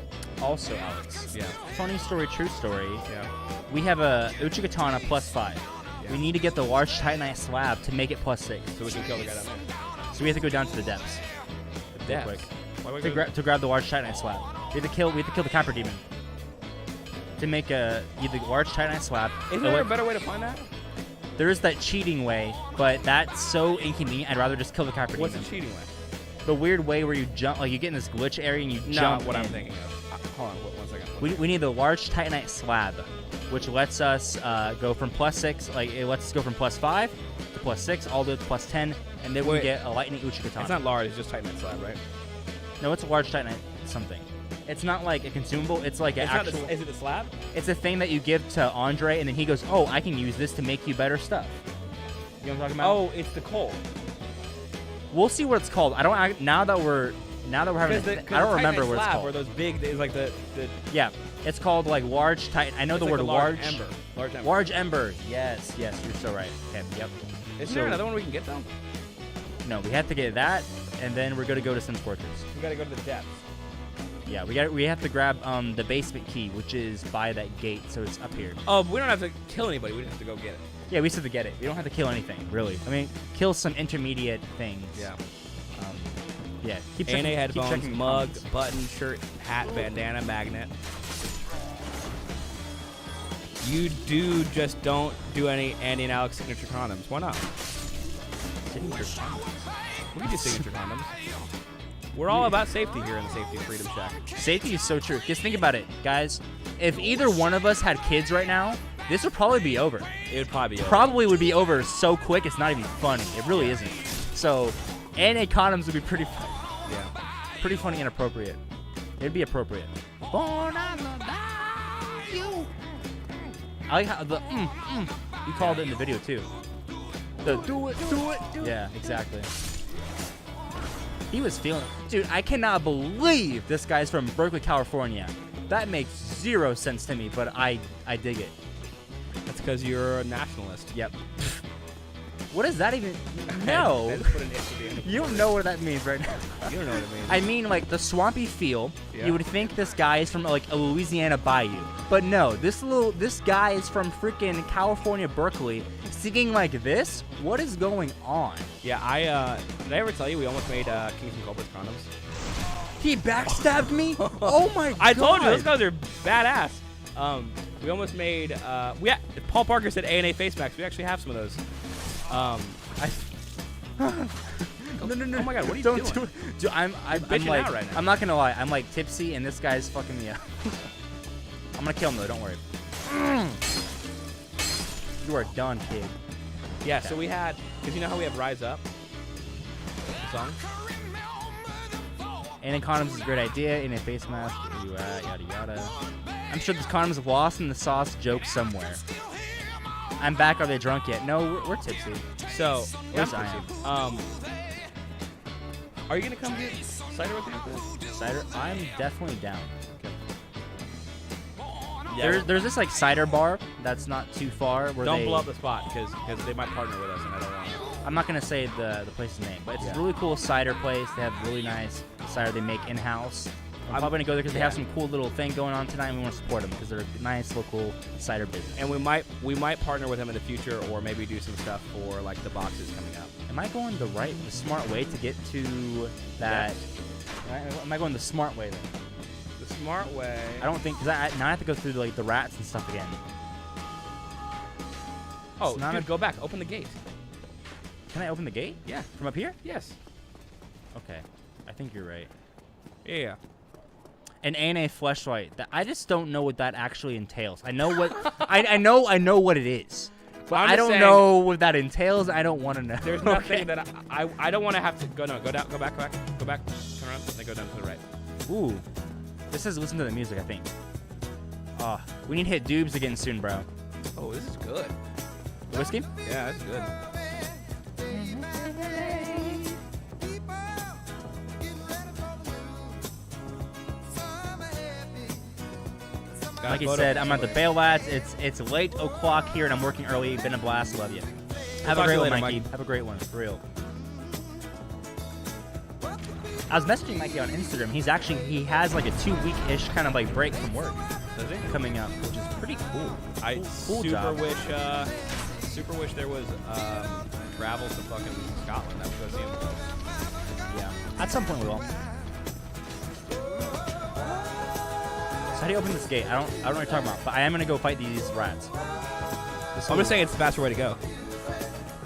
Also, Alex. Yeah. Funny story, true story. Yeah. We have a Uchigatana +5. Yeah. We need to get the large Titanite slab to make it +6. So we can kill the guy down there. So we have to go down to the depths. The depths. quick. Why would To, we go? to grab the large Titanite slab. We have to kill the Capra Demon. To make either large Titanite slab. Isn't there a better way to find that? There is that cheating way, but that's so inconvenient. I'd rather just kill the Capra What's Demon. the cheating way? The weird way where you jump, like you get in this glitch area and you jump. Not what I'm in. thinking of. Hold on, one second. We need the large Titanite slab, which lets us go from +6, like it lets us go from +5 to +6, all the way to +10, and then we Wait. get a lightning Uchigatana. It's not large, it's just Titanite slab, right? No, it's a large Titanite something. It's not like a consumable. It's like an It's not actual. is it the slab? It's a thing that you give to Andre, and then he goes, "Oh, I can use this to make you better stuff." You know what I'm talking about? Oh, it's the coal. We'll see what it's called. Now that we're having. I don't remember what it's called. Or those big, it's like the Yeah, it's called like large Titan. I know the it's word like large. ember. Large ember. Large ember. Yes, you're so right. Okay, yep. Isn't there another one we can get though? No, we have to get that, and then we're gonna go to Sims Fortress. We gotta go to the depths. Yeah, we have to grab the basement key, which is by that gate, so it's up here. Oh, but we don't have to kill anybody. We just have to go get it. Yeah, we just have to get it. We don't have to kill anything, really. I mean, kill some intermediate things. Yeah. Yeah. Keep ANA checking, headphones, keep checking mug, comments. button, shirt, hat, bandana, magnet. You just don't do any Andy and Alex signature condoms. Why not? Signature condoms. We can do signature condoms. We're all about safety here in the Safety and Freedom Shack. Safety is so true. Just think about it, guys. If either one of us had kids right now, this would probably be over. It would probably be over. Probably would be over so quick, it's not even funny. It really isn't. So, ANA condoms would be pretty funny and appropriate. It'd be appropriate. Born on the bayou. I like how the you called it in the video too. The do it. Yeah, exactly. He was feeling, dude. I cannot believe this guy's from Berkeley, California. That makes zero sense to me, but I dig it. That's because you're a nationalist. Yep. What does that even? No. I just put an itch at the end of You don't know what that means right now. You don't know what it means. I mean, like the swampy feel. Yeah. You would think this guy is from like a Louisiana bayou, but no. This guy is from freaking California, Berkeley, singing like this. What is going on? Yeah, did I ever tell you we almost made Kings and Culprits condoms? He backstabbed me. Oh my god! I told you those guys are badass. We almost made. Paul Parker said ANA face masks. We actually have some of those. No. Oh my god, what are you Don't doing? do it. Dude, I'm bitching like, out right now. I'm not gonna lie. I'm like tipsy, and this guy's fucking me up. I'm gonna kill him though. Don't worry. You are done, kid. Yeah, so we had, because you know how we have Rise Up? The song? And condoms is a great idea. In a face mask. Where you at? Yada yada. I'm sure this condom's lost in the sauce joke somewhere. I'm back. Are they drunk yet? No, we're tipsy. So, Yes, I'm I am. tipsy. Are you going to come get cider with me? Cider? I'm definitely down. Yeah. There's this like cider bar that's not too far. Where Don't they, blow up the spot, because they might partner with us, and I don't want to. I'm not gonna say the place's name, but it's a really cool cider place. They have really nice cider they make in house. I'm probably gonna go there because they have some cool little thing going on tonight, and we want to support them because they're a nice local cider business. And we might partner with them in the future, or maybe do some stuff for like the boxes coming up. Am I going the smart way to get to that? Yes. Am I going the smart way then? The smart way. I don't think because now I have to go through like the rats and stuff again. Oh, It's not dude, a- go back. Open the gate. Can I open the gate? Yeah. From up here? Yes. Okay. I think you're right. Yeah. An ANA fleshlight. I just don't know what that actually entails. I know what I know what it is, but I'm I just don't saying- know what that entails. I don't want to know. There's nothing that I don't want to have to go. No, go down. Go back. Turn around. Then go down to the right. Ooh, this is listen to the music. I think. We need to hit Dubes again soon, bro. Oh, this is good. Whiskey? Yeah, that's good. Like he said, I'm at the Bail Lads. It's late o'clock here, and I'm working early. Been a blast. Love you. Have a talk to great you one, later, Mikey. Mike. Have a great one. For real. I was messaging Mikey on Instagram. He has like a 2-week-ish kind of like break from work Does it? coming up, which is pretty cool. I Cool super job. wish there was travel to fucking Scotland. I would go see him. Yeah. At some point we will. So how do you open this gate? I don't know what you're talking about, but I am gonna go fight these rats. I'm just saying it's the faster way to go.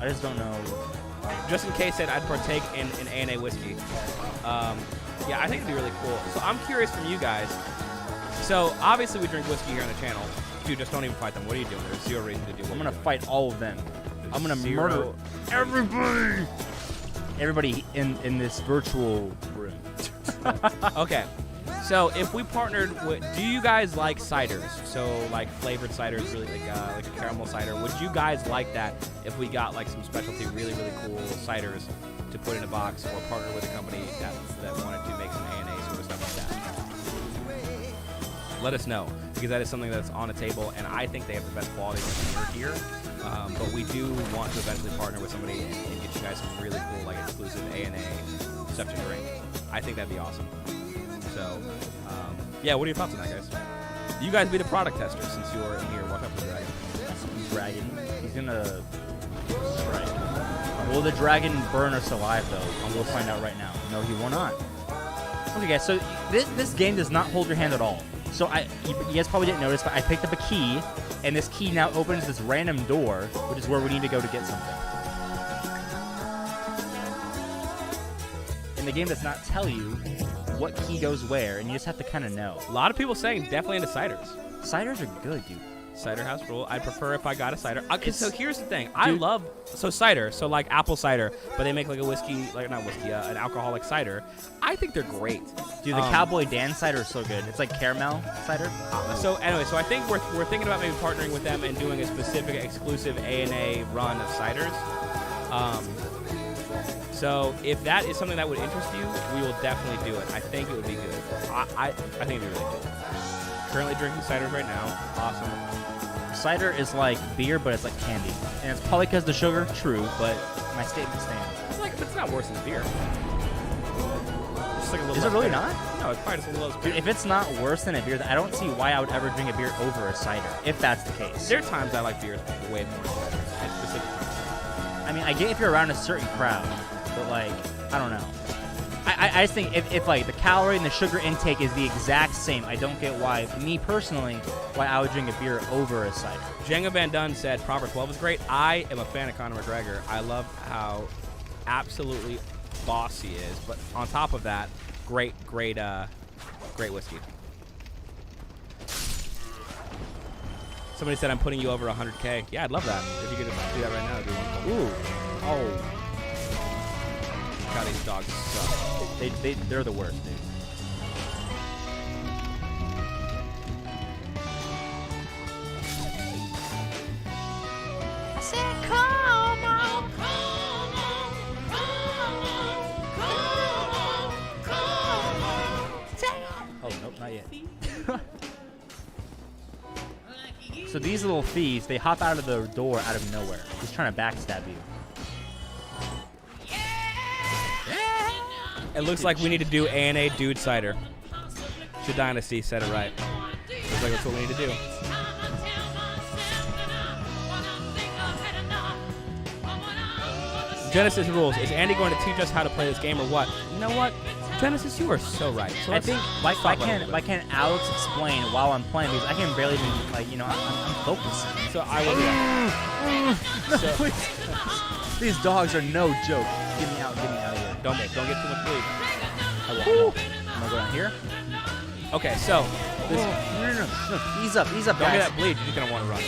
I just don't know. Just in case that I'd partake in ANA whiskey. Yeah, I think it'd be really cool. So I'm curious from you guys. So obviously we drink whiskey here on the channel. Dude, just don't even fight them. What are you doing? There's zero reason to do what I'm you're gonna doing. fight all of them. I'm gonna Zero. murder everybody. Everybody in this virtual room. Okay. So if we partnered with, do you guys like ciders? So like flavored ciders, really like a caramel cider. Would you guys like that if we got like some specialty, really cool ciders to put in a box, or partner with a company that wanted to make some ANA sort of stuff like that? Let us know, because that is something that's on the table, and I think they have the best quality here. But we do want to eventually partner with somebody and get you guys some really cool, like exclusive ANA stuff to drink. I think that'd be awesome. So, yeah, what are your thoughts on that, guys? You guys be the product tester since you're in here. Watch out for the dragon. Dragon. He's gonna strike. Will the dragon burn us alive, though? And we'll find out right now. No, he will not. Okay, guys, so this game does not hold your hand at all. So you guys probably didn't notice, but I picked up a key, and this key now opens this random door, which is where we need to go to get something. And the game does not tell you what key goes where, and you just have to kind of know. A lot of people saying definitely into ciders. Ciders are good, dude. Cider house rule. I'd prefer if I got a cider. So here's the thing. I love cider. So like apple cider, but they make like a whiskey, like not whiskey, an alcoholic cider. I think they're great. Dude, the Cowboy Dan cider is so good. It's like caramel cider. So anyway, so I think we're thinking about maybe partnering with them and doing a specific exclusive A&A run of ciders. So if that is something that would interest you, we will definitely do it. I think it would be good. I think it'd be really good. Currently drinking ciders right now. Awesome. Cider is like beer, but it's like candy. And it's probably because the sugar, true, but my statement stands. It's not worse than beer. Just like a little is it really bitter. not? No, it's probably just a little less Dude, bitter. if it's not worse than a beer, I don't see why I would ever drink a beer over a cider, if that's the case. There are times I like beer way more than cider. At specific times. I mean, I get if you're around a certain crowd, but like, I don't know. I just think if like the calorie and the sugar intake is the exact same, I don't get why, me personally, why I would drink a beer over a cider. Jenga Van Dunn said Proper 12 is great. I am a fan of Conor McGregor. I love how absolutely boss he is, but on top of that, great whiskey. Somebody said I'm putting you over 100K. Yeah, I'd love that. If you could do that right now, it'd be wonderful. Ooh. Oh. God, these dogs suck. They're the worst, dude. I said, come on, come on, come on. Oh, nope, not yet. So these little thieves, they hop out of the door out of nowhere. He's trying to backstab you. It looks like we need to do A&A Dude Cider. Should Dynasty said it right. Looks like that's what we need to do. Genesis rules. Is Andy going to teach us how to play this game or what? You know what? Genesis, you are so right. So I think why can't Alex explain while I'm playing, because I can barely even, like, you know, I'm focusing. So I will do that. These dogs are no joke. Get me out of here. Don't get too much bleed. I won't. I'm gonna go down here. Okay, so this. No. Ease up, Don't guys. get that bleed. You're just gonna want to run.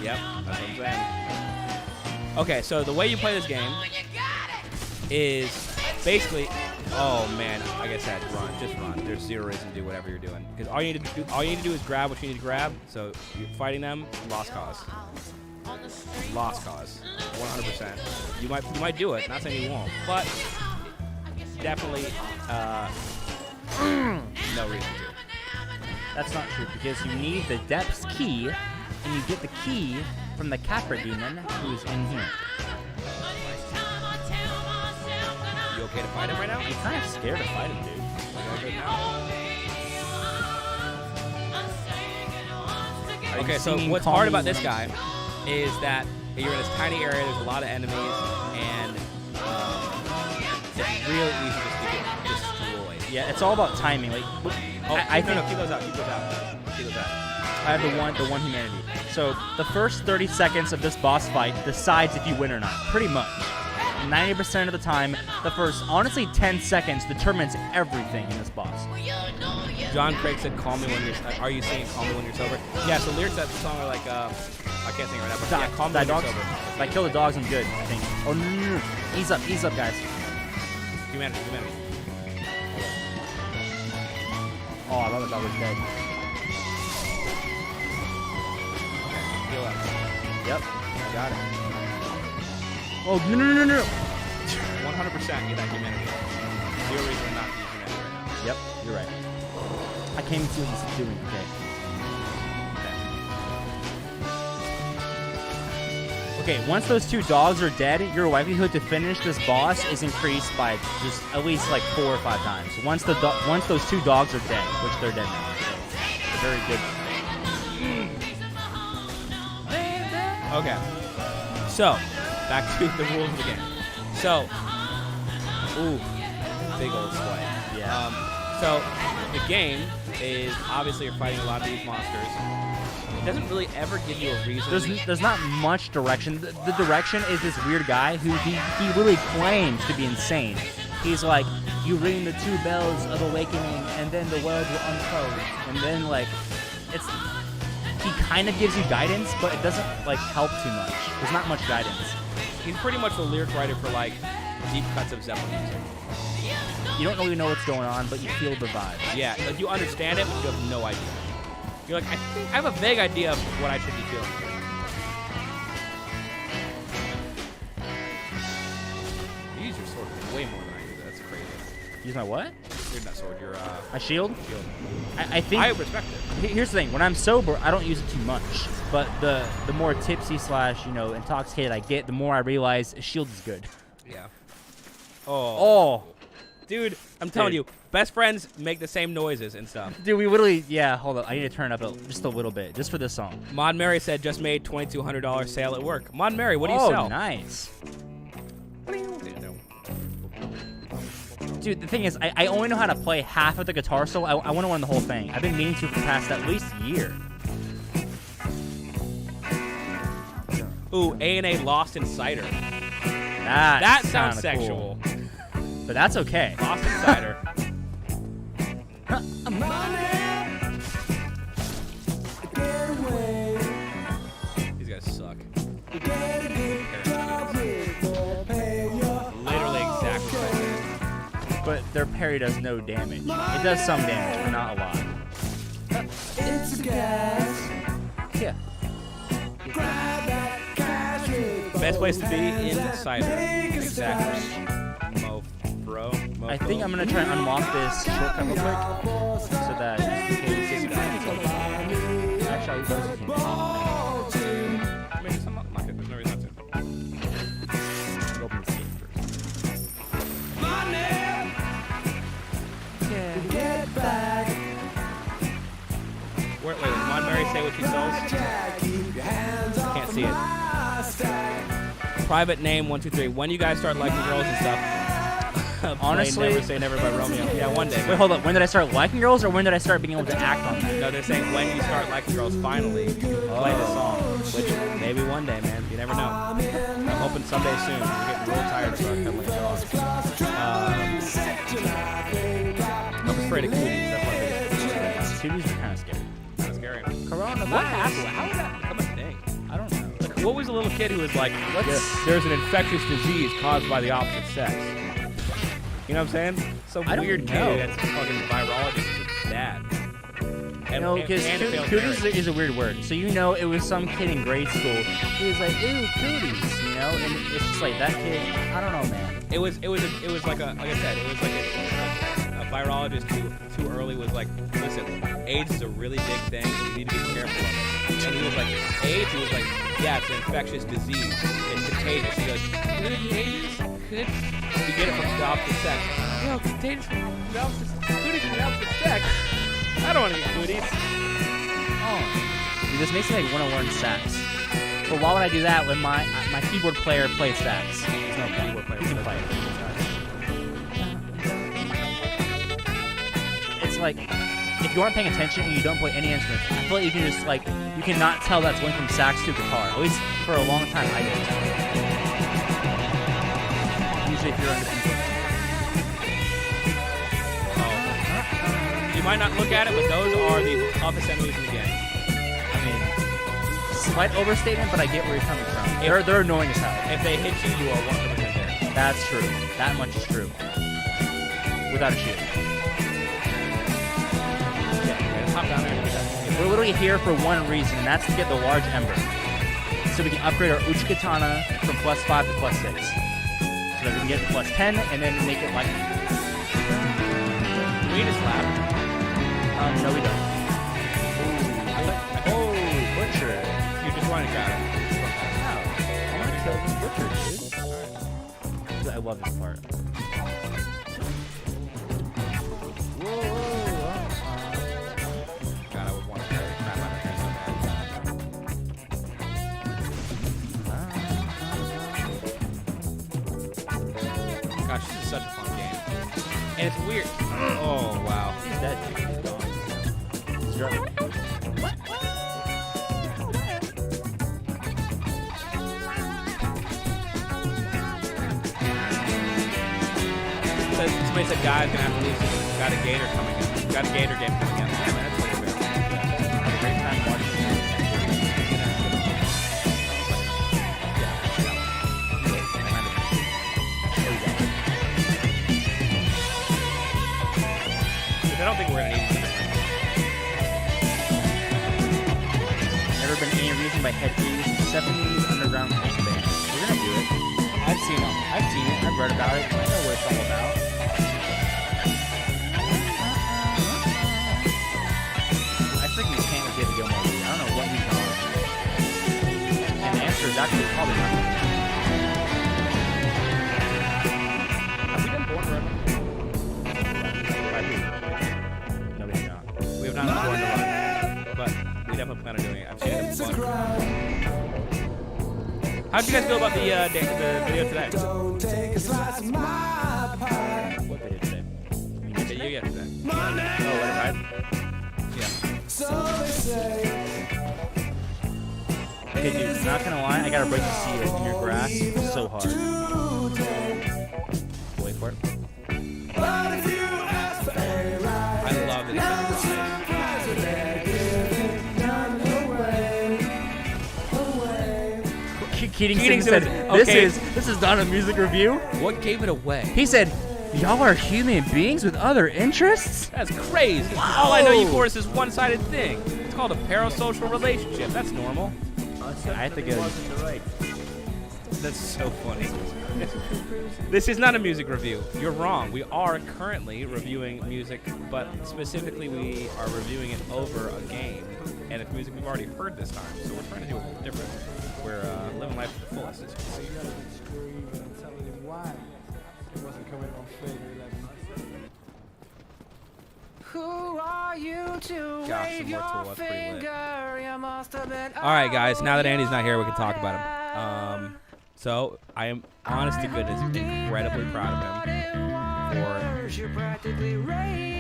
Yep, that's what I'm saying. Okay, so the way you play this game is basically. Oh man, like I said, just run. There's zero reason to do whatever you're doing, because all you need to do is grab what you need to grab. So you're fighting them, lost cause. Lost cause, 100%. You might do it. Not saying you won't, but definitely no reason to. That's not true, because you need the depths key, and you get the key from the Capra demon who's in here. You okay to fight him right now? I'm kind of scared to fight him, dude. Okay, so what's hard about this guy is that you're in this tiny area, there's a lot of enemies, and it's real easy just to get destroyed. Yeah, it's all about timing. Like, I think keep those out. I have the one humanity. So the first 30 seconds of this boss fight decides if you win or not, pretty much. 90% of the time, the first, honestly, 10 seconds determines everything in this boss. John Craig said, "Call me when you're." Are you singing "Call me when you're sober"? Yeah. So lyrics of that song are like, I can't sing it right now, but yeah, "Call me when you're sober." If I kill the dogs, I'm good, I think. Oh no. Ease up, guys. Humanity. Oh, I thought the dog was dead. Heal up. Yep, I got it. Oh no. 100% get that humanity. Zero reason to not use humanity right now. Yep, you're right. I can't even see what he's doing. Okay, once those two dogs are dead, your likelihood to finish this boss is increased by just at least like 4 or 5 times. Once those two dogs are dead, which they're dead now, so very good. Okay, so back to the rules of the game. So, ooh, big old sweat. Yeah. So the game is obviously you're fighting a lot of these monsters. It doesn't really ever give you a reason. There's not much direction. The direction is this weird guy who he really claims to be insane. He's like, you ring the 2 bells of awakening, and then the world will unfold. And then like, he kind of gives you guidance, but it doesn't like help too much. There's not much guidance. He's pretty much the lyric writer for like deep cuts of Zeppelin music. You don't really know what's going on, but you feel the vibe. Yeah, like you understand it, but you have no idea. You're like, I have a vague idea of what I should be feeling here. You use your sword way more than I do. That's crazy. Use my what? You're not sword. Your my shield. Shield. I think. I respect it. Here's the thing: when I'm sober, I don't use it too much. But the more tipsy / intoxicated I get, the more I realize a shield is good. Yeah. Oh. Dude, I'm telling you, best friends make the same noises and stuff. Dude, we literally, hold up. I need to turn it up just a little bit, just for this song. Mod Mary said, just made $2,200 sale at work. Mod Mary, what do you sell? Oh, nice. Dude, the thing is, I only know how to play half of the guitar solo. I want to learn the whole thing. I've been meaning to for the past at least year. Ooh, A&A Lost in Cider. That sounds sexual. Cool. But that's okay. Lost in Cider. These guys suck. Literally exactly what I said. But their parry does no damage. It does some damage, but not a lot. It's a gas. Yeah. Best place to be in Cider. Exactly. Bro. I think I'm gonna try and unlock this shortcut real quick, so that just in case it's actually I'll use those teams. Maybe some not good. There's no reason not to. Open the gate first. Wait, did Mon Mary say what she sells? Can't see it. Private name 123. When you guys start liking girls and stuff? Honestly, Never Say Never by Romeo. Yeah, one day. Wait, hold up. When did I start liking girls, or when did I start being able to act on that? No, they're saying when you start liking girls, finally play the song. Which maybe one day, man. You never know. I'm hoping someday soon. I'm getting real tired of cuddling dogs. I'm afraid of cooties. That's my biggest fear. Cooties are kind of scary. Kind of scary. Coronavirus. What happened? How did that become a thing? I don't know. Like, what was a little kid who was like, there's an infectious disease caused by the opposite sex? You know what I'm saying? Some weird kid that's a fucking virologist is dad. No, because cooties is a weird word. So it was some kid in grade school who was like, "Ooh, cooties," and it's just like that kid. I don't know, man. It was like I said, it was like a virologist who too early was like, listen, AIDS is a really big thing, and you need to be careful of it. And he was like, AIDS? He was like, yeah, it's an infectious disease. It's contagious. He goes, AIDS? Good. You get it from the opposite sex. No, contagious from the opposite sex. Cooties from the opposite sex. I don't want to get cooties. Oh. Dude, this makes me want to learn sax. But why would I do that when my keyboard player plays sax? There's no keyboard player. He can play it. It's like, if you aren't paying attention and you don't play any instrument, I feel like you can just you cannot tell that's going from sax to guitar. At least for a long time I did. Usually if you're under the You might not look at it, but those are the toughest enemies in the game. I mean, slight overstatement, but I get where you're coming from. They're annoying as hell. If they hit you, you are 100% dead. That's true. That much is true. Without a shield. Yeah, hop down there and get that. We're literally here for one reason, and that's to get the large ember. So we can upgrade our Uchikatana from +5 to +6. So that we can get to +10 and then make it like... We need a slap. No, we don't. Oh, Butcher. You just want to grab it. I want to kill this Butcher, dude. I love this part. Whoa. God, I would want to try to crap out of here so bad. such a fun game. And it's weird. Oh, wow. He's dead, dude. He's gone. He's drunk. Somebody said Guy's gonna have to leave. Got a Gator coming in. Got a Gator game coming in. Yeah, man, that's totally fair. Have a great time watching it. I don't think we're gonna need to. Never been any reason by head 80s, 70s underground punk band. We're gonna do it. I've seen them. I've seen it. I've read about it. I know what it's all about. I freaking can't with David Gilmour. I don't know what he's on. And the answer is actually probably not. Have we done Born Forever? No, we have not. We have not done Born to Run, but we definitely plan on doing it. I've seen it. It's fun. How'd you guys feel about the video today? Don't take a slice of my pie. What they did today? The video yesterday. Oh, let it ride? Yeah. So they say. Okay, dude, I'm not gonna lie, I gotta break the seal in your grass so hard. Wait for it. But if you ask for a ride, I love that it's Keating said, this is not a music review. What gave it away? He said, y'all are human beings with other interests? That's crazy. All I know you for is this one-sided thing. It's called a parasocial relationship. That's normal. I have to go. That's so funny. This is not a music review. You're wrong. We are currently reviewing music, but specifically we are reviewing it over a game, and it's music we've already heard this time. So we're trying to do a little different. We're living life to the fullest, as you can see. Who are you to Gosh, wave some more your Tool. That's pretty lit. finger? You must have been All right, guys. Now that Andy's not here, we can talk about him. So I am, honest to goodness, incredibly proud of him for.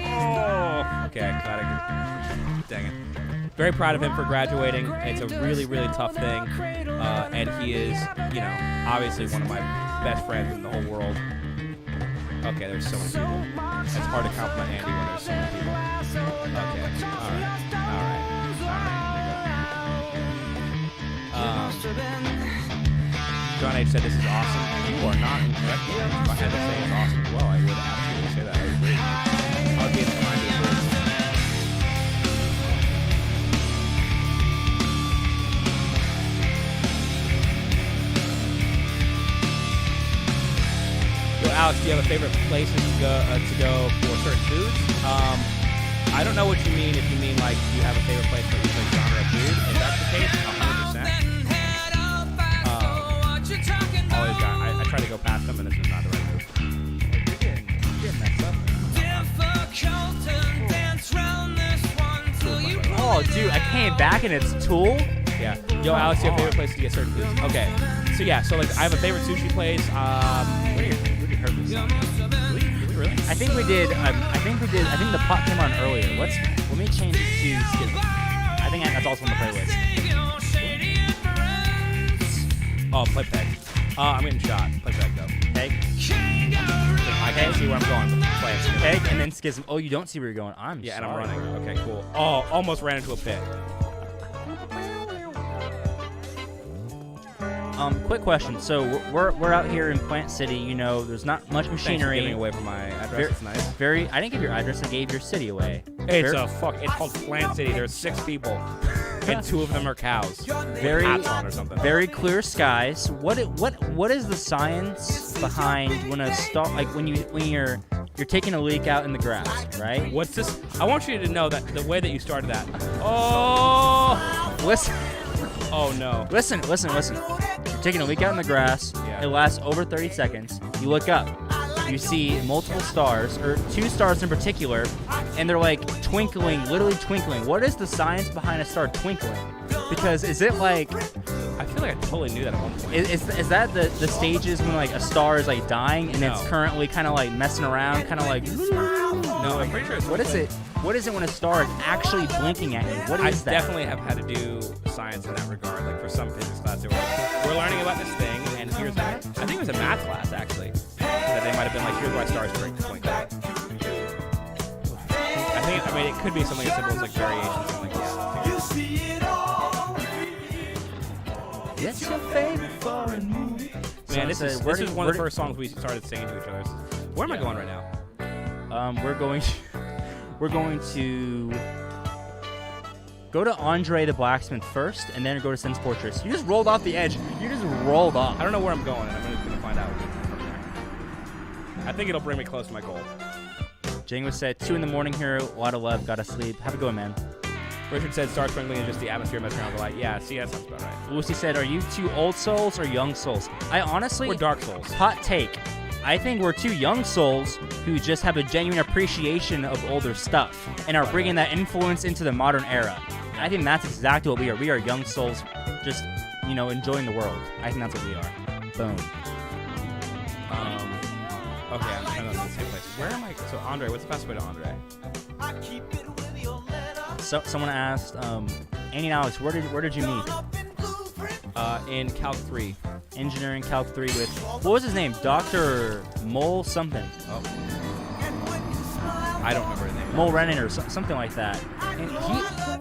Oh, okay. Dang it. Very proud of him for graduating. It's a really, really tough thing, and he is, obviously one of my best friends in the whole world. Okay, there's so many people. It's hard to compliment Andy when there's so many people. Okay, all right. John H. said this is awesome. You are not incorrect. If I had to say it's awesome as well, I would absolutely say that. I agree. I'll be inclined to agree. So, Alex, do you have a favorite places to go for certain foods? I don't know what you mean. If you mean like you have a favorite place for each genre of food, if that's the case, 100%. Always got. I try to go past them, and this is not the right move. You're getting messed up. Oh, dude, I came back and it's Tool? Yeah. Yo, Alex, do you have a favorite place to get certain foods? Okay. So yeah. So like, I have a favorite sushi place. Where did you heard this? Did we really? I think we did. I think the pot came on earlier. Let me change it to Skizzy. I think that's also on the playlist. Oh, play peg. I'm getting shot. Play peg though. Peg. I can't see where I'm going. But play it. Peg and then Schism. Oh, you don't see where you're going. I'm Yeah, sorry. and I'm running. Okay, cool. Oh, almost ran into a pit. Quick question. So we're out here in Plant City. There's not much Thanks for machinery. giving away from my address. It's nice. I didn't give your address. I gave your city away. It's called Plant City. There's 6 people, and 2 of them are cows. Very hats on or something. Very clear skies. What is the science behind when you're taking a leak out in the grass, right? What's this? I want you to know that the way that you started that. Oh. Listen. Oh no. Listen. You're taking a leak out in the grass. Yeah. It lasts over 30 seconds. You look up. You see multiple stars, or 2 stars in particular, and they're like twinkling, literally twinkling. What is the science behind a star twinkling? Because is it like... I feel like I totally knew that at one point. Is that the stages when like a star is like dying and No. it's currently kind of like messing around, kind of like? No, I'm pretty sure it's What is it? What is it when a star is actually blinking at you? What I is that? definitely have had to do science in that regard. Like for some physics class, they were like, we're learning about this thing, and here's why. I think it was a math class actually. That they might have been like, here's why stars blink. I mean, it could be something as simple as like variations, something like that. You see it all. It's your favorite foreign movie. Man, this is where one of the first songs we started singing to each other. Where am I going right now? We're going to go to Andre the Blacksmith first, and then go to Sin's Fortress. You just rolled off the edge. You just rolled off. I don't know where I'm going, and I'm going to find out from there. I think it'll bring me close to my goal. Django said, 2 in the morning here, a lot of love, gotta sleep. Have a good one, man. Richard said, star sprinkling is just the atmosphere messing around with the light. Yeah, see, that sounds about right. Lucy said, are you 2 old souls or young souls? I honestly... We're Dark Souls. Hot take. I think we're 2 young souls who just have a genuine appreciation of older stuff and are bringing that influence into the modern era. I think that's exactly what we are. We are young souls just, enjoying the world. I think that's what we are. Boom. Okay, I'm kind of in the same place. Where am I? So, Andre, what's the best way to Andre? So, someone asked, Annie and Alex, where did you meet? In Calc 3. Engineering Calc 3 with, what was his name? Dr. Mole something. Oh. I don't remember his name. Mole Rennan or something like that. And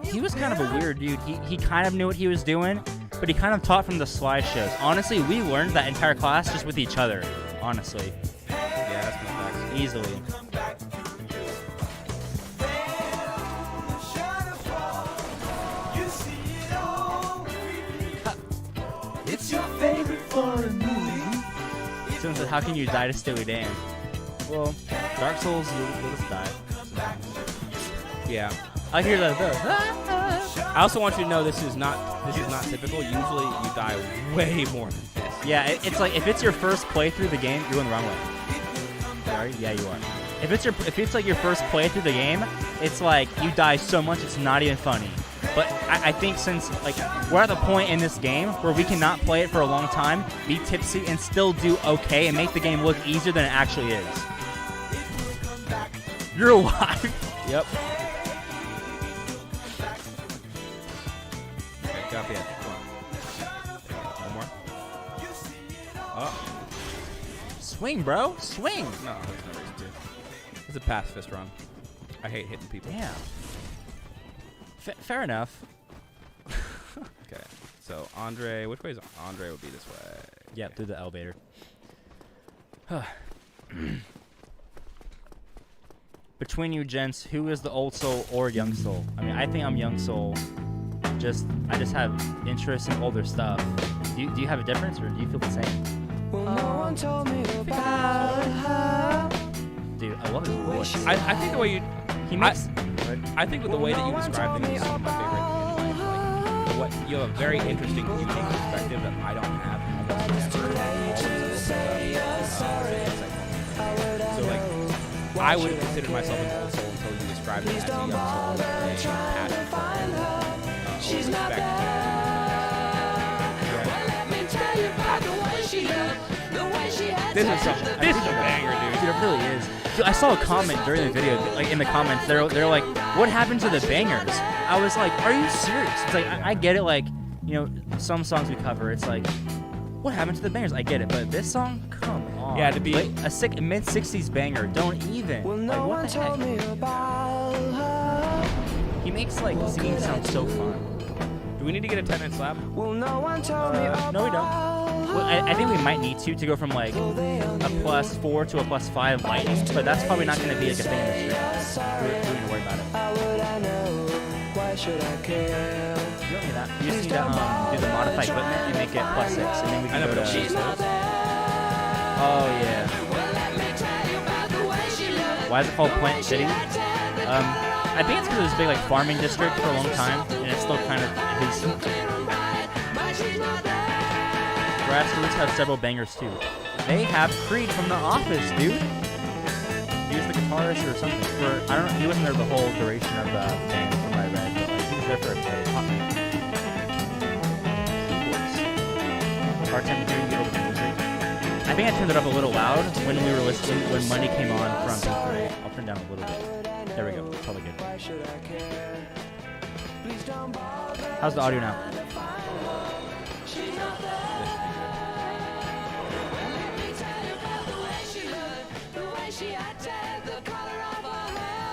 he was kind of a weird dude. He kind of knew what he was doing, but he kind of taught from the slideshows. Honestly, we learned that entire class just with each other. Honestly. Yeah, that's my facts. Easily. It's your favorite foreign movie. Someone said, how can you die to Steely Dan? Well, Dark Souls, you'll just die. Yeah. I hear that though. I also want you to know this is not typical. Usually you die way more than this. Yeah, it's like if it's your first playthrough of the game, you're going the wrong way. Sorry? Yeah, you are. If it's like your first playthrough of the game, it's like you die so much it's not even funny. But I think since like we're at the point in this game where we cannot play it for a long time, be tipsy, and still do okay and make the game look easier than it actually is. You're alive. Yep. Okay, copy it. One more. Oh. Swing, bro. Swing. No, there's no reason to. It's a pacifist run. I hate hitting people. Yeah. Fair enough. Okay. So, Andre, which way is Andre would be this way? Yeah, through the elevator. Between you gents, who is the old soul or young soul? I mean, I think I'm young soul. I just have interest in older stuff. Do you have a difference, or do you feel the same? Well, no one told me about her. Dude, I love his voice. I think the way you... He makes... I think with the way that you describe things is some of my favorite in life. Like, what you have a very interesting, unique perspective that I don't have. So, like, I wouldn't consider myself an old soul until you describe it as a young soul with a passion for She's not respect. This is a banger, dude. Dude, it really is. Dude, I saw a comment during the video, like in the comments, they're like, what happened to the bangers? I was like, are you serious? It's like, I get it, like, some songs we cover, it's like, what happened to the bangers? I get it, but this song, come on. Yeah, to be like, a mid-60s banger, don't even. Well, Like, no what one the told me heck? about her. He makes, like, singing sound so fun. Do we need to get a 10-minute slap? Well, no one told me about No, we don't. Well, I think we might need to go from, like, a +4 to a +5 lightning, but that's probably not going to be, like, a thing in the stream. We're going to worry about it. How would I know? Why should I care? You don't need that. You just need to do the modify equipment and make it +6, and then we I can know, go but to... she's not Oh, yeah. Why is it called Plant City? I think it's because it was a big, like, farming district for a long time, and it's still kind of his... Grassroots have several bangers, too. They have Creed from The Office, dude. He was the guitarist or something. I don't know, he wasn't there the whole duration of the band from what I read, but, like, he was there for a hot minute. Keyboards. hard time hearing you over the music. I think I turned it up a little loud when we were listening, when Monday came on from Pink. I'll turn down a little bit. There we go. It's probably good. How's the audio now?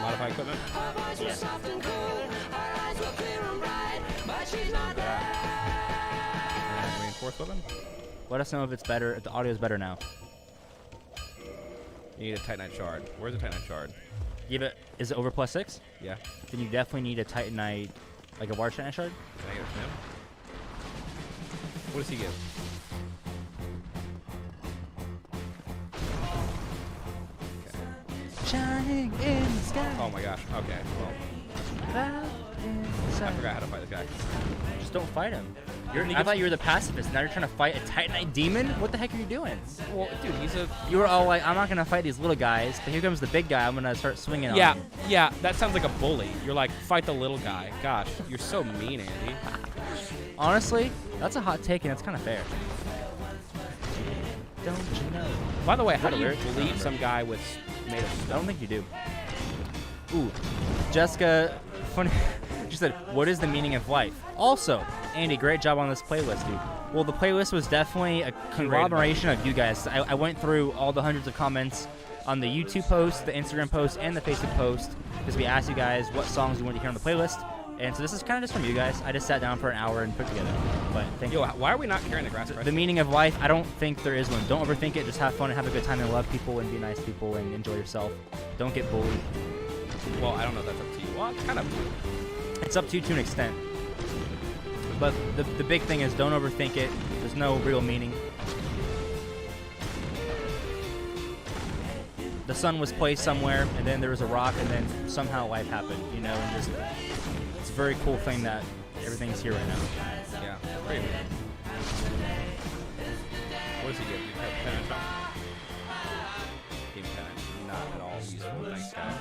Modify equipment? Yeah. And reinforce weapon? Let us know if it's better, if the audio is better now. You need a Titanite shard. Where's the Titanite shard? Give it. Is it over +6? Yeah. Then you definitely need a Titanite, like a large Titanite shard. Can I get it from him? What does he give? Shining in the sky. Oh my gosh. Okay. Well, I forgot how to fight this guy. Just don't fight him. You're- I thought you were the pacifist. Now you're trying to fight a Titanite demon? What the heck are you doing? Well, dude, he's a. You were all like, I'm not going to fight these little guys, but here comes the big guy. I'm going to start swinging Yeah, on him. yeah. That sounds like a bully. You're like, fight the little guy. Gosh, you're so mean, Andy. Honestly, that's a hot take, and it's kind of fair. Don't you know? By the way, how Is that do you lyric? bleed some guy with made of I stone? don't think you do. Ooh, Jessica, funny. She said, "What is the meaning of life?" Also, Andy, great job on this playlist, dude. Well, the playlist was definitely a conglomeration of you guys. I went through all the hundreds of comments on the YouTube post, the Instagram post, and the Facebook post because we asked you guys what songs you wanted to hear on the playlist. And so this is kind of just from you guys. I just sat down for an hour and put it together. But thank Yo, you. why are we not carrying the grass? The meaning of life, I don't think there is one. Don't overthink it. Just have fun and have a good time and love people and be nice people and enjoy yourself. Don't get bullied. Well, I don't know if that's up to you. Well, it's kind of. It's up to you to an extent. But the big thing is don't overthink it. There's no real meaning. The sun was placed somewhere, and then there was a rock, and then somehow life happened, you know, and just it's a very cool thing that everything's here right now. Yeah, pretty weird. What does he give? You have 10 on top? Give me 10. Not at all useful. Nice guy.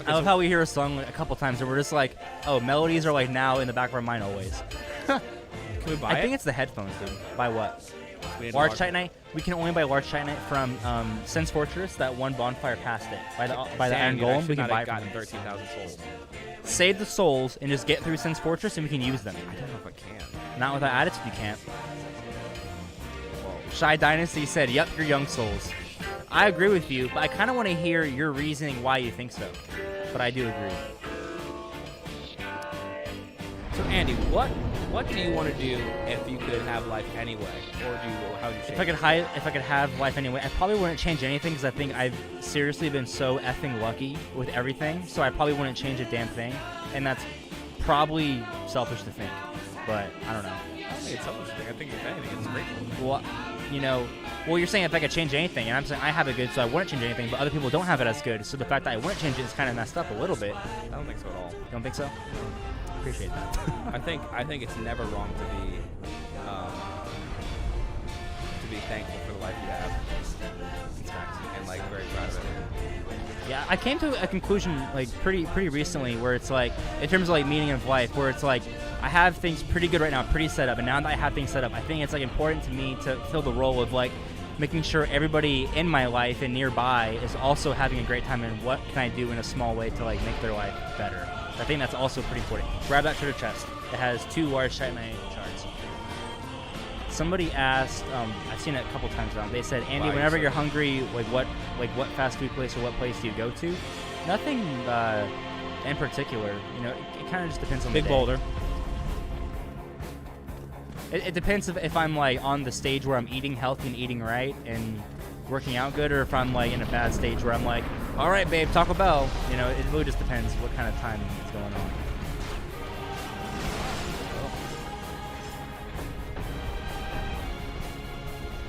I love how we hear a song a couple times, and we're just like, oh, melodies are like now in the back of our mind always. Can we buy I it? think it's the headphones, dude. Buy what? We need Large a Titanite. We can only buy Large Titanite from Sense Fortress. That one bonfire past it by the Iron Damn, dude, I Golem. should We can not buy have it from gotten them. 13,000 souls. Save the souls and just get through Sense Fortress, and we can use them. I don't know if I can. Not with that attitude, you can't. Shy Dynasty said, "Yep, you're young souls." I agree with you, but I kind of want to hear your reasoning why you think so. But I do agree. So Andy, what do you want to do if you could have life anyway, or how would you shape If I could have life anyway, I probably wouldn't change anything because I think I've seriously been so effing lucky with everything. So I probably wouldn't change a damn thing, and that's probably selfish to think. But I don't know. I don't think it's selfish thing. I think if anything, it's great. Well, you know, you're saying if I could change anything, and I'm saying I have it good, so I wouldn't change anything. But other people don't have it as good, so the fact that I wouldn't change it is kind of messed up a little bit. I don't think so at all. You don't think so? Appreciate that. I think it's never wrong to be thankful for the life you have. And like very proud of it. Yeah, I came to a conclusion like pretty recently where it's like in terms of like meaning of life, where it's like I have things pretty good right now, pretty set up, and now that I have things set up, I think it's like important to me to fill the role of like making sure everybody in my life and nearby is also having a great time, and what can I do in a small way to like make their life better. I think that's also pretty important. Grab that treasure chest. It has 2 large Titanite shards. Somebody asked, I've seen it a couple times now. They said, Andy, Why, whenever sir? you're hungry, what fast food place or what place do you go to? Nothing in particular. You know, it kind of just depends on Big the day. Boulder. It depends if I'm like on the stage where I'm eating healthy and eating right and working out good, or if I'm like in a bad stage where I'm like, all right, babe, Taco Bell. You know, it really just depends what kind of time is going on.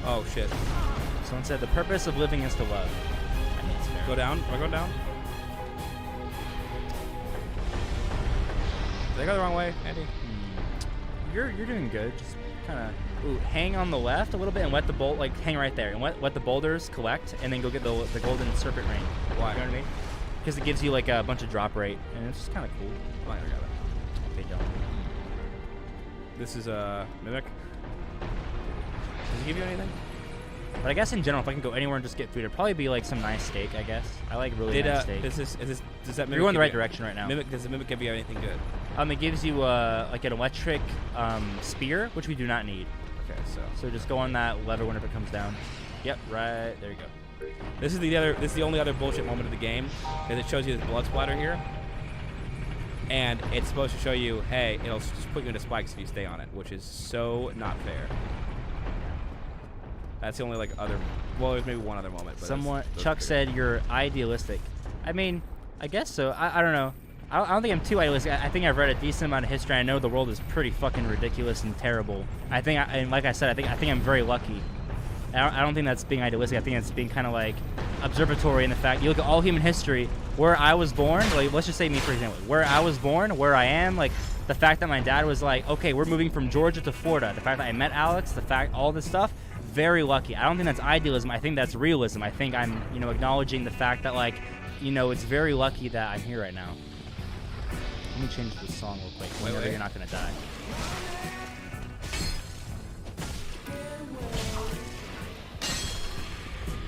Oh shit. Someone said the purpose of living is to love. I think it's fair. Go down. Do I go down? Did I go the wrong way, Andy? You're doing good. Just kind of hang on the left a little bit and let the bolt hang right there and let the boulders collect and then go get the golden serpent ring. Why? You know what I mean? because it gives you like a bunch of drop rate, and it's just kind of cool. Oh, I got it. Okay, don't. This is a Mimic. Does it give you anything? But I guess in general, if I can go anywhere and just get food, it'd probably be like some nice steak. I guess I like really nice steak. Does that Mimic You're going the right give you- direction right now. Does the Mimic give you anything good? It gives you like an electric spear, which we do not need. Okay, So just go on that lever whenever it comes down. Yep, right there you go. this is the only other bullshit moment of the game, because it shows you this blood splatter here, and it's supposed to show you, hey, it'll just put you into spikes if you stay on it, which is so not fair. That's the only like other. Well, there's maybe one other moment. But Somewhat. that's Chuck fair. said you're idealistic. I mean, I guess so. I don't know. I don't think I'm too idealistic. I think I've read a decent amount of history. I know the world is pretty fucking ridiculous and terrible. And like I said, I think I'm very lucky. I don't think that's being idealistic. I think it's being kind of like observatory in the fact you look at all human history. Where I was born, like let's just say me for example, where I was born, where I am, like the fact that my dad was like, okay, we're moving from Georgia to Florida. The fact that I met Alex, the fact all this stuff. Very lucky. I don't think that's idealism. I think that's realism. I think I'm, acknowledging the fact that, like, it's very lucky that I'm here right now. Let me change this song real quick. Wait. You're not gonna die.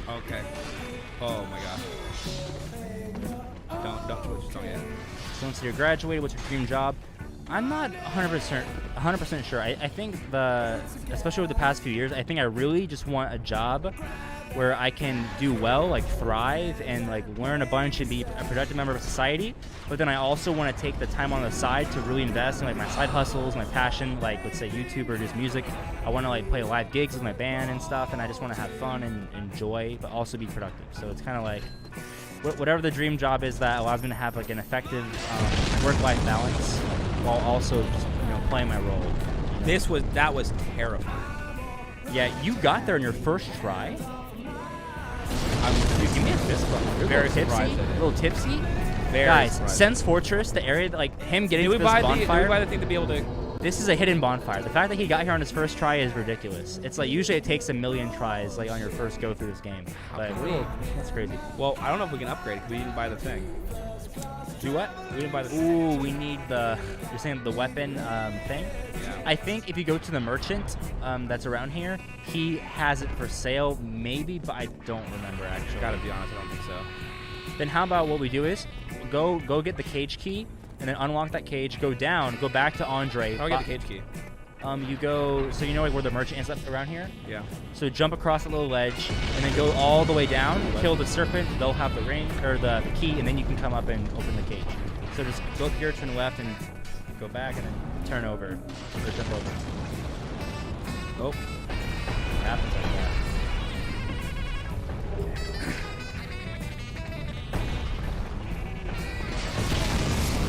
Okay. Oh my god. Don't switch the song yet. So once you're graduated, what's your dream job? I'm not 100% sure. I think especially over the past few years, I think I really just want a job where I can do well, like thrive and like learn a bunch and be a productive member of society. But then I also want to take the time on the side to really invest in like my side hustles, my passion, like let's say YouTube or just music. I want to like play live gigs with my band and stuff, and I just want to have fun and enjoy, but also be productive. So it's kind of like whatever the dream job is that allows me to have like an effective work-life balance while also just playing my role. That was terrifying. Yeah, you got there in your first try. Dude, give me a fist bump. You're Very a little tipsy. surprised I did. A little tipsy. Very Guys, surprised. Sense Fortress, the area that, like him getting to this Did we bonfire. buy the thing to be able to? This is a hidden bonfire. The fact that he got here on his first try is ridiculous. It's like usually it takes 1,000,000 tries like on your first go through this game. But that's crazy. Well, I don't know if we can upgrade because we didn't buy the thing. Do what? We didn't buy the. Ooh, we need the. You're saying the weapon thing? Yeah. I think if you go to the merchant that's around here, he has it for sale, maybe, but I don't remember actually. Gotta be honest, I don't think so. Then how about what we do is go get the cage key and then unlock that cage. Go down, go back to Andre. How do I get the cage key? You go. So you know like where the merchant is up around here. Yeah. So jump across a little ledge and then go all the way down. Kill the serpent. They'll have the ring or the key, and then you can come up and open the cage. So just go here, turn left, and go back, and then turn over or jump over. Oh, it happens like that.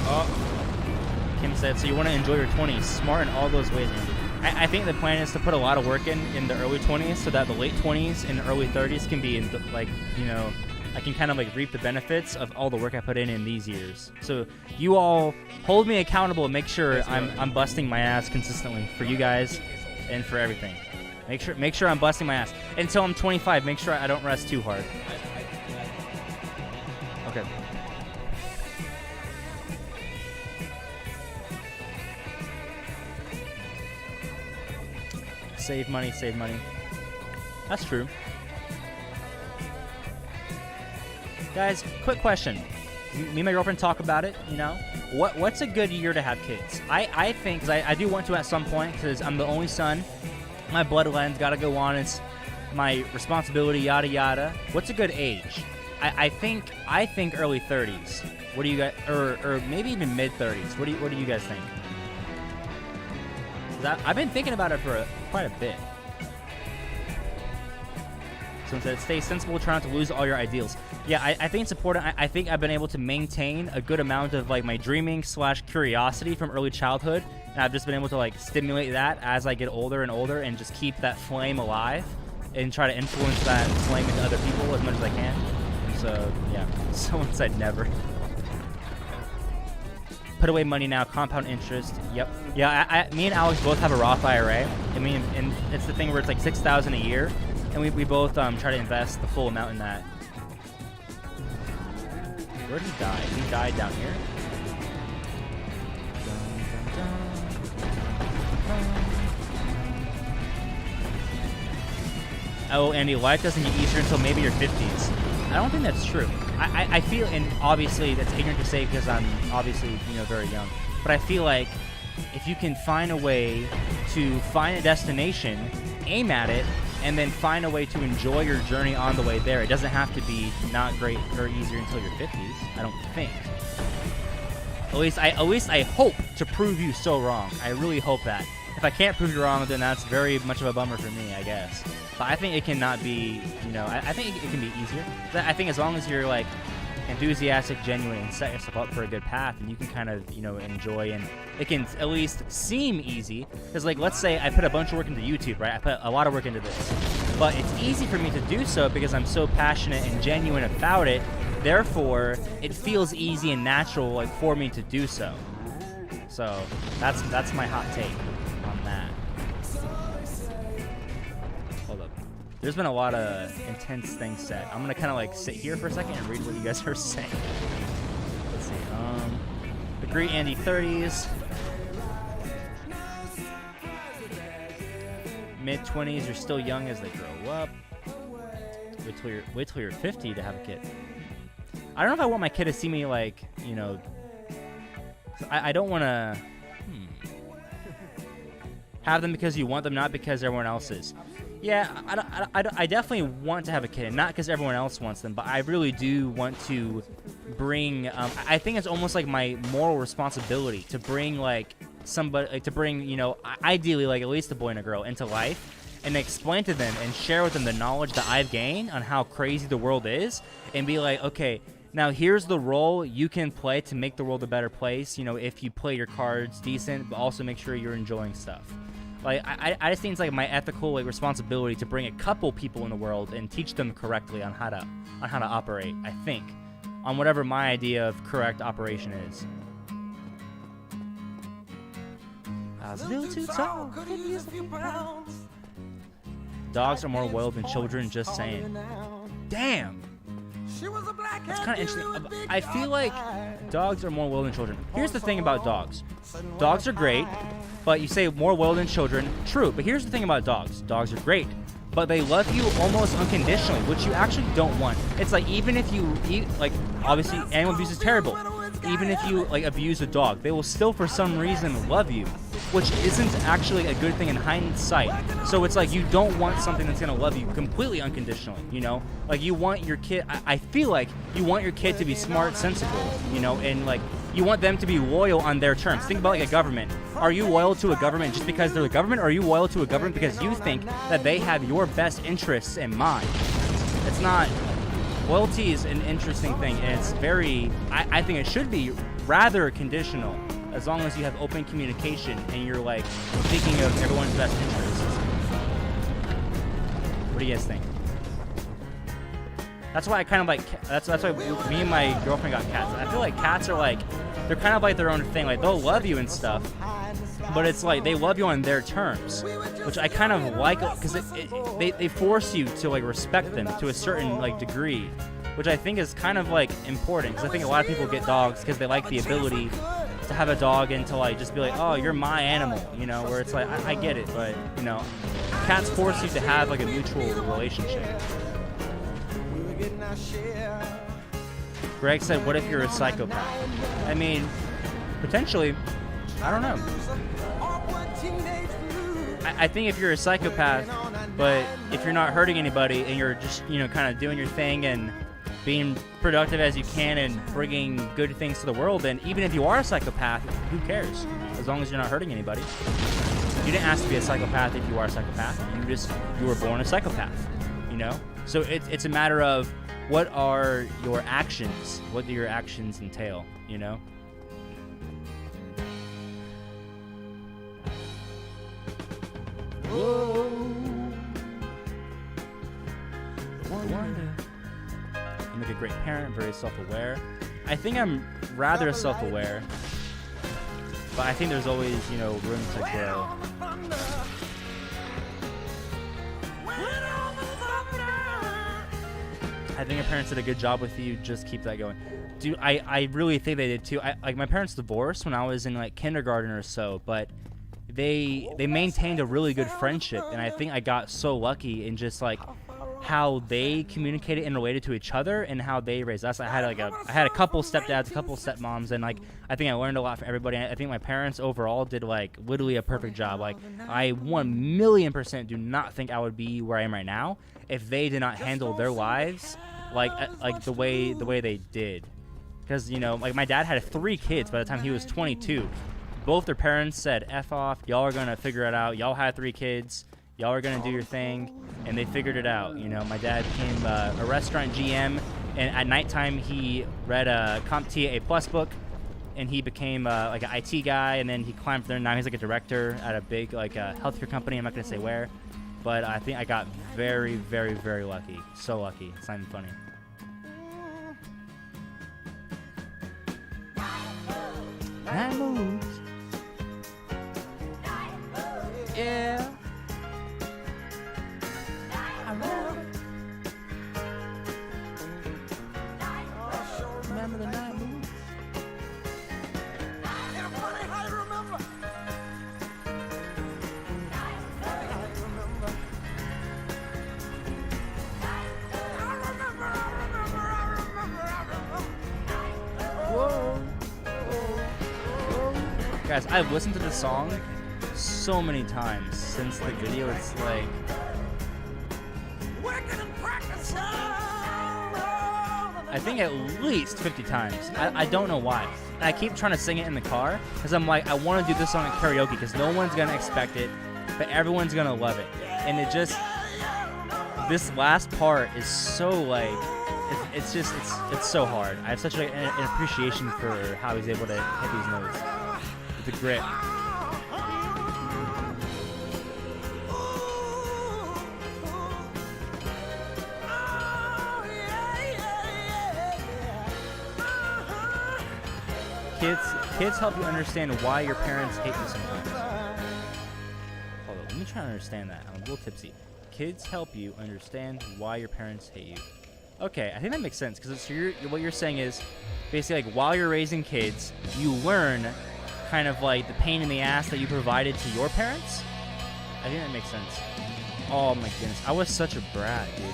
Oh. Kim said, so you want to enjoy your 20s. Smart in all those ways, man. I think the plan is to put a lot of work in the early 20s so that the late 20s and early 30s can be in the, like, I can kind of like reap the benefits of all the work I put in these years. So you all hold me accountable and make sure I'm busting my ass consistently for you guys and for everything. Make sure I'm busting my ass. Until I'm 25, make sure I don't rest too hard. Okay. Save money, save money. That's true. Guys, quick question. Me and my girlfriend talk about it, What's a good year to have kids? I think, because I do want to at some point, because I'm the only son. My bloodline's got to go on. It's my responsibility, yada, yada. What's a good age? I think early 30s. What do you guys, or maybe even mid 30s. What do you guys think? I've been thinking about it for quite a bit. So instead, stay sensible, try not to lose all your ideals. Yeah, I think it's important. I think I've been able to maintain a good amount of like my dreaming / curiosity from early childhood, and I've just been able to like stimulate that as I get older and older, and just keep that flame alive, and try to influence that flame into other people as much as I can. So yeah, someone said never. Put away money now, compound interest. Yep. Yeah, me and Alex both have a Roth IRA. And it's the thing where it's like $6,000 a year, and we both try to invest the full amount in that. Where did he die? He died down here. Oh, Andy, life doesn't get easier until maybe your 50s. I don't think that's true. I feel, and obviously that's ignorant to say because I'm obviously, very young, but I feel like if you can find a way to find a destination, aim at it, and then find a way to enjoy your journey on the way there, it doesn't have to be not great or easier until your 50s, I don't think. At least I hope to prove you so wrong. I really hope that. If I can't prove you wrong, then that's very much of a bummer for me, I guess. But I think it cannot be, I think it can be easier. I think as long as you're, like, enthusiastic, genuine, and set yourself up for a good path, and you can kind of, enjoy, and it can at least seem easy. Because, like, let's say I put a bunch of work into YouTube, right? I put a lot of work into this. But it's easy for me to do so because I'm so passionate and genuine about it. Therefore, it feels easy and natural, like, for me to do so. So, that's my hot take on that. Hold up. There's been a lot of intense things said. I'm gonna kind of like sit here for a second and read what you guys are saying. Let's see. Agree, Andy 30s. Mid-20s, you're still young as they grow up. Wait till you're 50 to have a kid. I don't know if I want my kid to see me like, I don't want to have them because you want them, not because everyone else is. Yeah, I definitely want to have a kid, not because everyone else wants them, but I really do want to bring, I think it's almost like my moral responsibility to bring, like, somebody, like, to bring, ideally, like, at least a boy and a girl into life and explain to them and share with them the knowledge that I've gained on how crazy the world is and be like, okay, now here's the role you can play to make the world a better place, if you play your cards decent, but also make sure you're enjoying stuff. Like, I just think it's like my ethical, like, responsibility to bring a couple people in the world and teach them correctly on how to operate, I think, on whatever my idea of correct operation is. I was a little too tall. Dogs are more loyal than children, just saying. Damn! That's kind of interesting. I feel like dogs are more loyal than children. Here's the thing about dogs. Dogs are great, but you say more loyal than children. True, but here's the thing about dogs. Dogs are great, but they love you almost unconditionally, which you actually don't want. It's like, even if you, like, obviously animal abuse is terrible. Even if you, like, abuse a dog, they will still for some reason love you, which isn't actually a good thing in hindsight. So it's like you don't want something that's going to love you completely unconditionally, Like, you want your kid, I feel like you want your kid to be smart, sensible, and, like, you want them to be loyal on their terms. Think about, like, a government. Are you loyal to a government just because they're the government, or are you loyal to a government because you think that they have your best interests in mind? It's not... Loyalty is an interesting thing, and it's very... I think it should be rather conditional, as long as you have open communication and you're, like, thinking of everyone's best interests. What do you guys think? That's why I kind of like... That's why me and my girlfriend got cats. I feel like cats are, like... They're kind of like their own thing. Like, they'll love you and stuff, but it's like they love you on their terms, which I kind of like, because they force you to, like, respect them to a certain, like, degree, which I think is kind of, like, important, because I think a lot of people get dogs because they like the ability to have a dog and to, like, just be like, oh, you're my animal, where it's like, I get it, but, cats force you to have, like, a mutual relationship. Greg said, what if you're a psychopath? I mean, potentially, I don't know. I think if you're a psychopath, but if you're not hurting anybody and you're just, kind of doing your thing and being productive as you can and bringing good things to the world, then even if you are a psychopath, who cares? As long as you're not hurting anybody. You didn't ask to be a psychopath if you are a psychopath. You were born a psychopath, So it's a matter of what are your actions? What do your actions entail, Whoa. Wonder. You make a great parent, very self-aware. I think I'm rather self-aware, but I think there's always, room to grow. I think your parents did a good job with you. Just keep that going. Dude, I really think they did too. Like my parents divorced when I was in like kindergarten or so, but they maintained a really good friendship, and I think I got so lucky in just like how they communicated and related to each other and how they raised us. I had a couple stepdads, a couple stepmoms, and like I think I learned a lot from everybody. I think my parents overall did like literally a perfect job. Like I 1,000,000% do not think I would be where I am right now if they did not handle their lives like the way they did. Because you know, like my dad had 3 kids by the time he was 22. Both their parents said, "F off, y'all are gonna figure it out. Y'all had 3 kids. Y'all are gonna do your thing," and they figured it out. You know, my dad became a restaurant GM, and at nighttime he read a CompTIA A+ book, and he became like an IT guy, and then he climbed there. Now he's like a director at a big like healthcare company. I'm not gonna say where, but I think I got very, very, very lucky. So lucky. It's not even funny. Night moves. Yeah. Remember the night moves? Guys, I've listened to this song so many times since the video. It's like I think at least 50 times. I don't know why. And I keep trying to sing it in the car because I'm like, I want to do this song at karaoke because no one's going to expect it, but everyone's going to love it. And it just, this last part is so like, it's so hard. I have such an appreciation for how he's able to hit these notes. The grit. Kids help you understand why your parents hate you sometimes. Hold on, let me try to understand that. I'm a little tipsy. Kids help you understand why your parents hate you. Okay, I think that makes sense because what you're saying is basically like while you're raising kids, you learn kind of like the pain in the ass that you provided to your parents. I think that makes sense. Oh my goodness, I was such a brat, dude.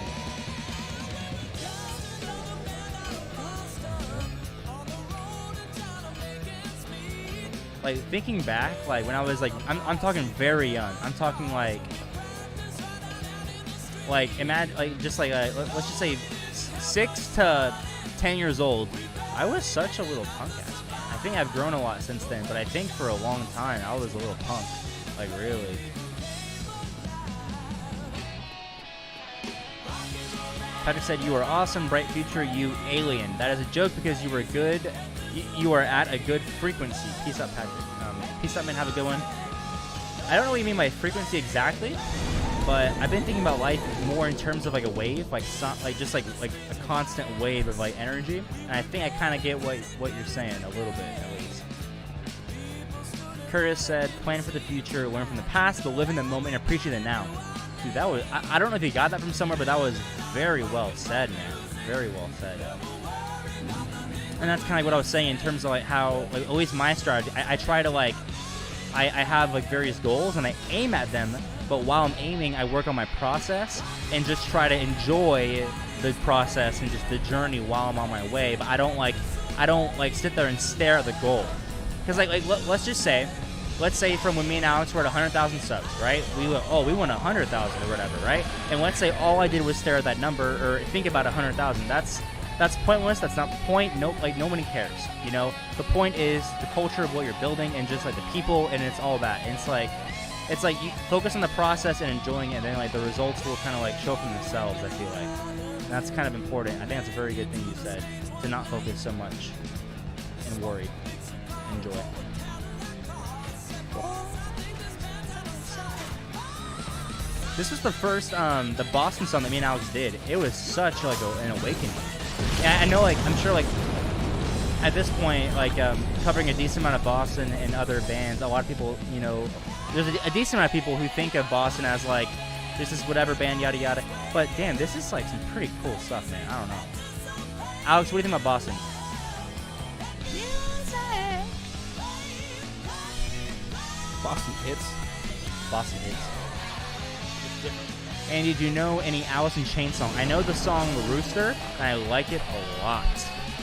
Like thinking back, like when I was like, I'm talking very young. I'm talking like imagine like just like let's just say 6 to 10 years old. I was such a little punk ass. I think I've grown a lot since then, but I think for a long time I was a little punk, like really. Patrick said, "You are awesome, bright future, you alien." That is a joke because you were good. You are at a good frequency. Peace out, Patrick. Peace out, man. Have a good one. I don't know what you mean by frequency exactly, but I've been thinking about life more in terms of like a wave, like just like a constant wave of like energy. And I think I kind of get what you're saying a little bit at least. Curtis said, "Plan for the future, learn from the past, but live in the moment and appreciate it now." Dude, that was I don't know if you got that from somewhere, but that was very well said, man. Very well said. And that's kind of what I was saying in terms of like how, like, at least my strategy, I try to like, I have like various goals and I aim at them, but while I'm aiming, I work on my process and just try to enjoy the process and just the journey while I'm on my way. But I don't like sit there and stare at the goal. Because like let's say from when me and Alex were at 100,000 subs, right? We went 100,000 or whatever, right? And let's say all I did was stare at that number or think about 100,000. That's pointless. That's not the point. Nope. Like nobody cares. You know, the point is the culture of what you're building and just like the people, and it's all that. And it's like you focus on the process and enjoying it, and then like the results will kind of like show from themselves. I feel like and that's kind of important. I think that's a very good thing you said, to not focus so much and worry. Enjoy. This was the first the Boston song that me and Alex did. It was such like an awakening. Yeah, I know, like, I'm sure, like, at this point, like, covering a decent amount of Boston and other bands, a lot of people, you know, there's a decent amount of people who think of Boston as, like, this is whatever band, yada, yada. But, damn, this is, like, some pretty cool stuff, man. I don't know. Alex, what do you think about Boston? Boston hits. Boston hits. Andy, do you know any Alice in Chains song? I know the song Rooster, and I like it a lot.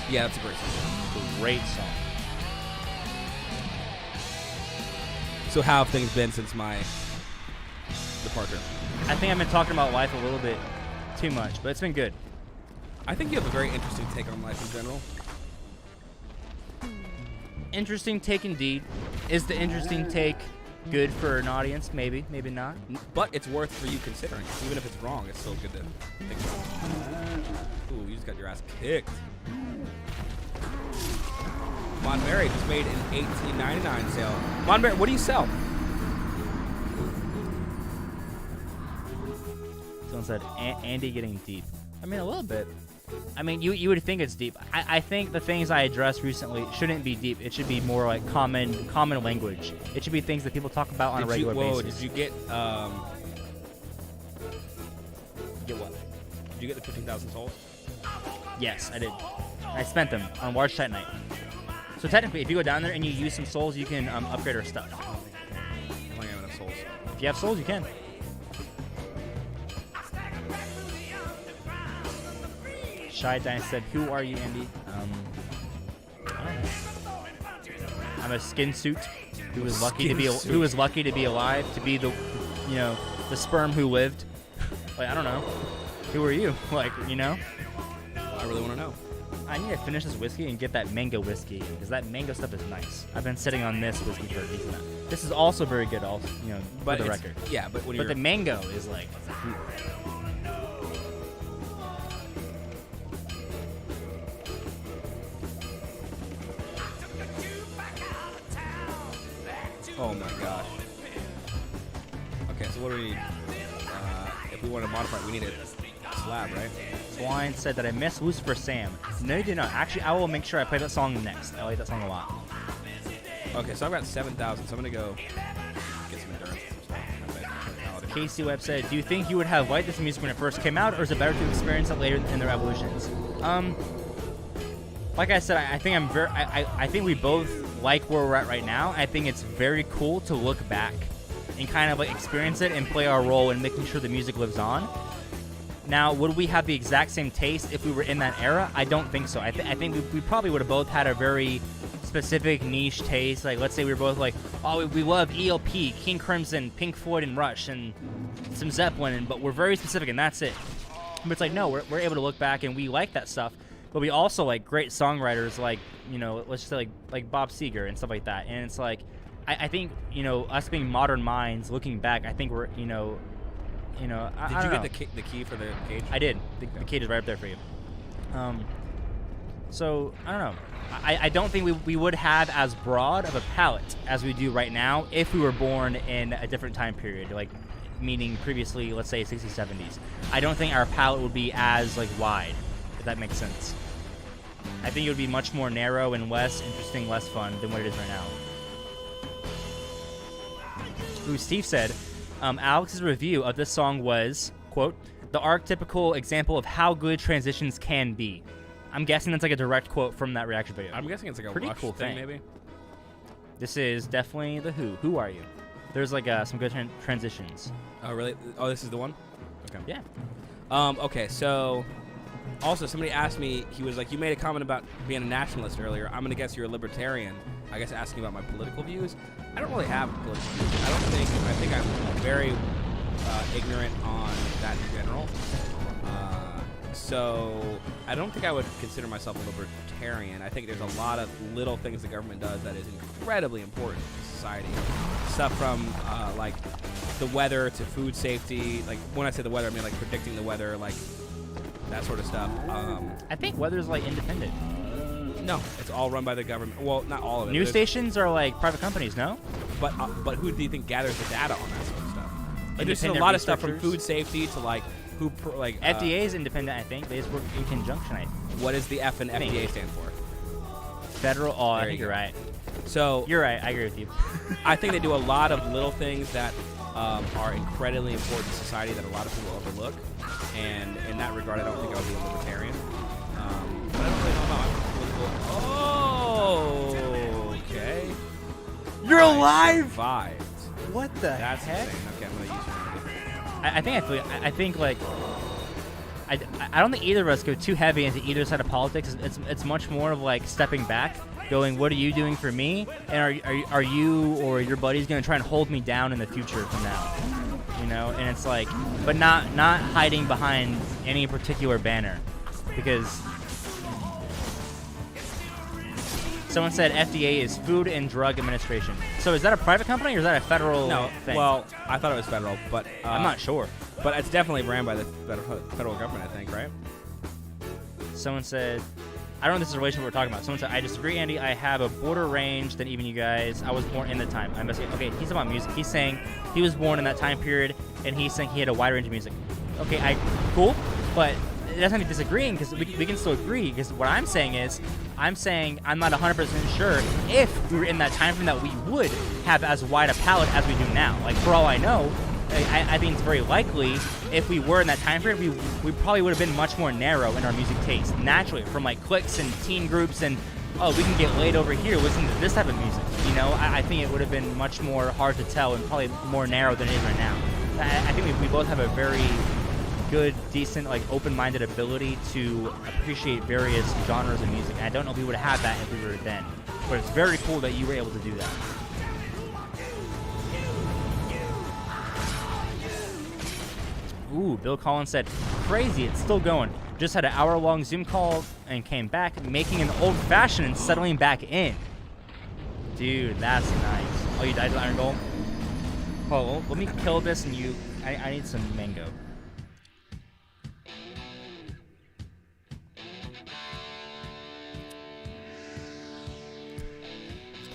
Yeah, that's a great song. Great song. So how have things been since my departure? I think I've been talking about life a little bit too much, but it's been good. I think you have a very interesting take on life in general. Interesting take indeed. Is the interesting take good for an audience? Maybe, maybe not. But it's worth for you considering. Even if it's wrong, it's still good to think about. Ooh, you just got your ass kicked. Monberry just made an $18.99 sale. Monberry, what do you sell? Someone said Andy getting deep. I mean, a little bit. I mean, you would think it's deep. I think the things I addressed recently shouldn't be deep. It should be more like common language. It should be things that people talk about on a regular basis. Did you get get what? Did you get the 15,000 souls? Yes, I did. I spent them on Large Tight Night. So technically, if you go down there and you use some souls, you can upgrade our stuff. I don't have enough souls. If you have souls, you can. Shy Dine said, "Who are you, Andy?" I don't know. I'm a skin suit who was lucky to be alive, to be the sperm who lived. Like, I don't know. Who are you? Like, I really want to know. I need to finish this whiskey and get that mango whiskey because that mango stuff is nice. I've been sitting on this whiskey for a decent amount. This is also very good, also, for the record. Yeah, but but the mango is like. Oh my gosh. Okay, so what do we need? If we want to modify it, we need a slab, right? Swine said that I missed Lucifer Sam. No, you did not. Actually, I will make sure I play that song next. I like that song a lot. Okay, so I've got 7,000, so I'm going to go get some endurance. Casey Webb said, "Do you think you would have liked this music when it first came out, or is it better to experience it later in their evolutions?" Like I said, I think we both like where we're at right now. I think it's very cool to look back and kind of like experience it and play our role in making sure the music lives on. Now, would we have the exact same taste if we were in that era? I don't think so. I think we probably would have both had a very specific niche taste. Like, let's say we were both like, oh, we love ELP, King Crimson, Pink Floyd, and Rush, and some Zeppelin, but we're very specific, and that's it. But it's like, no, we're able to look back, and we like that stuff. But we also like great songwriters like, let's just say like Bob Seger and stuff like that. And it's like, I think, us being modern minds looking back, I think we're, Did you get the key for the cage? I did. The cage is right up there for you. So, I don't know. I don't think we would have as broad of a palette as we do right now if we were born in a different time period, like meaning previously, let's say 60s, 70s. I don't think our palette would be as like wide, if that makes sense. I think it would be much more narrow and less interesting, less fun than what it is right now. Ooh, Steve said, Alex's review of this song was, quote, the archetypical example of how good transitions can be. I'm guessing that's like a direct quote from that reaction video. I'm guessing it's like a pretty Rush cool thing, maybe. This is definitely the Who. Who are you? There's like some good transitions. Oh, really? Oh, this is the one? Okay. Yeah. Okay, so also somebody asked me, he was like, you made a comment about being a nationalist earlier. I'm going to guess you're a libertarian. I guess asking about my political views. I don't really have political views. I think I'm very ignorant on that in general. So I don't think I would consider myself a libertarian. I think there's a lot of little things the government does that is incredibly important to society. Stuff from like the weather to food safety. Like when I say the weather, I mean like predicting the weather, like that sort of stuff. I think weather's like independent. No, it's all run by the government. Well, not all of it. News stations are like private companies, no? But who do you think gathers the data on that sort of stuff? Like there's a lot of stuff from food safety to like who FDA is independent. I think they just work in conjunction. What does the F and FDA stand for? Federal. Oh, I think you're right. So you're right. I agree with you. I think they do a lot of little things that are incredibly important to society that a lot of people overlook. And in that regard, I don't think I would be a libertarian. But I don't really know about political. Oh, okay. You're alive. Survived. What the That's heck? insane. Okay, I'm gonna use your I think like I don't think either of us go too heavy into either side of politics. It's much more of like stepping back, going, what are you doing for me, and are you or your buddies going to try and hold me down in the future from now? You know, and it's like, but not hiding behind any particular banner, because someone said FDA is Food and Drug Administration. So is that a private company or is that a federal thing? Well, I thought it was federal, but I'm not sure. But it's definitely ran by the federal government, I think, right? Someone said, I don't know if this is a relation we're talking about. Someone said, I disagree, Andy. I have a broader range than even you guys. I was born in the time. I'm saying, okay, he's about music. He's saying he was born in that time period, and he's saying he had a wide range of music. Okay, cool, but it doesn't mean disagreeing, because we can still agree, because what I'm saying is, I'm not 100% sure if we were in that time frame that we would have as wide a palette as we do now. Like, for all I know, I think it's very likely if we were in that time period, we probably would have been much more narrow in our music taste, naturally, from like cliques and teen groups and, oh, we can get laid over here listening to this type of music. You know, I think it would have been much more hard to tell and probably more narrow than it is right now. I think we both have a very good, decent, like open-minded ability to appreciate various genres of music. And I don't know if we would have had that if we were then. But it's very cool that you were able to do that. Ooh, Bill Collins said, crazy, it's still going. Just had an hour-long Zoom call and came back, making an old-fashioned and settling back in. Dude, that's nice. Oh, you died to Iron Golem? Oh, let me kill this and you... I need some mango.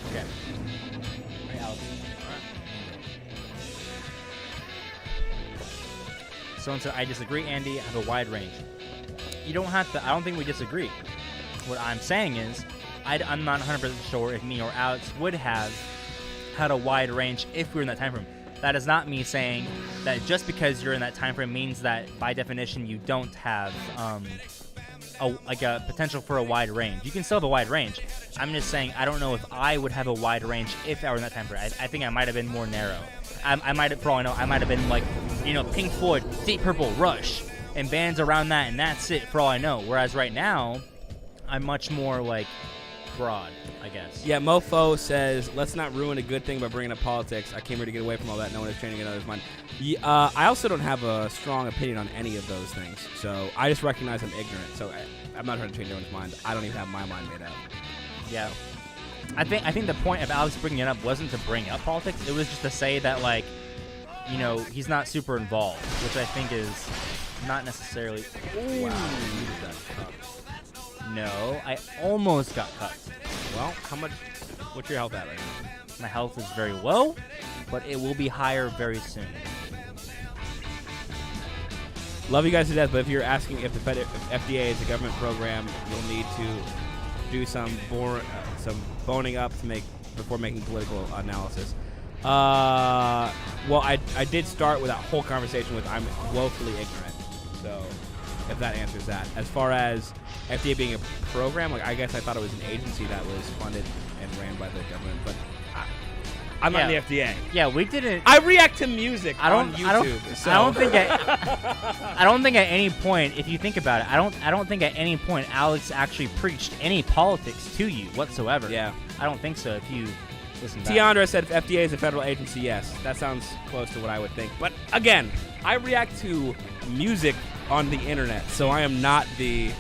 Okay. Hey, Alex. Someone said, I disagree, Andy. I have a wide range. You don't have to. I don't think we disagree. What I'm saying is, I'm not 100% sure if me or Alex would have had a wide range if we were in that time frame. That is not me saying that just because you're in that time frame means that by definition you don't have a potential for a wide range. You can still have a wide range. I'm just saying I don't know if I would have a wide range if I were in that time frame. I think I might have been more narrow. I might have, for all I know, I might have been like, you know, Pink Floyd, Deep Purple, Rush, and bands around that, and that's it for all I know. Whereas right now, I'm much more like broad, I guess. Yeah, Mofo says, let's not ruin a good thing by bringing up politics. I came here to get away from all that. No one is changing another's mind. I also don't have a strong opinion on any of those things. So I just recognize I'm ignorant. So I'm not trying to change anyone's mind. I don't even have my mind made up. Yeah. I think the point of Alex bringing it up wasn't to bring up politics. It was just to say that, like, you know, he's not super involved, which I think is not necessarily... Ooh. Wow, you just got cucked. No, I almost got cut. Well, what's your health at right now? My health is very low, but it will be higher very soon. Love you guys to death, but if you're asking if the FDA is a government program, you'll need to do some boning up before making political analysis. Well, I did start with that whole conversation with I'm woefully ignorant. So if that answers that. As far as FDA being a program, like I guess I thought it was an agency that was funded and ran by the government, but I'm not in the FDA. Yeah, we didn't. I react to music on YouTube. I don't think at any point, if you think about it, I don't think at any point Alex actually preached any politics to you whatsoever. Yeah. I don't think so. If you listen back. Tiandra said if FDA is a federal agency, yes. That sounds close to what I would think. But again, I react to music on the internet, so I am not the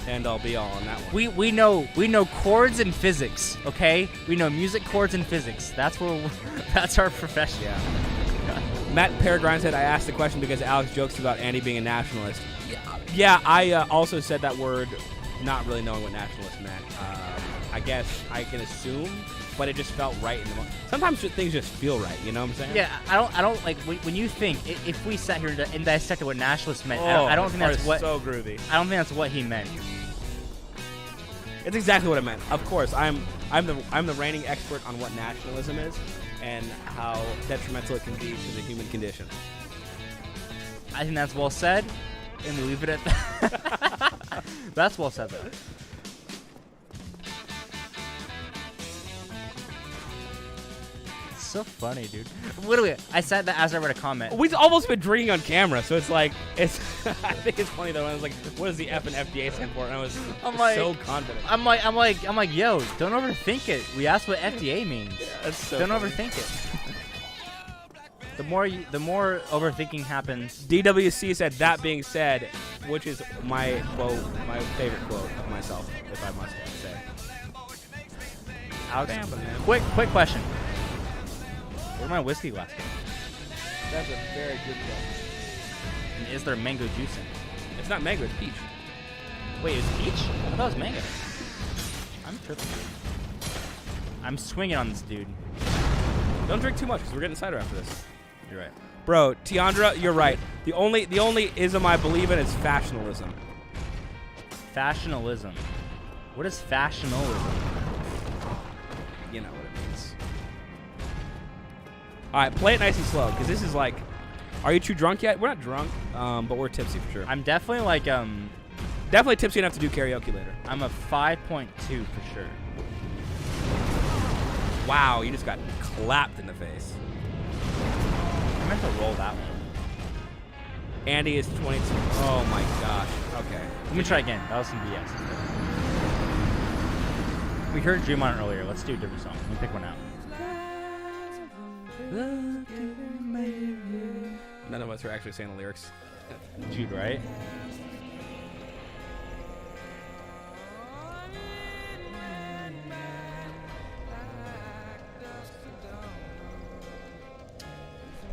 end-all be-all on that one. We know chords and physics, okay? We know music, chords, and physics. That's our profession. Yeah. Matt Peregrine said, I asked the question because Alex jokes about Andy being a nationalist. Yeah, I also said that word not really knowing what nationalist meant. I guess I can assume, but it just felt right in the moment. Sometimes things just feel right, you know what I'm saying? Yeah, I don't like when you think if we sat here and dissected what nationalist meant. I don't think that's what. So groovy. I don't think that's what he meant. It's exactly what I meant. Of course, I'm the reigning expert on what nationalism is and how detrimental it can be to the human condition. I think that's well said, and we leave it at that. That's well said, though. so funny, dude. Literally, I said that as I read a comment. We've almost been drinking on camera, so it's like, it's. I think it's funny though. I was like, what does the F and FDA stand for? And I was so confident. I'm like, yo, don't overthink it. We asked what FDA means. Yeah, that's so don't funny. overthink it. The more overthinking happens. DWC said, that being said, which is my quote, my favorite quote of myself, if I must say. Alex, Tampa, man. quick question. Where'd my whiskey glass go? That's a very good quote. And is there mango juice in it? It's not mango, it's peach. Wait, it's peach? I thought it was mango. I'm tripping. I'm swinging on this dude. Don't drink too much, because we're getting cider after this. You're right. Bro, Tiandra, you're right. The only ism I believe in is fashionalism. Fashionalism. What is fashionalism? You know what it means. All right, play it nice and slow, because this is like, are you too drunk yet? We're not drunk, but we're tipsy for sure. I'm definitely like Definitely tipsy enough to do karaoke later. I'm a 5.2 for sure. Wow, you just got clapped in the face. I meant to roll that one. Andy is 22. Oh my gosh. Okay. Let me try again. That was some BS. We heard Dream on it earlier. Let's do a different song. Let me pick one out. None of us are actually saying the lyrics. Jude, right?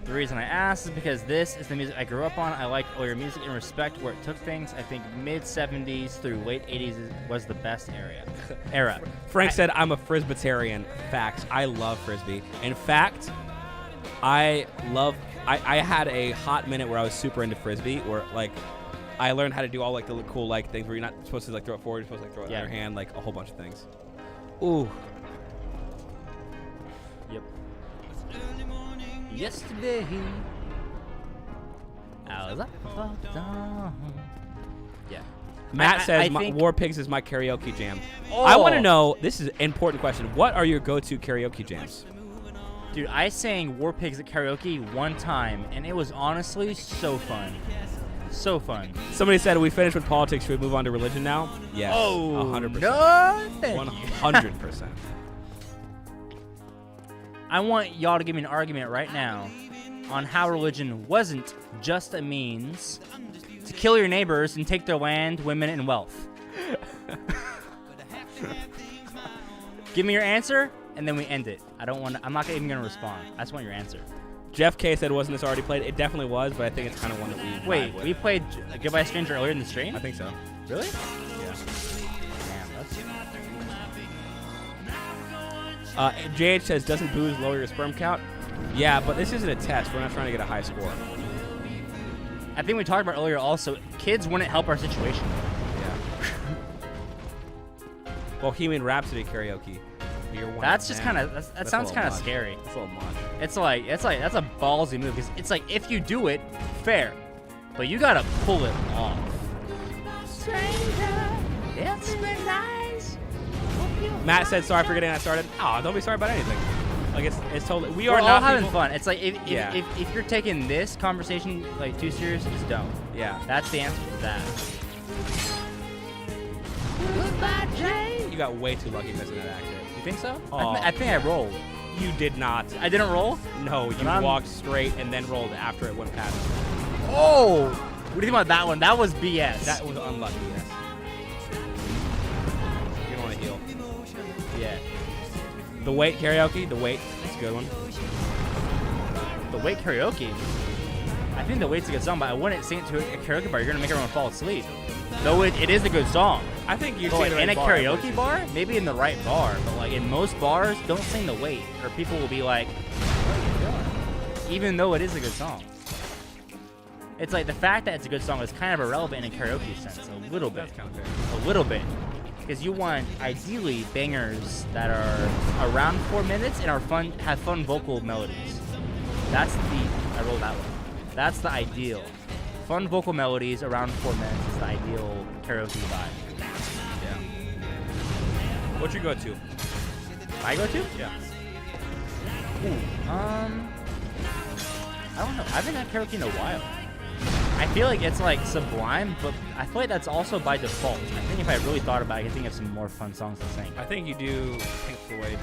The reason I asked is because this is the music I grew up on. I liked all your music and respect where it took things. I think mid-70s through late 80s was the best era. Frank said, I'm a Frisbeetarian. Facts. I love Frisbee. In fact, I had a hot minute where I was super into Frisbee, where like I learned how to do all like the cool like things where you're not supposed to like throw it forward, you're supposed to like throw it in your hand, like a whole bunch of things. Ooh. Yep. Yesterday, I was up, down. Yeah. Matt says War Pigs is my karaoke jam. I want to know, this is an important question. What are your go-to karaoke jams? Dude, I sang War Pigs at karaoke one time, and it was honestly so fun. So fun. Somebody said, we finished with politics. Should we move on to religion now? Yes. Oh, 100%. No, thank you. 100%. I want y'all to give me an argument right now on how religion wasn't just a means to kill your neighbors and take their land, women, and wealth. Give me your answer, and then we end it. I'm not even gonna respond. I just want your answer. Jeff K said, wasn't this already played? It definitely was, but I think it's kind of one that we Wait, we played Goodbye Stranger earlier in the stream? I think so. Really? Yeah. Damn, that's... JH says, doesn't booze lower your sperm count? Yeah, but this isn't a test. We're not trying to get a high score. I think we talked about earlier also, kids wouldn't help our situation. Yeah. Bohemian Rhapsody karaoke. That's just kind of that sounds kind of scary. It's a little much. It's like that's a ballsy move because it's like if you do it, fair, but you gotta pull it off. Stranger, it's been nice. Matt said, sorry for getting that started. Oh, don't be sorry about anything. Like it's totally We're are all not having people. fun. It's like if you're taking this conversation like too serious, just don't. Yeah. That's the answer to that. Goodbye, Jay. You got way too lucky missing that actor. You think so? Oh. I think I rolled. You did not. I didn't roll? No, you walked straight and then rolled after it went past. Oh! What do you think about that one? That was BS. That was unlucky, yes. You don't want to heal. Yeah. The Wait karaoke, The Wait, that's a good one. The Wait karaoke? I think The Wait's a good song, but I wouldn't sing it to a karaoke bar. You're going to make everyone fall asleep. Though it is a good song. I think you're like in a bar, karaoke bar, maybe in the right bar, but like in most bars, don't sing The Wait, or people will be like, "What are you doing?" Even though it is a good song. It's like the fact that it's a good song is kind of irrelevant in a karaoke sense, a little bit. That's kind of fair. A little bit, because you want ideally bangers that are around 4 minutes and are fun, have fun vocal melodies. That's I rolled that one. That's the ideal. Fun vocal melodies around 4 minutes is the ideal karaoke vibe. Yeah. What's your go-to? My go-to? Yeah. I don't know. I haven't had karaoke in a while. I feel like it's like sublime, but I feel like that's also by default. I think if I really thought about it, I could think of some more fun songs to sing. I think you do Pink Floyd.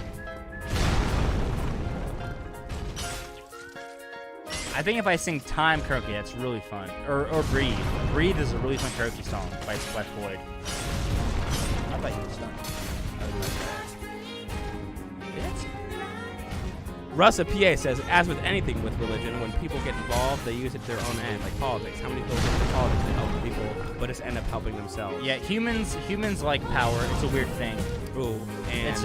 I think if I sing Time karaoke, that's really fun. Or Breathe. Breathe is a really fun karaoke song by Floyd. I like this song. Russ of PA says, as with anything with religion, when people get involved, they use it to their own end, like politics. How many people get into politics to help people, but just end up helping themselves? Yeah, humans like power. It's a weird thing. Ooh, and It's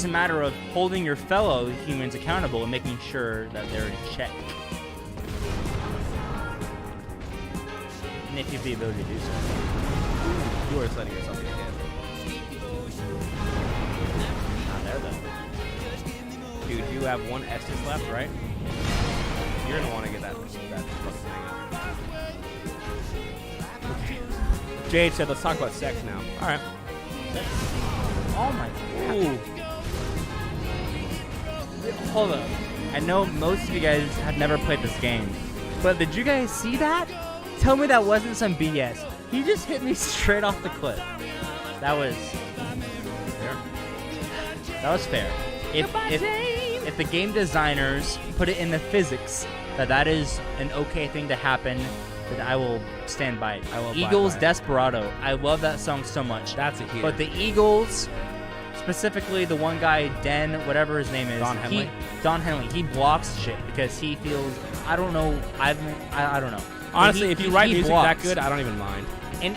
a matter of holding your fellow humans accountable and making sure that they're in check. And if you have the ability to do so. you are just letting yourself get hit. Not there though. Dude, you have one Estes left, right? You're gonna want to get that fucking Hangout. Okay. Jade said, let's talk about sex now. All right. Oh my god. Hold up. I know most of you guys have never played this game, but did you guys see that? Tell me that wasn't some BS. He just hit me straight off the cliff. That was fair. That was fair. If the game designers put it in the physics that is an okay thing to happen, then I will stand by it. I will Eagles abide by it. Desperado. I love that song so much. That's a huge. But the Eagles, specifically the one guy, whatever his name is, Don Henley, he blocks shit because he feels, I don't know, I don't know. honestly, if you write music that blocks. good, I don't even mind. And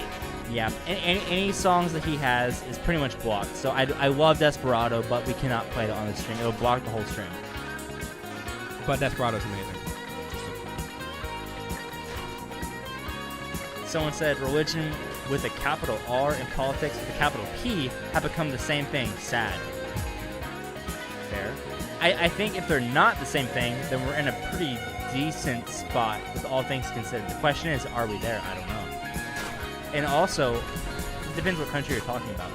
yeah, any songs that he has is pretty much blocked. So I love Desperado, but we cannot play it on the stream. It'll block the whole stream. But Desperado's amazing. Someone said religion with a capital R and politics with a capital P have become the same thing. Sad. Fair. I think if they're not the same thing, then we're in a pretty decent spot with all things considered. The question is, are we there? I don't know. And also, it depends what country you're talking about.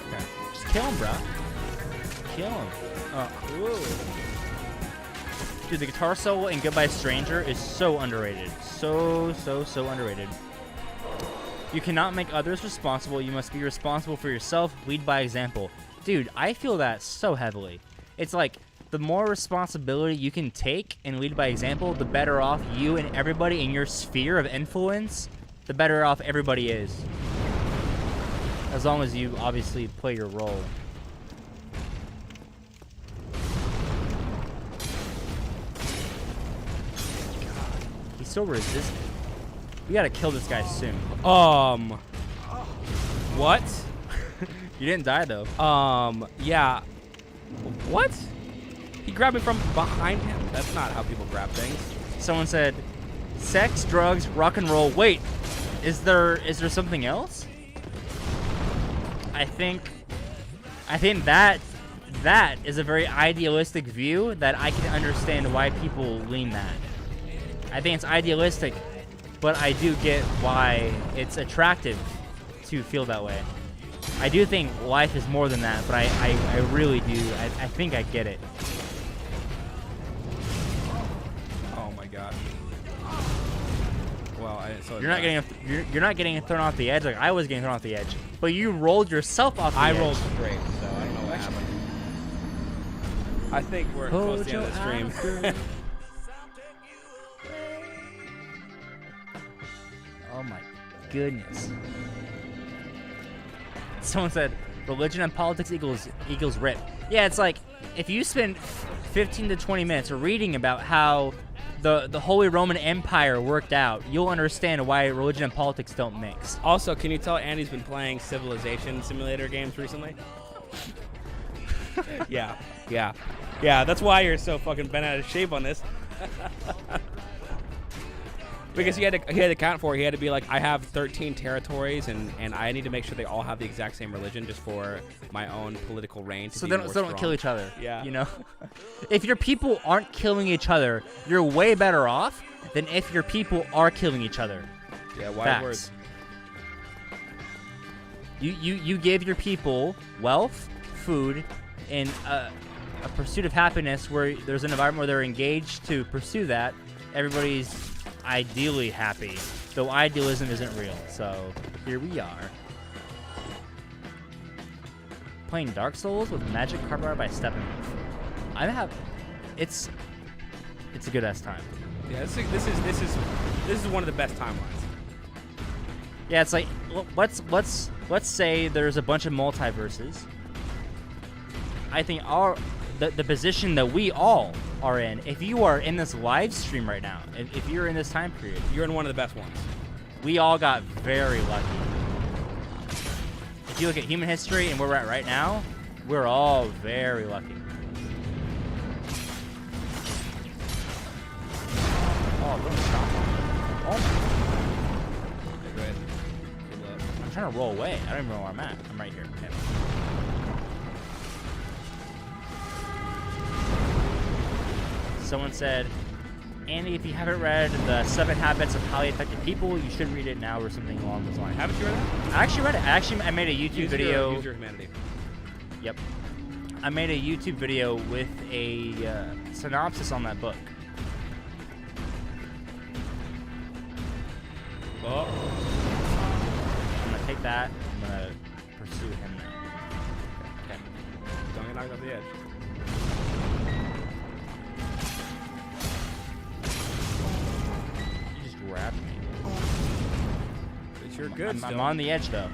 Okay. Just kill him, bro. Kill him. Dude, the guitar solo in Goodbye Stranger is so underrated. So underrated. You cannot make others responsible. You must be responsible for yourself. Lead by example. Dude, I feel that so heavily. It's like, the more responsibility you can take and lead by example, the better off you and everybody in your sphere of influence, the better off everybody is. As long as you obviously play your role. He's so resistant. We gotta kill this guy soon. What? You didn't die though. Yeah. What? He grabbed me from behind him. That's not how people grab things. Someone said, sex, drugs, rock and roll. Wait, is there something else? I think that is a very idealistic view that I can understand why people lean that. I think it's idealistic, but I do get why it's attractive to feel that way. I do think life is more than that, but I really do. I think I get it. Oh my god. Well, You're not getting thrown off the edge like I was getting thrown off the edge, but you rolled yourself off the edge. I rolled straight, so I don't know what happened. I think we're close to the end of the stream. Oh my goodness. Someone said, religion and politics equals rip. Yeah, it's like, if you spend 15 to 20 minutes reading about how the Holy Roman Empire worked out, you'll understand why religion and politics don't mix. Also, can you tell Andy's been playing Civilization Simulator games recently? Yeah. That's why you're so fucking bent out of shape on this. Because he had to count for it. He had to be like, I have 13 territories, and I need to make sure they all have the exact same religion just for my own political reign to So be they more don't strong. kill each other. Yeah. You know? If your people aren't killing each other, you're way better off than if your people are killing each other. Yeah, wise Facts. words. You give your people wealth, food, and a pursuit of happiness where there's an environment where they're engaged to pursue that. Everybody's ideally happy, though idealism isn't real. So here we are. Playing Dark Souls with Magic Carpet Art by Steppenwolf. It's a good ass time. Yeah, this is one of the best timelines. Yeah, it's like let's say there's a bunch of multiverses. I think the position that we all are in, if you are in this live stream right now, if you're in this time period, You're in one of the best ones. we all got very lucky. If you look at human history and where we're at right now, we're all very lucky. Oh, don't stop. Oh Okay, go ahead. Good luck. I'm trying to roll away. I don't even know where I'm at. I'm right here. Okay. Someone said, Andy, if you haven't read The 7 Habits of Highly Effective People, you should read it now or something along those lines. Haven't you read it? I actually read it. I made a YouTube video. Use your humanity. Yep. I made a YouTube video with a synopsis on that book. Oh. I'm going to take that. I'm going to pursue him now. Okay. Don't get knocked off the edge. You just grabbed me. But you're good I'm still. on the edge, though.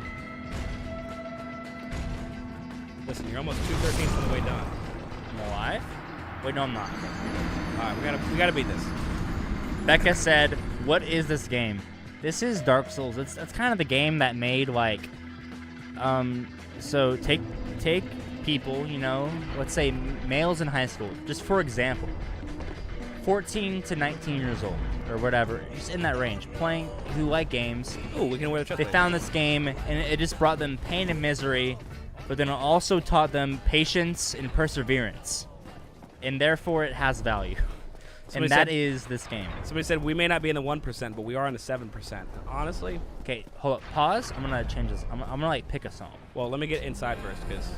Listen, you're almost 2/13 from the way done. I'm alive? Wait, no, I'm not. All right, we gotta beat this. Becca said, what is this game? This is Dark Souls. That's kind of the game that made, like, so take people, you know, let's say males in high school, just for example, 14 to 19 years old, or whatever, just in that range, playing, who like games. Ooh, we can wear the chest They plate. found this game, and it just brought them pain and misery, but then it also taught them patience and perseverance, and therefore it has value. And Somebody that said- is this game. Somebody said we may not be in the 1%, but we are in the 7%. Honestly, Okay, hold up, pause. I'm gonna change this. I'm gonna like pick a song. well, let me get inside first, because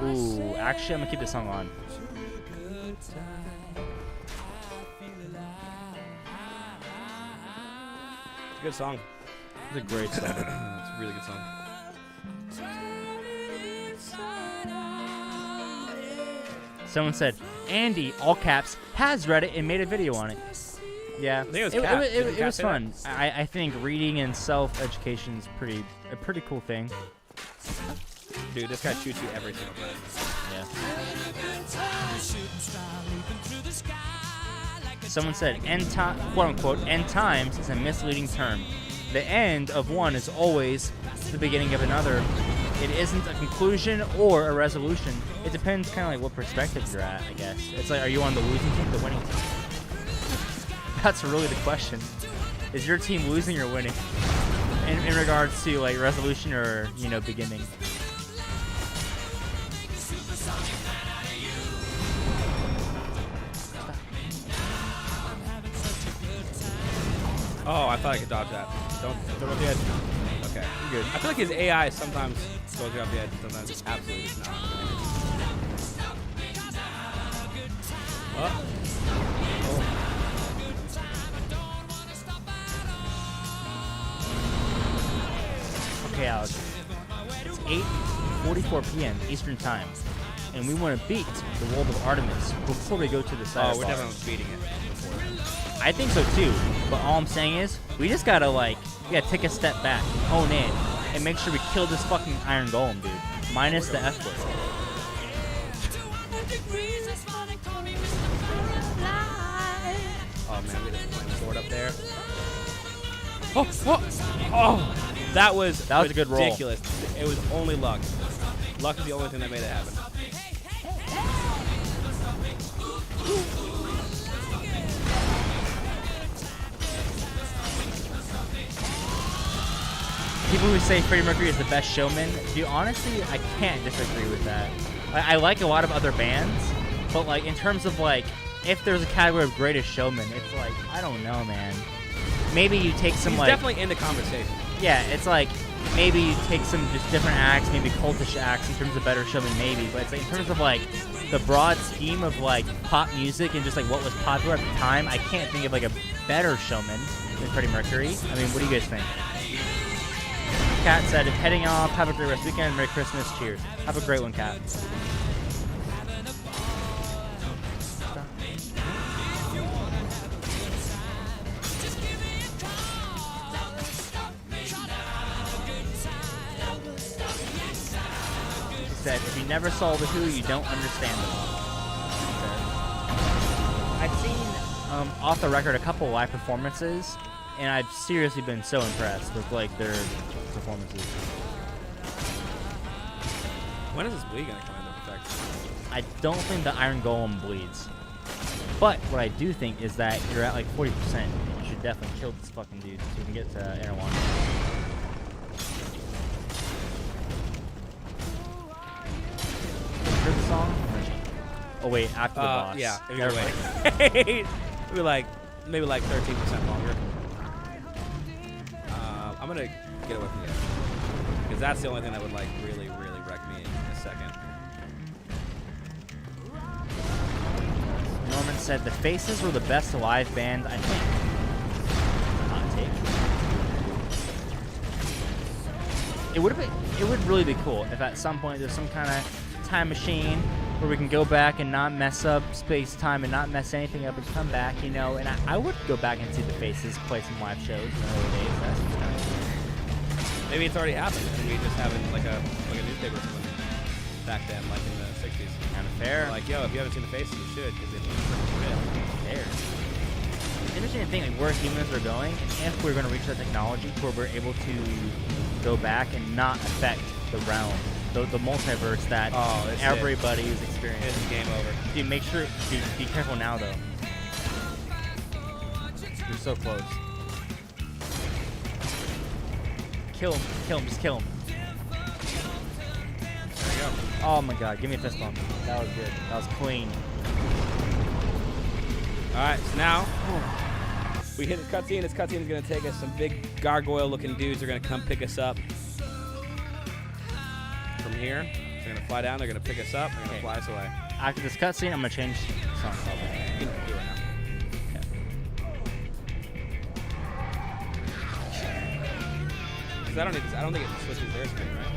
Ooh, actually, I'm gonna keep this song on. it's a good song. It's a great song. It's a really good song. Someone said, Andy, all caps, has read it and made a video on it. Yeah, I think it was Cap. Didn't it Cap was say fun. I think reading and self-education is a pretty cool thing. Dude, this guy shoots you every single time. Yeah. Someone said, quote unquote, end times is a misleading term. The end of one is always the beginning of another. It isn't a conclusion or a resolution. It depends kind of like what perspective you're at, I guess. It's like, are you on the losing team or the winning team? That's really the question. Is your team losing or winning? In regards to like resolution or, you know, beginning. Oh, I thought I could dodge that. Don't go off the edge. Okay, you're good. I feel like his AI sometimes goes you off the edge, sometimes it's absolutely just not. Oh. Okay, Alex. It's 8:44 p.m. Eastern Time, and we want to beat the World of Artemis before we go to the side. Oh, we're definitely beating it before. I think so too. But all I'm saying is, we just gotta take a step back, hone in, and make sure we kill this fucking Iron Golem, dude. Minus the F word. Oh man, we just flame sword up there. Oh! That was a good roll. ridiculous. It was only luck. Luck is the only thing that made it happen. People who say Freddie Mercury is the best showman, dude, honestly, I can't disagree with that. I like a lot of other bands, but like in terms of like, if there's a category of greatest showman, it's like, I don't know, man. Maybe you take some He's like, definitely in the conversation. yeah, it's like maybe you take some just different acts, maybe cultish acts in terms of better showman, maybe. But it's like in terms of like the broad scheme of like pop music and just like what was popular at the time, I can't think of like a better showman than Freddie Mercury. I mean, what do you guys think? Kat said, heading off, have a great rest of the weekend, Merry Christmas, cheers. Have a great one, Kat. Said, if you never saw The Who, you don't understand them. I've seen, off the record, a couple live performances, and I've seriously been so impressed with, like, their performances. When is this bleed going to come into effect? I don't think the Iron Golem bleeds. But what I do think is that you're at, like, 40%, and you should definitely kill this fucking dude so we can get to Inner One. The song? Oh wait, after the boss. Yeah, Never mind. maybe like 13% longer. I'm gonna get away from you because that's the only thing that would like really wreck me in a second. Norman said the Faces were the best live band, I think. Hot take. It would really be cool if at some point there's some kind of time machine where we can go back and not mess up space-time and not mess anything up and come back, you know, and I would go back and see the Faces play some live shows in the early days. That's just kind of Maybe it's already happened and we just haven't like a newspaper or something back then, like in the 60s. kind of fair. Like, yo, if you haven't seen the Faces, you should because it's freaking real. Fair. It's interesting to think like where humans are going and if we're going to reach that technology where we're able to go back and not affect the realm. The multiverse that everybody is experiencing. It's game over. Dude, make sure. Dude, be careful now, though. You're so close. Kill him, just kill him. There you go. Oh my god, give me a fist bump. That was good. That was clean. Alright, so now we hit the cutscene. This cutscene is going to take us. Some big gargoyle-looking dudes are going to come pick us up. From here, they're gonna fly down. They're gonna pick us up. They're gonna fly us away. After this cutscene, I'm gonna change the song. You can do it right now. Because I don't think it switches their screen, right?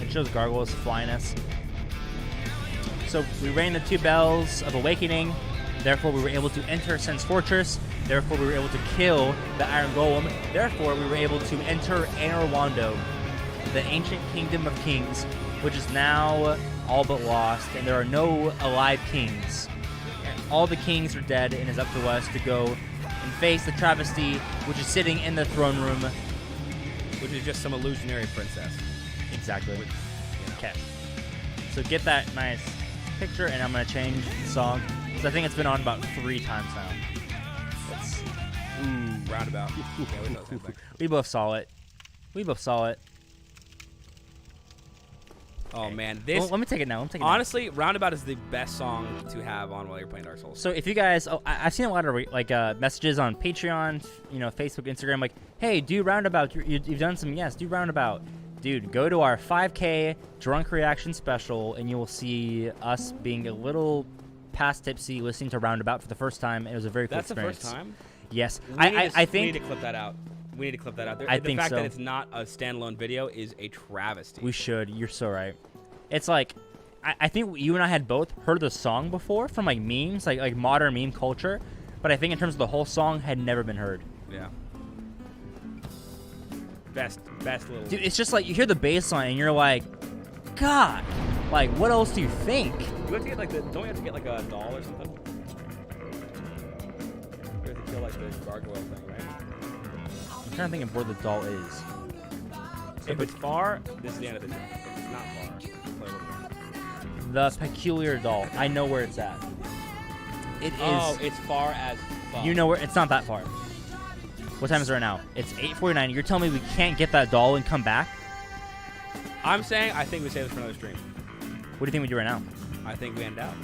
It shows gargoyles flying us. So we rang the 2 bells of awakening. Therefore, we were able to enter Sen's Fortress. Therefore, we were able to kill the Iron Golem. Therefore, we were able to enter Anor Londo, the ancient kingdom of kings, which is now all but lost, and there are no alive kings. All the kings are dead, and it's up to us to go and face the travesty, which is sitting in the throne room. Which is just some illusionary princess. Exactly. Okay. So get that nice picture, and I'm going to change the song, because I think it's been on about 3 times now. Roundabout. Yeah, we know that. We both saw it. Oh man, this. Well, let me take it now. Honestly, Roundabout is the best song to have on while you're playing Dark Souls. So if you guys, I've seen a lot of messages on Patreon, Facebook, Instagram, like, hey, do Roundabout. You've done some, yes, do Roundabout. Dude, go to our 5K drunk reaction special, and you will see us being a little past tipsy, listening to Roundabout for the first time. It was a very cool experience. That's the first time? Yes, I think we need to clip that out. The fact that it's not a standalone video is a travesty. We should. You're so right. It's like, I think you and I had both heard the song before from like memes, like modern meme culture, but I think in terms of the whole song, had never been heard. Yeah. Best little. Dude, it's just like you hear the bass line and you're like, God, like what else do you think? You have to get don't you have to get like a doll or something? You have to kill like the gargoyle thing, right? I'm trying to think of where the doll is. If it's far, this is the end of the jump. If it's not far, play a little more. The peculiar doll. I know where it's at. It is. Oh, it's far as fuck. You know where? It's not that far. What time is it right now? It's 8:49. You're telling me we can't get that doll and come back? I'm saying I think we save this for another stream. What do you think we do right now? I think we end out.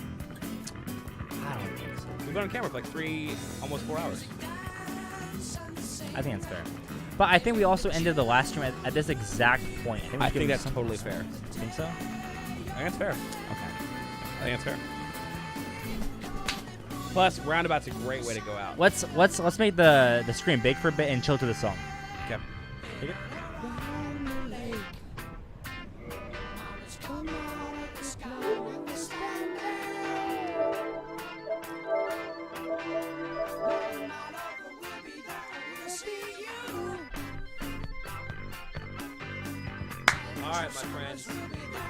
I don't think so. We've been on camera for like almost 4 hours. I think that's fair. But I think we also ended the last stream at this exact point. I think that's totally fair. You think so? I think that's fair. Okay. I think that's fair. Plus, Roundabout's a great way to go out. Let's make the stream big for a bit and chill to the song. Okay. Take it. All right, my friends. It's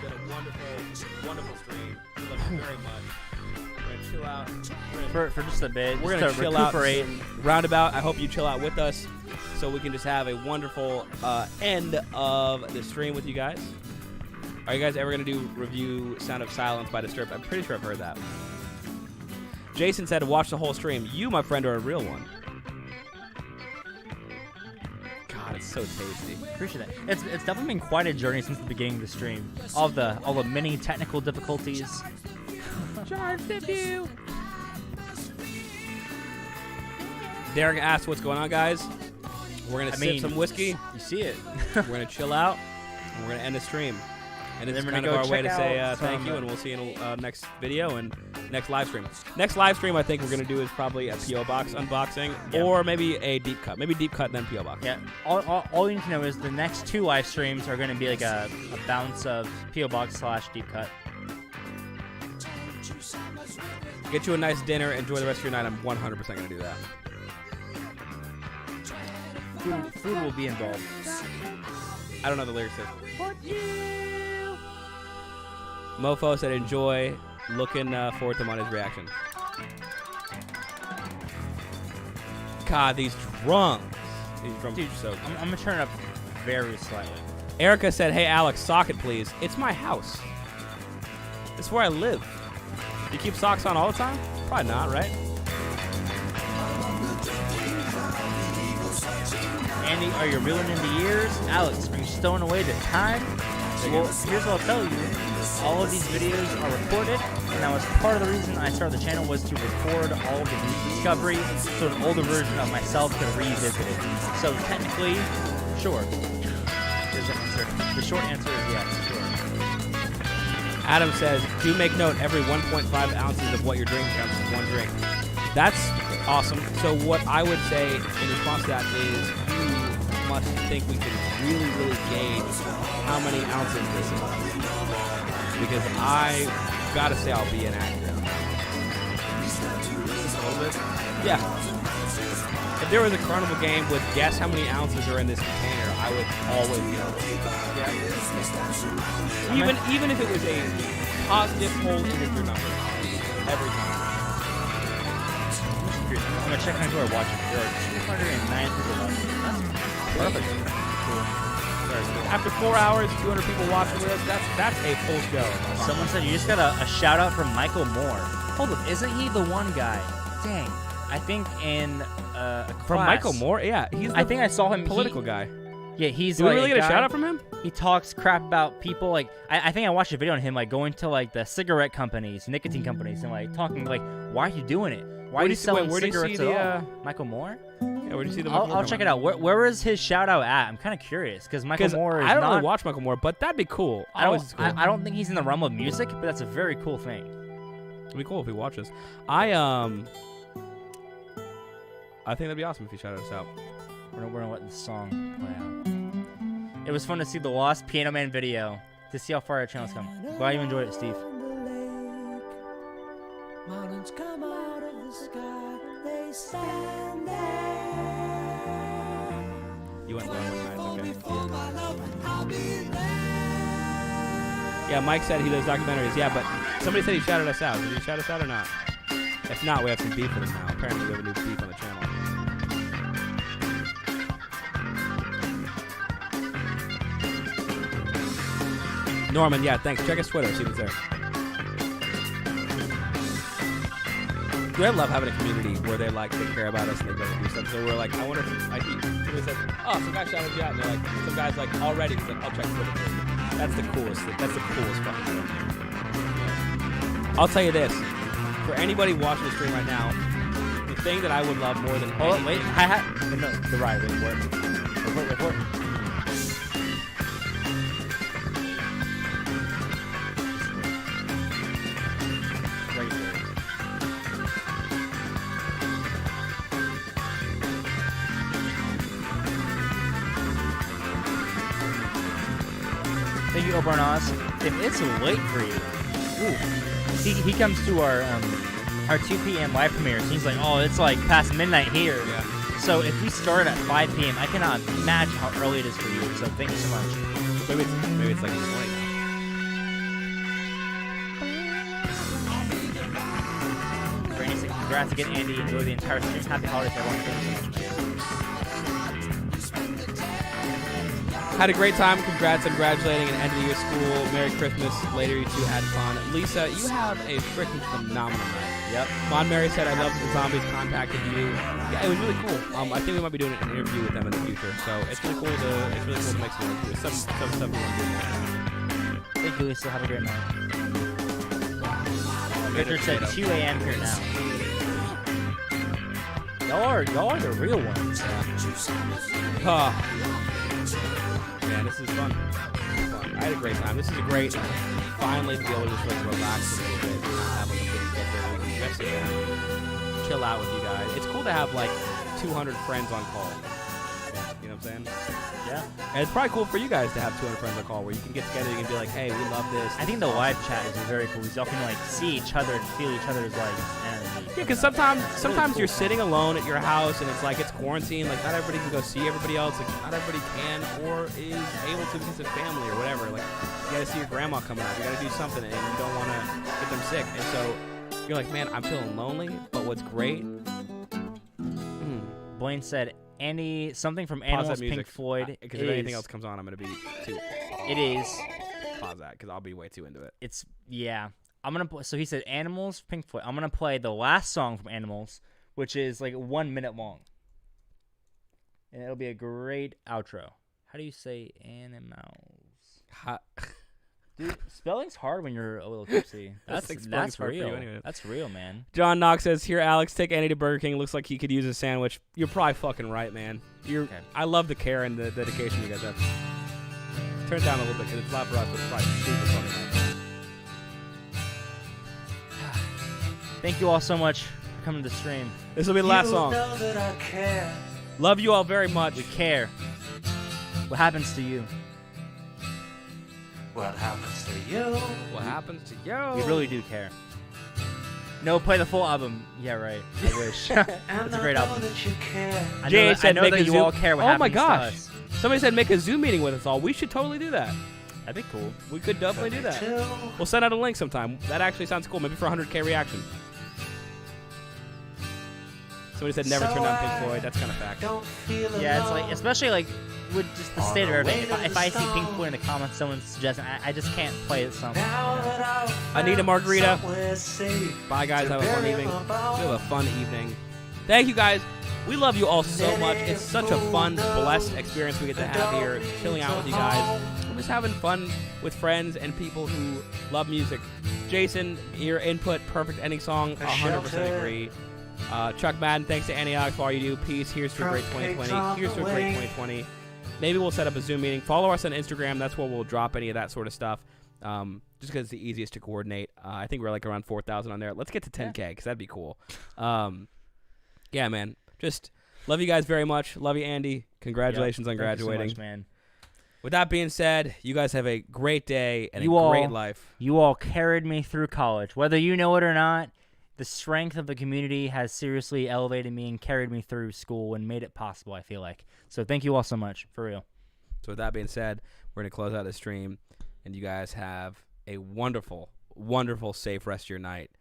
been a wonderful, wonderful stream. We love you very much. We're going to chill out. For just a bit. We're going to chill recuperate. out. Roundabout, I hope you chill out with us so we can just have a wonderful end of the stream with you guys. Are you guys ever going to do review Sound of Silence by Disturbed? I'm pretty sure I've heard that. Jason said, watch the whole stream. You, my friend, are a real one. God, it's so tasty. Appreciate it. It's definitely been quite a journey since the beginning of the stream. All the many technical difficulties. Derek asked what's going on, guys. We're going to sip some whiskey. You see it. We're going to chill out. And we're going to end the stream. And it's kind of our way to say thank you, and we'll see you in next video and next live stream. Next live stream I think we're going to do is probably a P.O. Box unboxing or maybe a deep cut. Maybe deep cut, then P.O. Box. Yeah. All you need to know is the next 2 live streams are going to be like a bounce of P.O. Box / deep cut. Get you a nice dinner. Enjoy the rest of your night. I'm 100% going to do that. Food will be involved. I don't know the lyrics. Mofo said enjoy. Looking forward to Money's reaction. God, these drums. These drums are so good. I'm going to turn it up very slightly. Erica said, hey, Alex, sock it, please. It's my house. It's where I live. You keep socks on all the time? Probably not, right? Andy, are you reeling in the years? Alex, are you stowing away the time? Well, here's what I'll tell you. All of these videos are recorded, and that was part of the reason I started the channel was to record all of the news discovery, so an older version of myself could revisit it. So technically, sure. Here's the answer. The short answer is yes, sure. Adam says, do make note, every 1.5 ounces of what you're drinking counts as one drink. That's awesome. So what I would say in response to that is you must think we can really, really gauge how many ounces this is. Because I gotta say I'll be inaccurate. A little bit? Yeah. If there was a carnival game with guess how many ounces are in this container, I would always know. Yeah. Even if it was a positive whole integer number. Every time. I'm gonna check how many people are watching. There are 209 people watching. That's perfect. Cool. After 4 hours, 200 people watching with us, that's a full show. Someone said you just got a shout out from Michael Moore. Hold up, isn't he the one guy? Dang. I think in a class. From Michael Moore? Yeah, he's the I think I saw him. political guy. Yeah, he's Did like we really get a guy, shout out from him? He talks crap about people. Like I think I watched a video on him like going to like the cigarette companies, nicotine companies, and like talking like, why are you doing it? Why are you selling cigarettes at all? Michael Moore? Yeah, where do you see the? I'll check it out. Where is his shout out at? I'm kind of curious because Michael Moore is I don't really watch Michael Moore, but that'd be cool. I don't think he's in the realm of music, but that's a very cool thing. It'd be cool if he watches. I think that'd be awesome if he shouted us out. We're gonna let the song play out. It was fun to see the Lost Piano Man video to see how far our channel's come. Glad you enjoyed it, Steve. Mountains come out of the sky, they stand there. You went low one night, okay. Yeah, Mike said he does documentaries. Yeah, but somebody said he shouted us out. Did he shout us out or not? If not, we have some beef with him now. Apparently, we have a new beef on the channel. Norman, yeah, thanks. Check his Twitter, see what's there. Dude, I love having a community where they like take care about us and they go and do stuff. So we're like, I wonder if somebody says, oh, some guy shouted you out, and they're like, some guy's like, already, he's like, I'll check Twitter for you. That's the coolest thing. That's the coolest fucking thing. I'll tell you this. For anybody watching the stream right now, thing that I would love more than Oh, anything. wait. No, the ride. Wait for it. Wait for it. Right there. Thank you, Obarnas. If it's late for you, he comes to our 2 p.m. live premiere. So he's like, oh, it's like past midnight here. Yeah. So if we start at 5 p.m., I cannot imagine how early it is for you. So thank you so much. Maybe it's like in the morning now. Brandon said, congrats again, Andy. Enjoy the entire stream. Happy holidays, everyone. Thank you so much. Had a great time. Congrats on graduating and ending your school. Merry Christmas. Later, you two had fun. Lisa, you have a freaking phenomenal night. Yep. Mon Mary said, I love that the zombies contacted you. Yeah, it was really cool. I think we might be doing an interview with them in the future. So it's really cool to make some interviews. Some stuff we want to do. Thank you, Lisa. Have a great night. Richard said 2 a.m. here now. Y'all are the real ones. Huh. Man, this is fun. I had a great time. This is a great, finally to be able to just like relax a little bit and not have like a big schedule. We can just sit down, chill out with you guys. It's cool to have like 200 friends on call. You know what I'm saying? Yeah. And it's probably cool for you guys to have 200 friends on call where you can get together and you can be like, hey, we love this. I think the live chat is very cool. Y'all can like see each other and feel each other's like energy. Yeah, because sometimes you're sitting alone at your house and it's like it's quarantine. Like not everybody can go see everybody else. Like not everybody can or is able to because of family or whatever. Like you gotta see your grandma coming up. You gotta do something and you don't want to get them sick. And so you're like, man, I'm feeling lonely. But what's great? Blaine said, Andy, something from Pause Animals, that music. Pink Floyd. Because if anything else comes on, I'm gonna be too. It is. Pause that because I'll be way too into it. It's yeah. I'm gonna. So he said Animals, Pink Floyd. I'm gonna play the last song from Animals, which is like 1 minute long, and it'll be a great outro. How do you say animals? Dude, spelling's hard when you're a little tipsy. That's spelling's hard for real. you anyway. That's real, man. John Knox says, here, Alex, take Andy to Burger King. Looks like he could use a sandwich. You're probably fucking right, man. Okay. I love the care and the dedication you guys have. Turn it down a little bit because it's loud for us, but it's probably super funny. Thank you all so much for coming to the stream. This will be the last song. Know that I care. Love you all very much. We care. What happens to you? What happens to you? What happens to you? We really do care. No, play the full album. Yeah, right. I wish. It's a great album. That you care. I Jay know that, said I know make that a you Zoom. all care what Oh my happens to gosh. us. Somebody said make a Zoom meeting with us all. We should totally do that. That'd be cool. We could definitely do that. Too. We'll send out a link sometime. That actually sounds cool. Maybe for 100K reaction. Somebody said never turn down Pink Floyd. That's kind of fact. Don't feel Yeah, it's alone. like, especially like with just the state of the everything. way If I see that Pink the Floyd in the comments, someone suggesting, I just can't play it. Some. Now that I've I need a found margarita. somewhere safe Bye, guys. to Have a fun bury evening. my We bones. have a fun evening. Thank you, guys. We love you all so much. It's such a fun, blessed experience we get to have here, chilling out with you guys. We're just having fun with friends and people who love music. Jason, your input, perfect ending song, 100% agree. Chuck Madden, thanks to Antioch for all you do. Peace. Here's to a great 2020. Here's to a great 2020. Maybe we'll set up a Zoom meeting. Follow us on Instagram. That's where we'll drop any of that sort of stuff. Just because it's the easiest to coordinate. I think we're like around 4,000 on there. Let's get to 10K because that'd be cool. Yeah, man. Just love you guys very much. Love you, Andy. Congratulations on graduating. Thank you so much, man. With that being said, you guys have a great day and You a great all- life. You all carried me through college. Whether you know it or not, the strength of the community has seriously elevated me and carried me through school and made it possible, I feel like. So thank you all so much, for real. So with that being said, we're going to close out the stream, and you guys have a wonderful, wonderful, safe rest of your night.